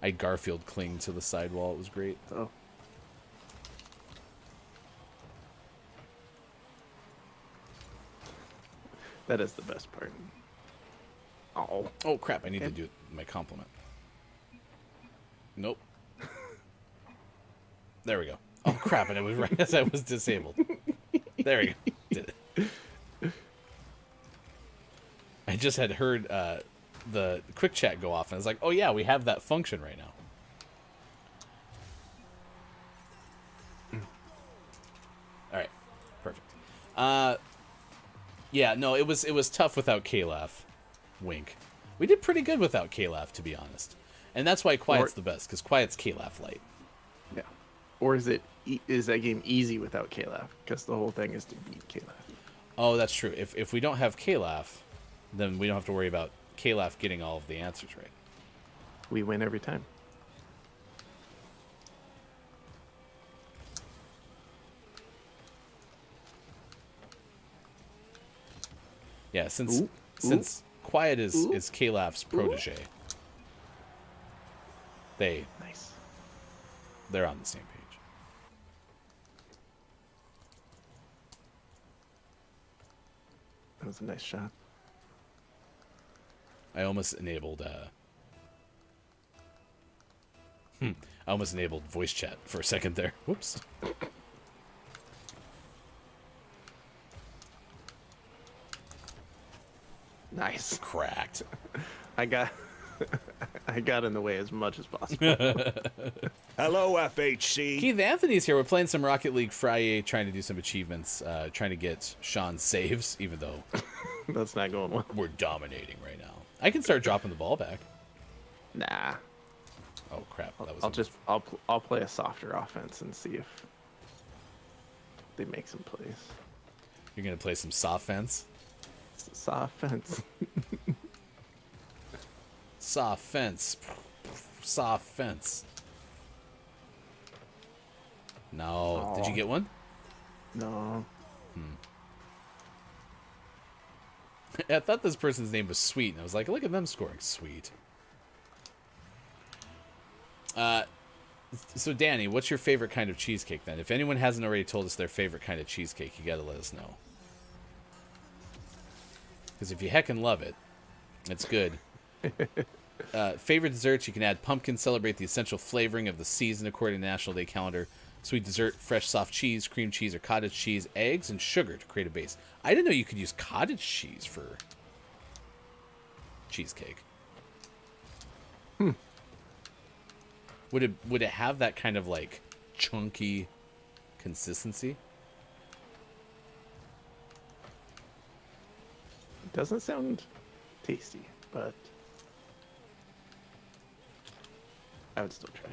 I had Garfield cling to the sidewall. It was great. Oh. That is the best part. Oh. Oh, crap. I need to do my compliment. Nope. There we go. Oh, crap. And it was right as I was disabled. There we go. Did it. I just had heard the quick chat go off, and I was like, oh, yeah, we have that function right now. All right. Perfect. Yeah, no, it was tough without K-Laugh. Wink. We did pretty good without K-Laugh, to be honest. And that's why Quiet's the best, because Quiet's K-Laugh light. Yeah. Or is that game easy without K-Laugh? Because the whole thing is to beat K-Laugh. Oh, that's true. If we don't have K-Laugh, then we don't have to worry about K-Laugh getting all of the answers right. We win every time. Yeah, since Quiet is K-Laugh's protege, they're on the same page. That was a nice shot. I almost enabled voice chat for a second there. Whoops. Nice. Cracked. I got in the way as much as possible. Hello, FHC. Keith Anthony's here. We're playing some Rocket League Friday, trying to do some achievements, trying to get Sean's saves, even though That's not going well. we're dominating right now. I can start dropping the ball back. Nah. Oh crap! That was. I'll play a softer offense and see if they make some plays. You're gonna play some soft fence. Soft fence. Soft fence. Soft fence. No. Did you get one? No. I thought this person's name was Sweet, and I was like, look at them scoring. Sweet. So Danny, what's your favorite kind of cheesecake then? If anyone hasn't already told us their favorite kind of cheesecake, you gotta let us know. Because if you heckin' love it, it's good. Favorite desserts, you can add pumpkin, celebrate the essential flavoring of the season according to the National Day calendar. Sweet dessert, fresh soft cheese, cream cheese, or cottage cheese, eggs, and sugar to create a base. I didn't know you could use cottage cheese for cheesecake. Would it have that kind of like chunky consistency? It doesn't sound tasty, but I would still try.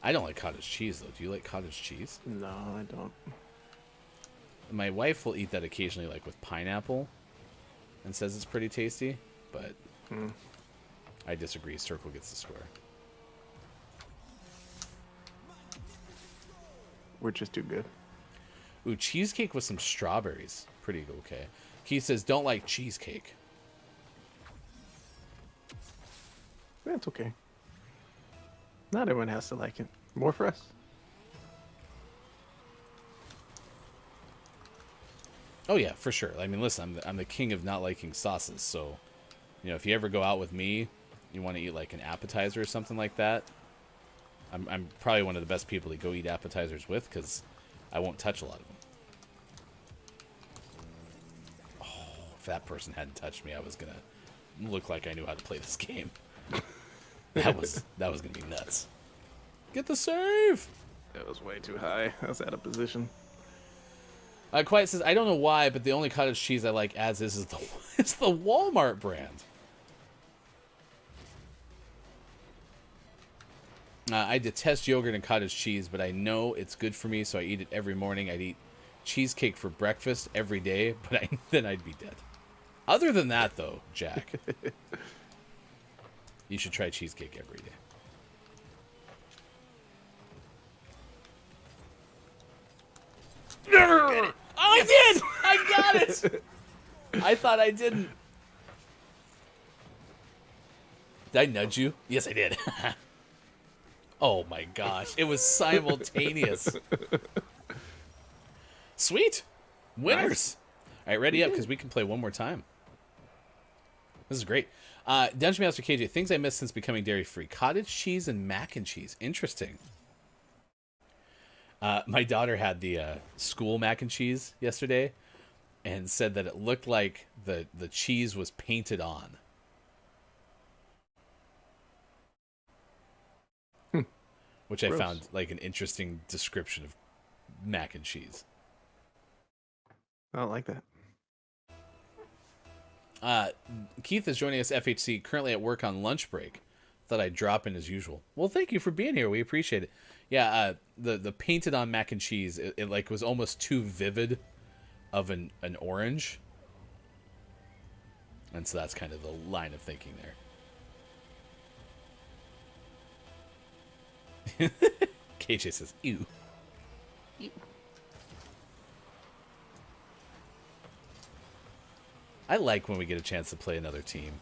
I don't like cottage cheese, though. Do you like cottage cheese? No, I don't. My wife will eat that occasionally, like with pineapple, and says it's pretty tasty, but I disagree. Circle gets the score. We're just too good. Ooh, cheesecake with some strawberries. Pretty okay. Keith says, don't like cheesecake. That's okay. Not everyone has to like it. More for us. Oh yeah, for sure. I mean, listen, I'm the king of not liking sauces, so you know, if you ever go out with me, you want to eat like an appetizer or something like that, I'm probably one of the best people to go eat appetizers with because I won't touch a lot of them. Oh, if that person hadn't touched me, I was gonna look like I knew how to play this game. That was gonna be nuts. Get the save. That was way too high. I was out of position. Quiet says, I don't know why, but the only cottage cheese I like as is the it's the Walmart brand. I detest yogurt and cottage cheese, but I know it's good for me, so I eat it every morning. I'd eat cheesecake for breakfast every day, but then I'd be dead. Other than that, though, Jack, you should try cheesecake every day. Oh, I did! I got it! I thought I didn't. Did I nudge you? Yes, I did. Oh my gosh. It was simultaneous. Sweet. Winners. Nice. All right, ready up because we can play one more time. This is great. Dungeon Master KJ, things I missed since becoming dairy-free. Cottage cheese and mac and cheese. Interesting. My daughter had the school mac and cheese yesterday and said that it looked like the cheese was painted on. Which I found like an interesting description of mac and cheese. I don't like that. Keith is joining us, FHC, currently at work on lunch break. Thought I'd drop in as usual. Well, thank you for being here. We appreciate it. Yeah, the painted on mac and cheese, it like was almost too vivid of an orange. And so that's kind of the line of thinking there. KJ says, ew. I like when we get a chance to play another team.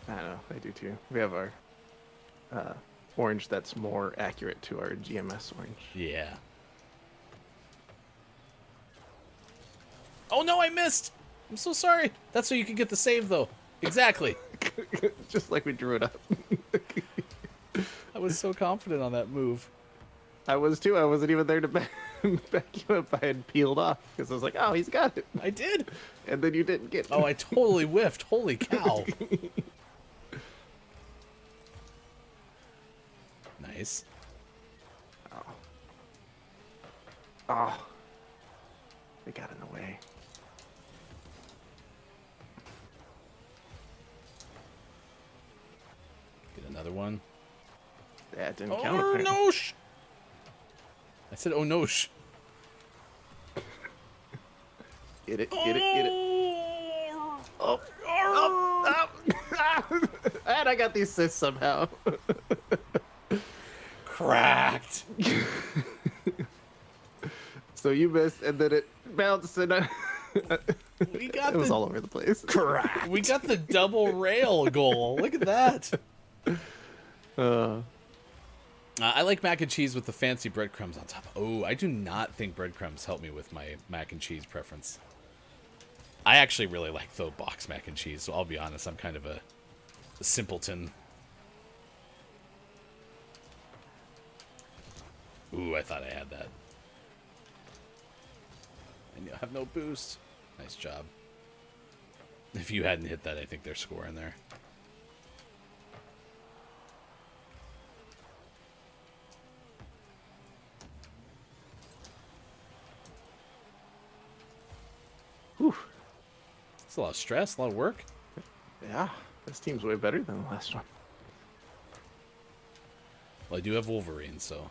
I know, I do too. We have our orange that's more accurate to our GMS orange. Yeah. Oh no, I missed! I'm so sorry. That's so you could get the save, though. Exactly. Just like we drew it up. I was so confident on that move. I was too. I wasn't even there to back you up. I had peeled off because I was like, oh, he's got it. I did. And then you didn't get it. Oh, I totally whiffed. Holy cow. Nice. Oh. They got in the way. Get another one. Yeah, it didn't Oh, count. apparently. no! I said, oh, no! Get it, get it, get it. Oh, oh, oh. And I got the assist somehow. Cracked. So you missed, and then it bounced, and We got it was the all over the place. crack. We got the double rail goal. Look at that. I like mac and cheese with the fancy breadcrumbs on top. Oh, I do not think breadcrumbs help me with my mac and cheese preference. I actually really like the box mac and cheese, so I'll be honest, I'm kind of a simpleton. Ooh, I thought I had that. And you have no boost. Nice job. If you hadn't hit that, I think they're scoring there. Whew. It's a lot of stress, a lot of work. Yeah, this team's way better than the last one. Well, I do have Wolverine, so...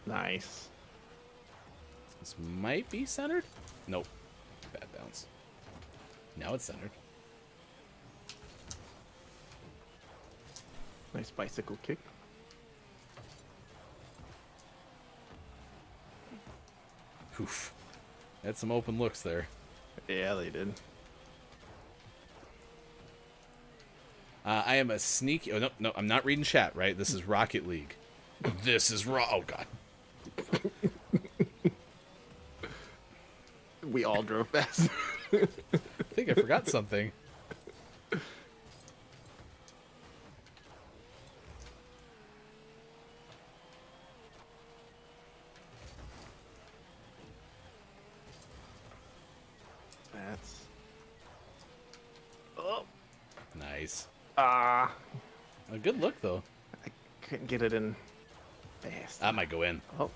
Nice. This might be centered? Nope. Bad bounce. Now it's centered. Nice bicycle kick. Oof. Had some open looks there. Yeah, they did. I am a sneaky... Oh, no, no, I'm not reading chat, right? This is Rocket League. This is raw. Oh, God. We all drove fast. I think I forgot something. That's... Oh. Nice. Ah. A good look, though. I couldn't get it in fast. That might go in. Oh.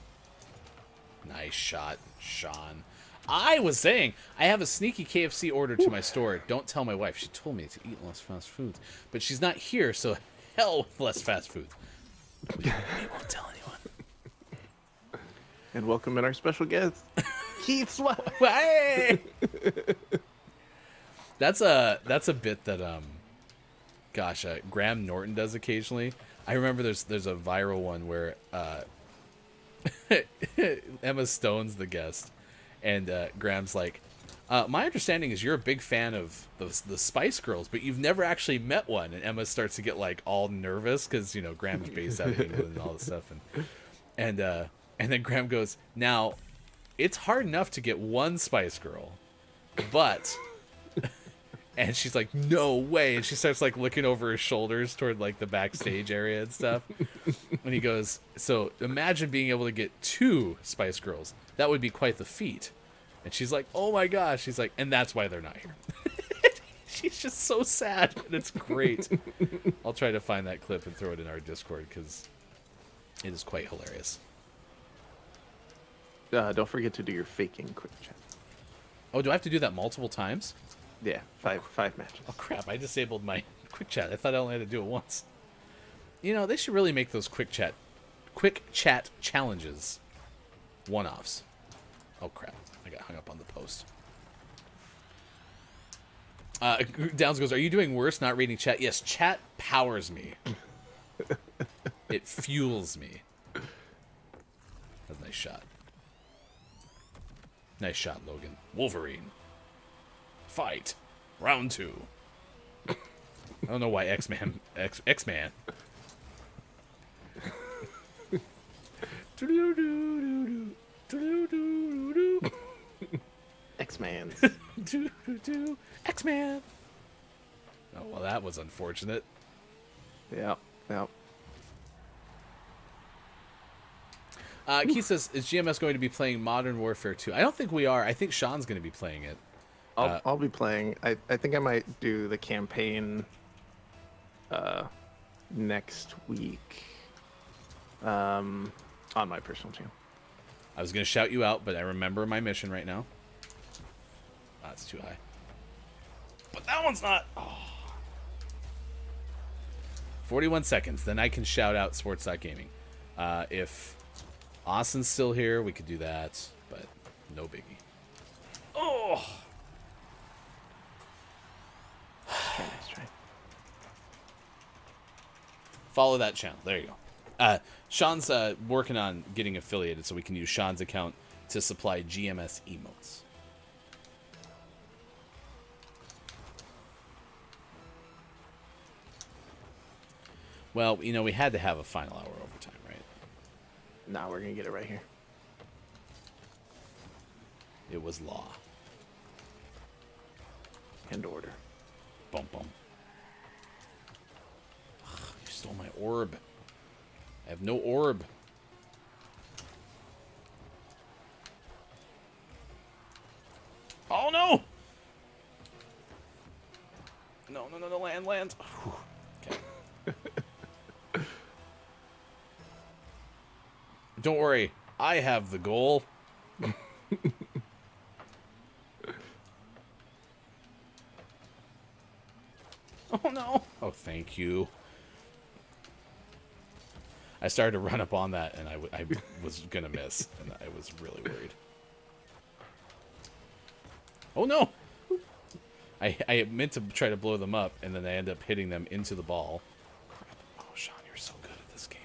Nice shot, Sean. I was saying, I have a sneaky KFC order to my store. Don't tell my wife. She told me to eat less fast foods. But she's not here, so hell with less fast food. We won't tell anyone. And welcome in our special guest, Keith Swag. Hey! That's a bit that Graham Norton does occasionally. I remember there's a viral one where Emma Stone's the guest, and Graham's like, my understanding is you're a big fan of the Spice Girls, but you've never actually met one. And Emma starts to get like all nervous because Graham's based out of England and all this stuff, and then Graham goes, now it's hard enough to get one Spice Girl, but. And she's like, no way. And she starts like looking over her shoulders toward like the backstage area and stuff. And he goes, so imagine being able to get 2 Spice Girls. That would be quite the feat. And she's like, oh my gosh. She's like, and that's why they're not here. She's just so sad. And it's great. I'll try to find that clip and throw it in our Discord because it is quite hilarious. Don't forget to do your faking quick chat. Oh, do I have to do that multiple times? Yeah, five matches. Oh crap, I disabled my quick chat. I thought I only had to do it once. They should really make those quick chat challenges one-offs. Oh crap, I got hung up on the post. Downs goes, are you doing worse not reading chat? Yes, chat powers me. It fuels me. That's a nice shot. Nice shot, Logan. Wolverine. Fight. Round 2. I don't know why X-Man. X-Man. X-Man. Oh, well, that was unfortunate. Yep. Keith says, is GMS going to be playing Modern Warfare 2? I don't think we are. I think Sean's going to be playing it. I'll be playing. I think I might do the campaign next week on my personal channel. I was going to shout you out, but I remember my mission right now. That's too high. But that one's not. Oh. 41 seconds. Then I can shout out Sports.Gaming. If Austin's still here, we could do that, but no biggie. Oh! Nice try. Follow that channel. There you go. Sean's working on getting affiliated so we can use Sean's account to supply GMS emotes. Well, you know, we had to have a final hour overtime, right? Nah, we're going to get it right here. It was law. And order. Bum, bum. Ugh, you stole my orb. I have no orb. Oh, no! No, land. Okay. Don't worry, I have the goal. Oh no! Oh, thank you. I started to run up on that, and I was gonna miss, and I was really worried. Oh no! I meant to try to blow them up, and then I end up hitting them into the ball. Crap. Oh, Sean, you're so good at this game.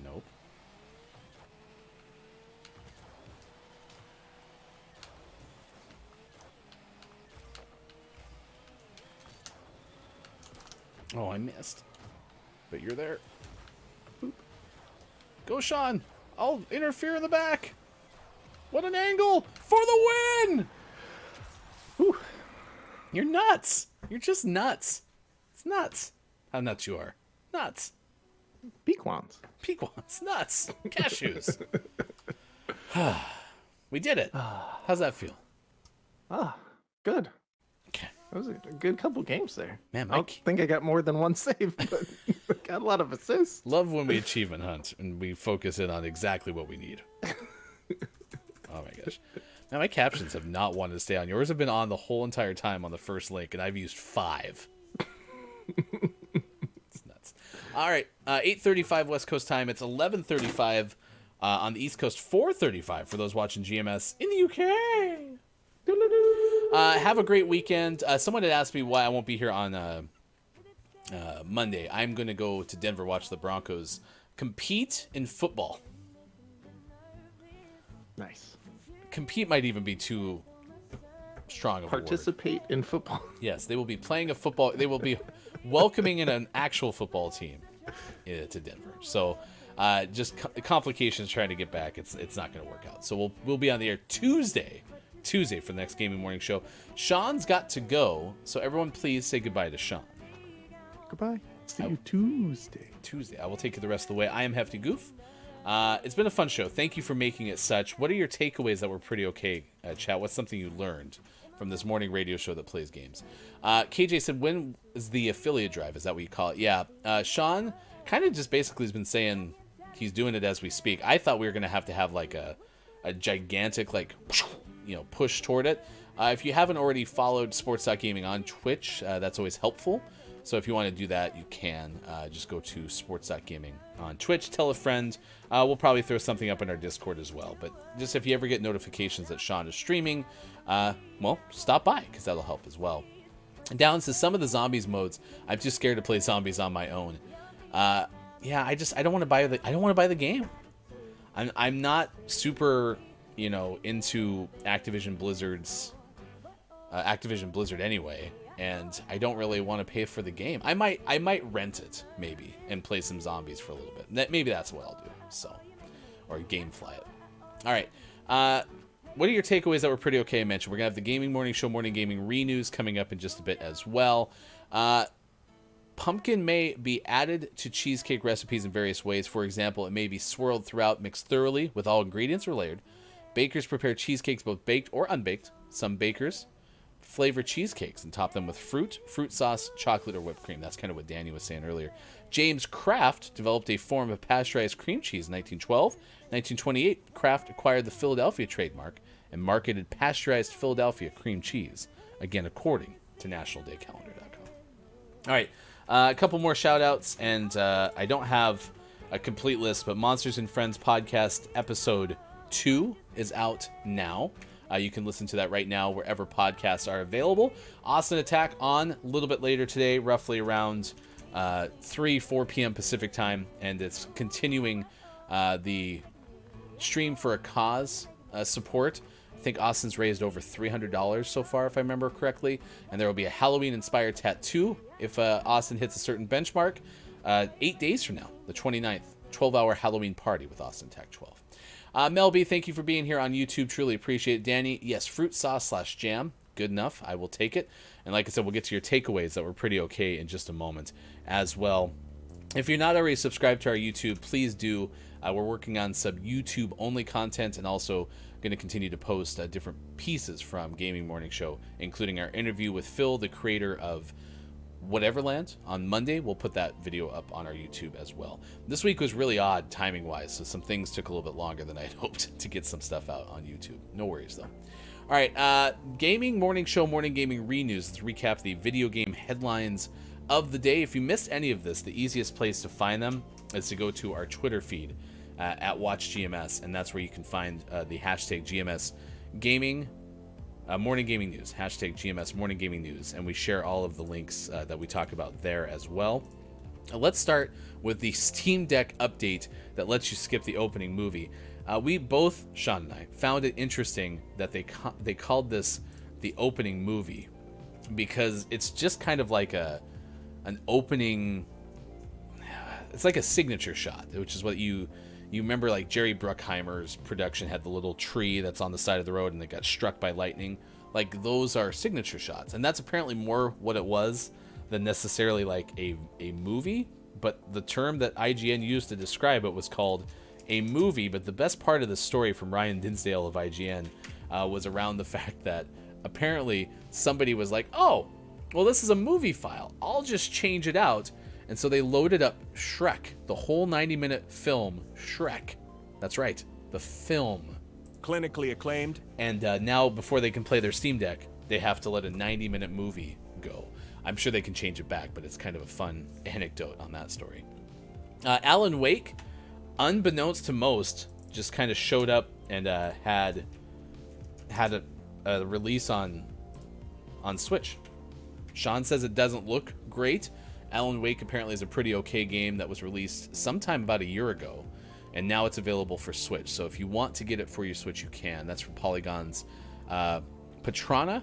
Nope. Oh, I missed. But you're there. Boop. Go, Sean! I'll interfere in the back! What an angle! For the win! Whew. You're nuts! You're just nuts. It's nuts. How nuts you are. Nuts. Pequans. Pequans. Nuts. Cashews. We did it. How's that feel? Good. Okay. That was a good couple games there. Man, I don't think I got more than one save, but I got a lot of assists. Love when we achievement hunt and we focus in on exactly what we need. Oh my gosh. Now my captions have not wanted to stay on. Yours have been on the whole entire time on the first link, and I've used 5. It's nuts. All right, 8:35 West Coast time. It's 11:35 on the East Coast. 4:35 for those watching GMS in the UK. Have a great weekend. Someone had asked me why I won't be here on Monday. I'm going to go to Denver, watch the Broncos compete in football. Nice. Compete might even be too strong of a word. Participate in football. Yes, they will be playing a football. They will be welcoming in an actual football team to Denver. So just complications trying to get back. It's not going to work out. So we'll be on the air Tuesday for the next gaming morning show. Sean's got to go, so everyone please say goodbye to Sean. Goodbye. See you Tuesday. I will take you the rest of the way. I am Hefty Goof. It's been a fun show. Thank you for making it such. What are your takeaways that were pretty okay, chat? What's something you learned from this morning radio show that plays games? KJ said, when is the affiliate drive? Is that what you call it? Yeah. Sean kind of just basically has been saying he's doing it as we speak. I thought we were going to have like a gigantic, like, push toward it. If you haven't already followed Sports.Gaming on Twitch, that's always helpful. So if you want to do that, you can. Just go to Sports.Gaming on Twitch. Tell a friend. We'll probably throw something up in our Discord as well. But just if you ever get notifications that Sean is streaming, well, stop by because that'll help as well. Down says some of the zombies modes, I'm too scared to play zombies on my own. Yeah, I don't want to buy the game. I'm not super, into Activision Blizzard anyway, and I don't really want to pay for the game. I might rent it maybe and play some zombies for a little bit. Maybe that's what I'll do. So, or GameFly it. All right. What are your takeaways that were pretty okay? I mentioned we're gonna have the Gaming Morning Show Morning Gaming Renews coming up in just a bit as well. Pumpkin may be added to cheesecake recipes in various ways. For example, it may be swirled throughout, mixed thoroughly with all ingredients or layered. Bakers prepare cheesecakes both baked or unbaked. Some bakers flavor cheesecakes and top them with fruit sauce, chocolate, or whipped cream. That's kind of what Danny was saying earlier. James Kraft developed a form of pasteurized cream cheese in 1912. 1928, Kraft acquired the Philadelphia trademark and marketed pasteurized Philadelphia cream cheese, again, according to nationaldaycalendar.com. All right, a couple more shout-outs, and I don't have a complete list, but Monsters and Friends podcast episode 2 is out now. You can listen to that right now wherever podcasts are available. Austin Attack on a little bit later today, roughly around 4 p.m. Pacific time, and it's continuing the Stream for a Cause support. I think Austin's raised over $300 so far, if I remember correctly, and there will be a Halloween-inspired tattoo if Austin hits a certain benchmark 8 days from now, the 29th, 12-hour Halloween party with Austin Tech 12. Mel B, thank you for being here on YouTube. Truly appreciate it. Danny, yes, fruit sauce / jam. Good enough. I will take it. And like I said, we'll get to your takeaways that were pretty okay in just a moment as well. If you're not already subscribed to our YouTube, please do. We're working on some YouTube-only content and also going to continue to post different pieces from Gaming Morning Show, including our interview with Phil, the creator of Whateverland. On Monday, we'll put that video up on our YouTube as well. This week was really odd timing-wise, so some things took a little bit longer than I had hoped to get some stuff out on YouTube. No worries, though. All right, Gaming Morning Show Morning Gaming Renews. Let's recap the video game headlines of the day. If you missed any of this, the easiest place to find them is to go to our Twitter feed at WatchGMS, and that's where you can find the hashtag GMS Gaming Morning Gaming News, hashtag GMS Morning Gaming News, and we share all of the links that we talk about there as well. Let's start with the Steam Deck update that lets you skip the opening movie. We both, Sean and I, found it interesting that they called this the opening movie because it's just kind of like an opening. It's like a signature shot, which is what you remember, like Jerry Bruckheimer's production had the little tree that's on the side of the road and it got struck by lightning. Like, those are signature shots, and that's apparently more what it was than necessarily like a movie. But the term that IGN used to describe it was called a movie. But the best part of the story from Ryan Dinsdale of IGN was around the fact that apparently somebody was like, oh, well, this is a movie file, I'll just change it out. And so they loaded up Shrek, the whole 90-minute film, Shrek. That's right, the film. Clinically acclaimed. And now, before they can play their Steam Deck, they have to let a 90-minute movie go. I'm sure they can change it back, but it's kind of a fun anecdote on that story. Alan Wake, unbeknownst to most, just kind of showed up and had a release on Switch. Sean says it doesn't look great. Alan Wake apparently is a pretty okay game that was released sometime about a year ago, and now it's available for Switch. So if you want to get it for your Switch, you can. That's from Polygon's Petrana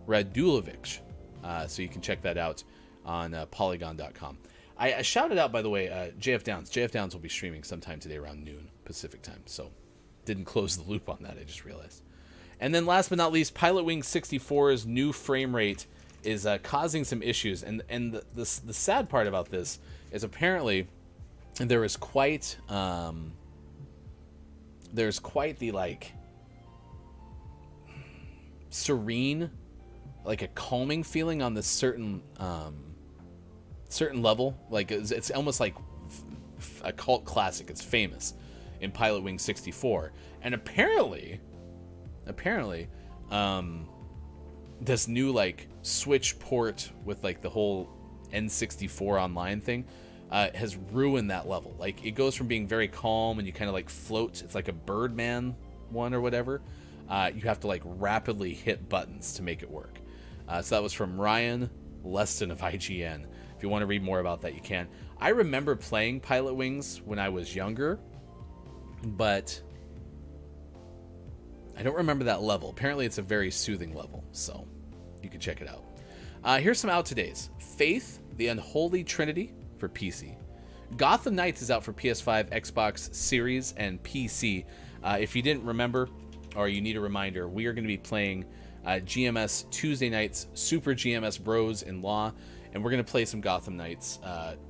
Radulovic. So you can check that out on Polygon.com. I shouted out, by the way, JF Downs. JF Downs will be streaming sometime today around noon Pacific time. So didn't close the loop on that, I just realized. And then last but not least, Pilotwings 64's new frame rate is causing some issues, and the sad part about this is apparently there is quite the like serene, like a calming feeling on this certain level. Like it's almost like a cult classic. It's famous in Pilotwings 64, and apparently this new like Switch port with like the whole N64 online thing has ruined that level. Like, it goes from being very calm and you kind of like float. It's like a Birdman one or whatever. You have to like rapidly hit buttons to make it work. So that was from Ryan Leston of IGN. If you want to read more about that, you can. I remember playing Pilot Wings when I was younger, but I don't remember that level. Apparently, it's a very soothing level, so you can check it out. Here's some out-to-days. Faith, the Unholy Trinity for PC. Gotham Knights is out for PS5, Xbox Series, and PC. If you didn't remember, or you need a reminder, we are going to be playing GMS Tuesday nights, Super GMS Bros in Law, and we're going to play some Gotham Knights.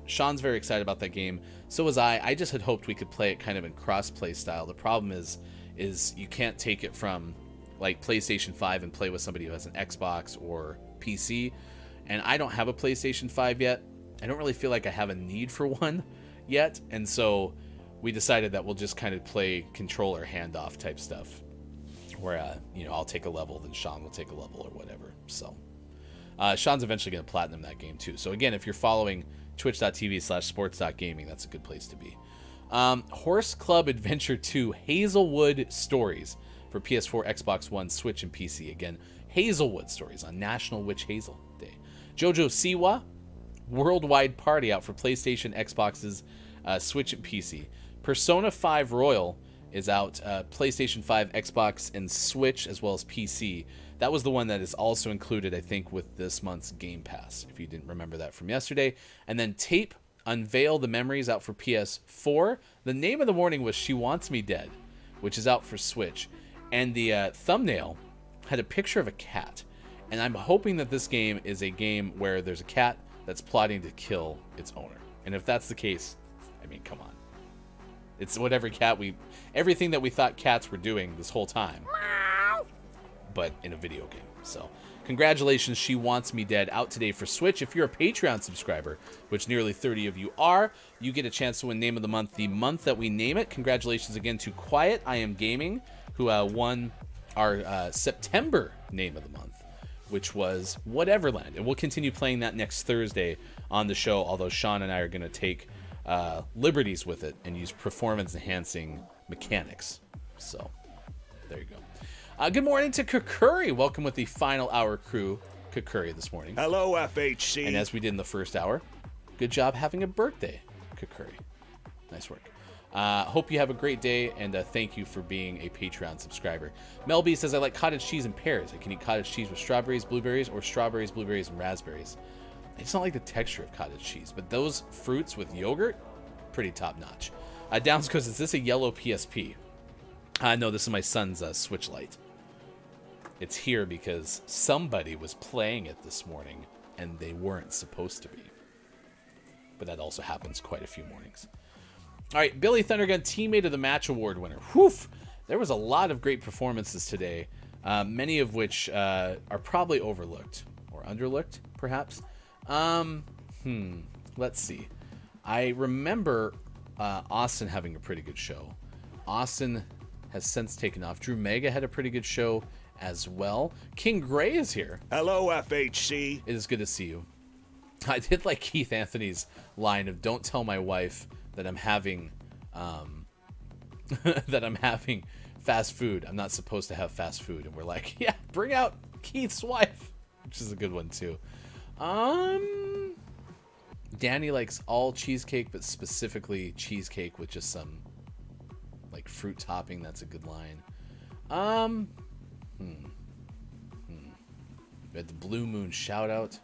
Sean's very excited about that game. So was I. I just had hoped we could play it kind of in cross-play style. The problem is you can't take it from like PlayStation 5 and play with somebody who has an Xbox or PC. And I don't have a PlayStation 5 yet. I don't really feel like I have a need for one yet. And so we decided that we'll just kind of play controller handoff type stuff. Where, I'll take a level, then Sean will take a level or whatever. So Sean's eventually going to platinum that game too. So again, if you're following twitch.tv/sports.gaming, that's a good place to be. Horse Club Adventure 2 Hazelwood Stories for PS4, Xbox One, Switch, and PC. Again, Hazelwood Stories on National Witch Hazel Day. JoJo Siwa Worldwide Party out for PlayStation, Xboxes, Switch, and PC. Persona 5 Royal is out, PlayStation 5, Xbox, and Switch, as well as PC. That was the one that is also included, I think, with this month's Game Pass, if you didn't remember that from yesterday. And then Tape Unveil the Memories out for PS4. The name of the morning was She Wants Me Dead, which is out for Switch. And the thumbnail had a picture of a cat. And I'm hoping that this game is a game where there's a cat that's plotting to kill its owner. And if that's the case, I mean, come on. It's what everything that we thought cats were doing this whole time, but in a video game. So congratulations, She Wants Me Dead, out today for Switch. If you're a Patreon subscriber, which nearly 30 of you are, you get a chance to win Name of the Month the month that we name it. Congratulations again to Quiet I Am Gaming, who won our September Name of the Month, which was Whateverland. And we'll continue playing that next Thursday on the show, although Sean and I are going to take liberties with it and use performance-enhancing mechanics. So, there you go. Good morning to Kakuri. Welcome with the final hour crew, Kakuri, this morning. Hello, FHC. And as we did in the first hour, good job having a birthday, Kakuri. Nice work. Hope you have a great day, and thank you for being a Patreon subscriber. Mel B says, I like cottage cheese and pears. I can eat cottage cheese with strawberries, blueberries, or strawberries, blueberries, and raspberries. I just don't like the texture of cottage cheese, but those fruits with yogurt, pretty top-notch. Downs goes, is this a yellow PSP? No, this is my son's Switch Lite. It's here because somebody was playing it this morning, and they weren't supposed to be. But that also happens quite a few mornings. All right, Billy Thundergun, Teammate of the Match Award winner. Whew! There was a lot of great performances today, many of which are probably overlooked or underlooked, perhaps. Let's see. I remember Austin having a pretty good show. Austin has since taken off. Drew Mega had a pretty good show as well. King Gray is here. Hello, FHC. It is good to see you. I did like Keith Anthony's line of "Don't tell my wife that I'm having that I'm having fast food. I'm not supposed to have fast food." And we're like, yeah, bring out Keith's wife, which is a good one too. Danny likes all cheesecake, but specifically cheesecake with just some like fruit topping. That's a good line. We had the Blue Moon shout out.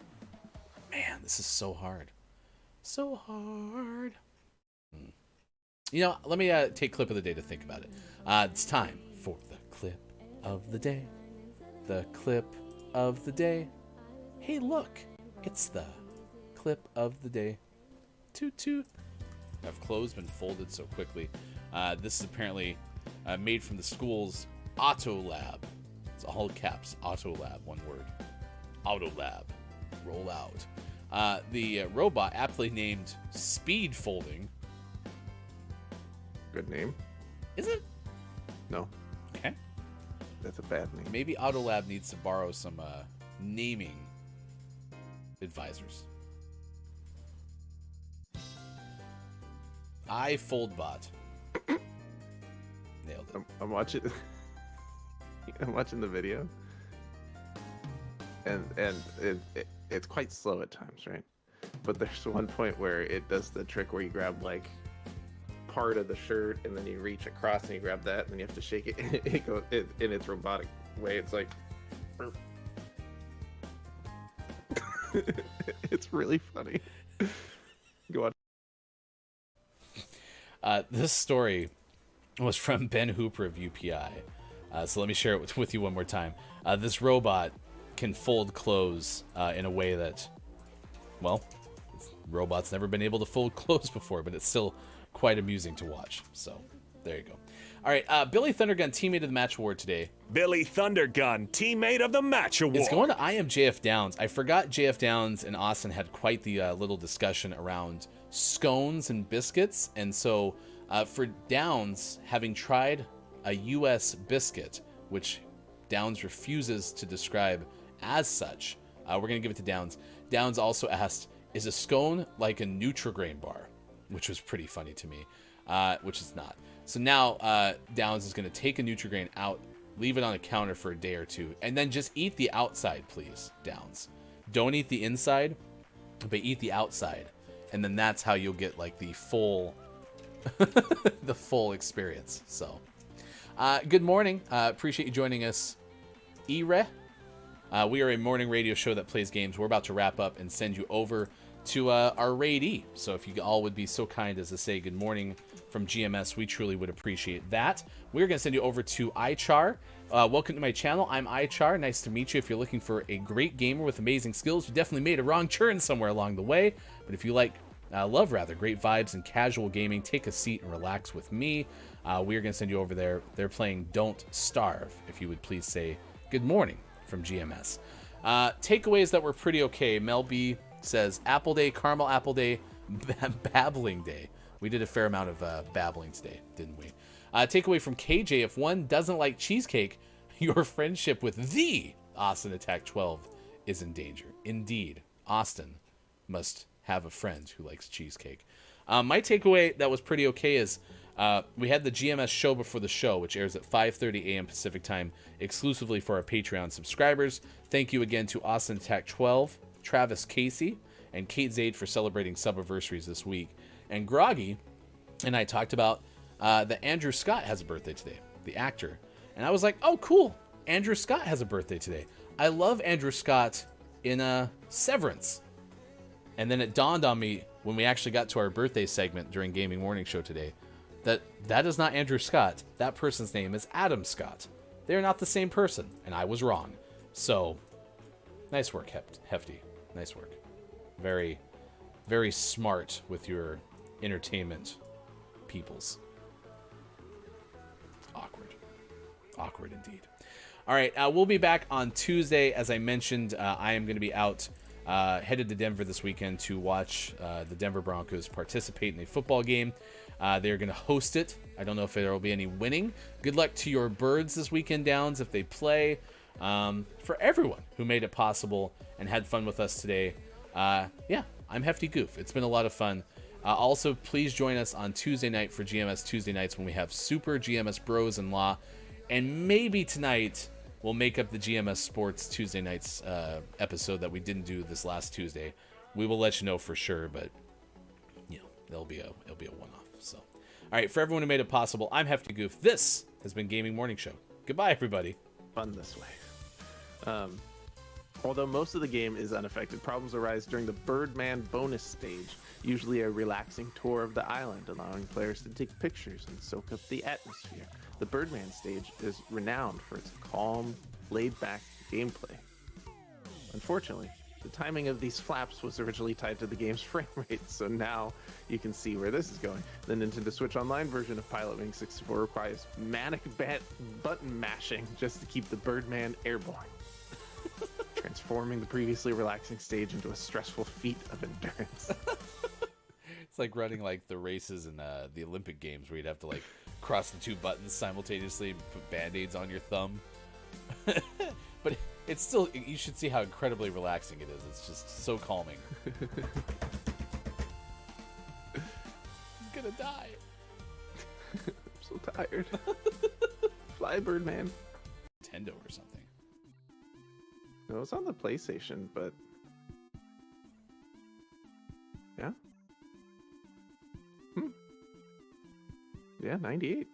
Man, this is so hard. So hard. Let me take clip of the day to think about it. It's time for the clip of the day. The clip of the day. Hey, look. It's the clip of the day. Toot toot. Have clothes been folded so quickly? This is apparently made from the school's Auto Lab. It's all caps. Auto Lab, one word. Auto Lab. Roll out. The robot, aptly named Speed Folding. Good name. Is it? No. Okay. That's a bad name. Maybe Autolab needs to borrow some naming advisors. iFoldBot. Nailed it. I'm watching. I'm watching the video. and it's quite slow at times, right? But there's one point where it does the trick where you grab like part of the shirt and then you reach across and you grab that and then you have to shake it. It goes in its robotic way. It's like it's really funny. Go on. This story was from Ben Hooper of UPI. So let me share it with you one more time. This robot can fold clothes in a way that, well, robots never been able to fold clothes before, but it's still quite amusing to watch. So there you go. All right, Billy Thundergun, teammate of the match award today. Billy Thundergun, teammate of the match award. It's going to I Am JF Downs. I forgot JF Downs and Austin had quite the little discussion around scones and biscuits. And so for Downs, having tried a U.S. biscuit, which Downs refuses to describe as such, we're going to give it to Downs. Downs also asked, is a scone like a Nutri-Grain bar? Which was pretty funny to me, which is not. So now Downs is going to take a Nutri-Grain out, leave it on a counter for a day or two, and then just eat the outside, please, Downs. Don't eat the inside, but eat the outside. And then that's how you'll get like the full the full experience. So good morning. Appreciate you joining us, Ire. We are a morning radio show that plays games. We're about to wrap up and send you over to our raidee. So if you all would be so kind as to say good morning from GMS, we truly would appreciate that. We're going to send you over to iChar. Welcome to my channel. I'm iChar. Nice to meet you. If you're looking for a great gamer with amazing skills, you definitely made a wrong turn somewhere along the way. But if you love great vibes and casual gaming, take a seat and relax with me. We are going to send you over there. They're playing Don't Starve. If you would please say good morning from GMS. Takeaways that were pretty okay. Mel B says Apple Day, Caramel Apple Day, Babbling Day. We did a fair amount of babbling today, didn't we? Takeaway from KJ, if one doesn't like cheesecake, your friendship with the Austin Attack 12 is in danger. Indeed, Austin must have a friend who likes cheesecake. My takeaway that was pretty okay is we had the GMS show before the show, which airs at 5:30 a.m. Pacific time, exclusively for our Patreon subscribers. Thank you again to Austin Attack 12, Travis Casey, and Kate Zaid for celebrating subiversaries this week. And Groggy and I talked about that Andrew Scott has a birthday today, the actor. And I was like, oh, cool. Andrew Scott has a birthday today. I love Andrew Scott in Severance. And then it dawned on me when we actually got to our birthday segment during Gaming Morning Show today that is not Andrew Scott. That person's name is Adam Scott. They're not the same person, and I was wrong. So, nice work, Hefty. Nice work. Very, very smart with your entertainment peoples. Awkward indeed. All right, we'll be back on Tuesday. As I mentioned, I am going to be out, headed to Denver this weekend to watch the Denver Broncos participate in a football game. They're going to host it. I don't know if there will be any winning. Good luck to your Birds this weekend, Downs, if they play. For everyone who made it possible and had fun with us today. Yeah, I'm Hefty Goof. It's been a lot of fun. Also, please join us on Tuesday night for GMS Tuesday nights when we have Super GMS Bros in Law. And maybe tonight we'll make up the GMS Sports Tuesday nights episode that we didn't do this last Tuesday. We will let you know for sure, but you know, it'll be a one-off. So, all right, for everyone who made it possible, I'm Hefty Goof. This has been Gaming Morning Show. Goodbye, everybody. Fun this way. Although most of the game is unaffected, problems arise during the Birdman bonus stage, usually a relaxing tour of the island, allowing players to take pictures and soak up the atmosphere. The Birdman stage is renowned for its calm, laid-back gameplay. Unfortunately, the timing of these flaps was originally tied to the game's frame rate, so now you can see where this is going. The Nintendo Switch Online version of Pilot Wing 64 requires manic button mashing just to keep the Birdman airborne, transforming the previously relaxing stage into a stressful feat of endurance. It's like running like the races in the Olympic Games where you'd have to like cross the two buttons simultaneously and put band-aids on your thumb. But it's still, you should see how incredibly relaxing it is. It's just so calming. I'm gonna die. I'm so tired. Fly, Birdman. Nintendo or something. No, It was on the PlayStation, but yeah. Yeah, 98.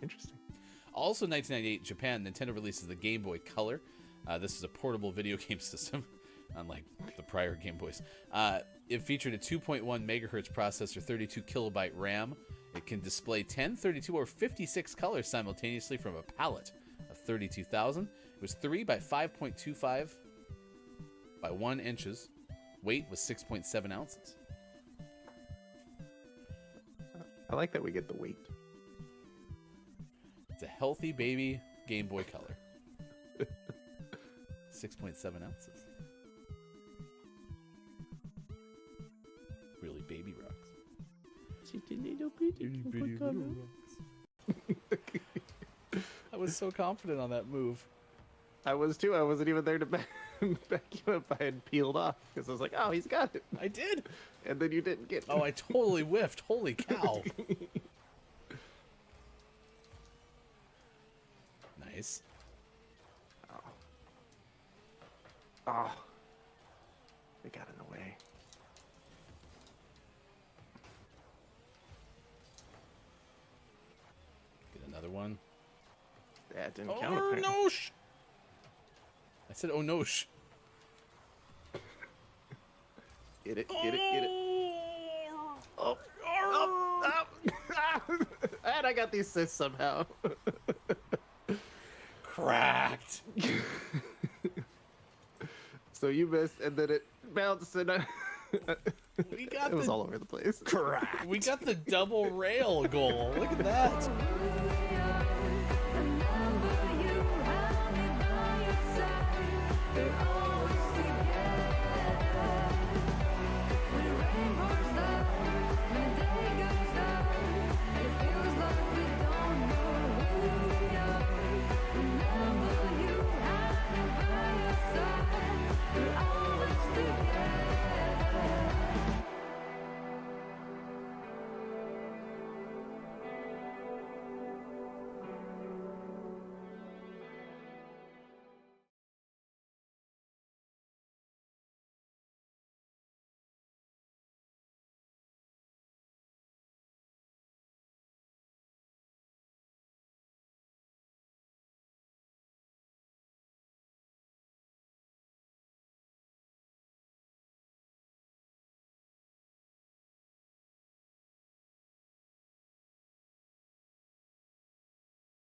Interesting. Also, 1998, Japan, Nintendo releases the Game Boy Color. This is a portable video game system, unlike the prior Game Boys. It featured a 2.1 megahertz processor, 32 kilobyte RAM. It can display 10, 32, or 56 colors simultaneously from a palette of 32,000. It was 3 by 5.25 by 1 inches. Weight was 6.7 ounces. I like that we get the weight. It's a healthy baby Game Boy Color. 6.7 ounces. Really baby rocks. I was so confident on that move. I was too. I wasn't even there to back you up. I had peeled off because I was like, oh, he's got it. I did. And then you didn't get it. Oh, I totally whiffed. Holy cow. Nice. Oh. They got in the way. Get another one. That didn't count. Oh, apparently. no. I said, oh, no. Get it, get it, get it. Oh, oh, oh. And I got these cysts somehow. Cracked. So you missed, and then it bounced, and We got it was all over the place. Correct. We got the double rail goal. Look at that.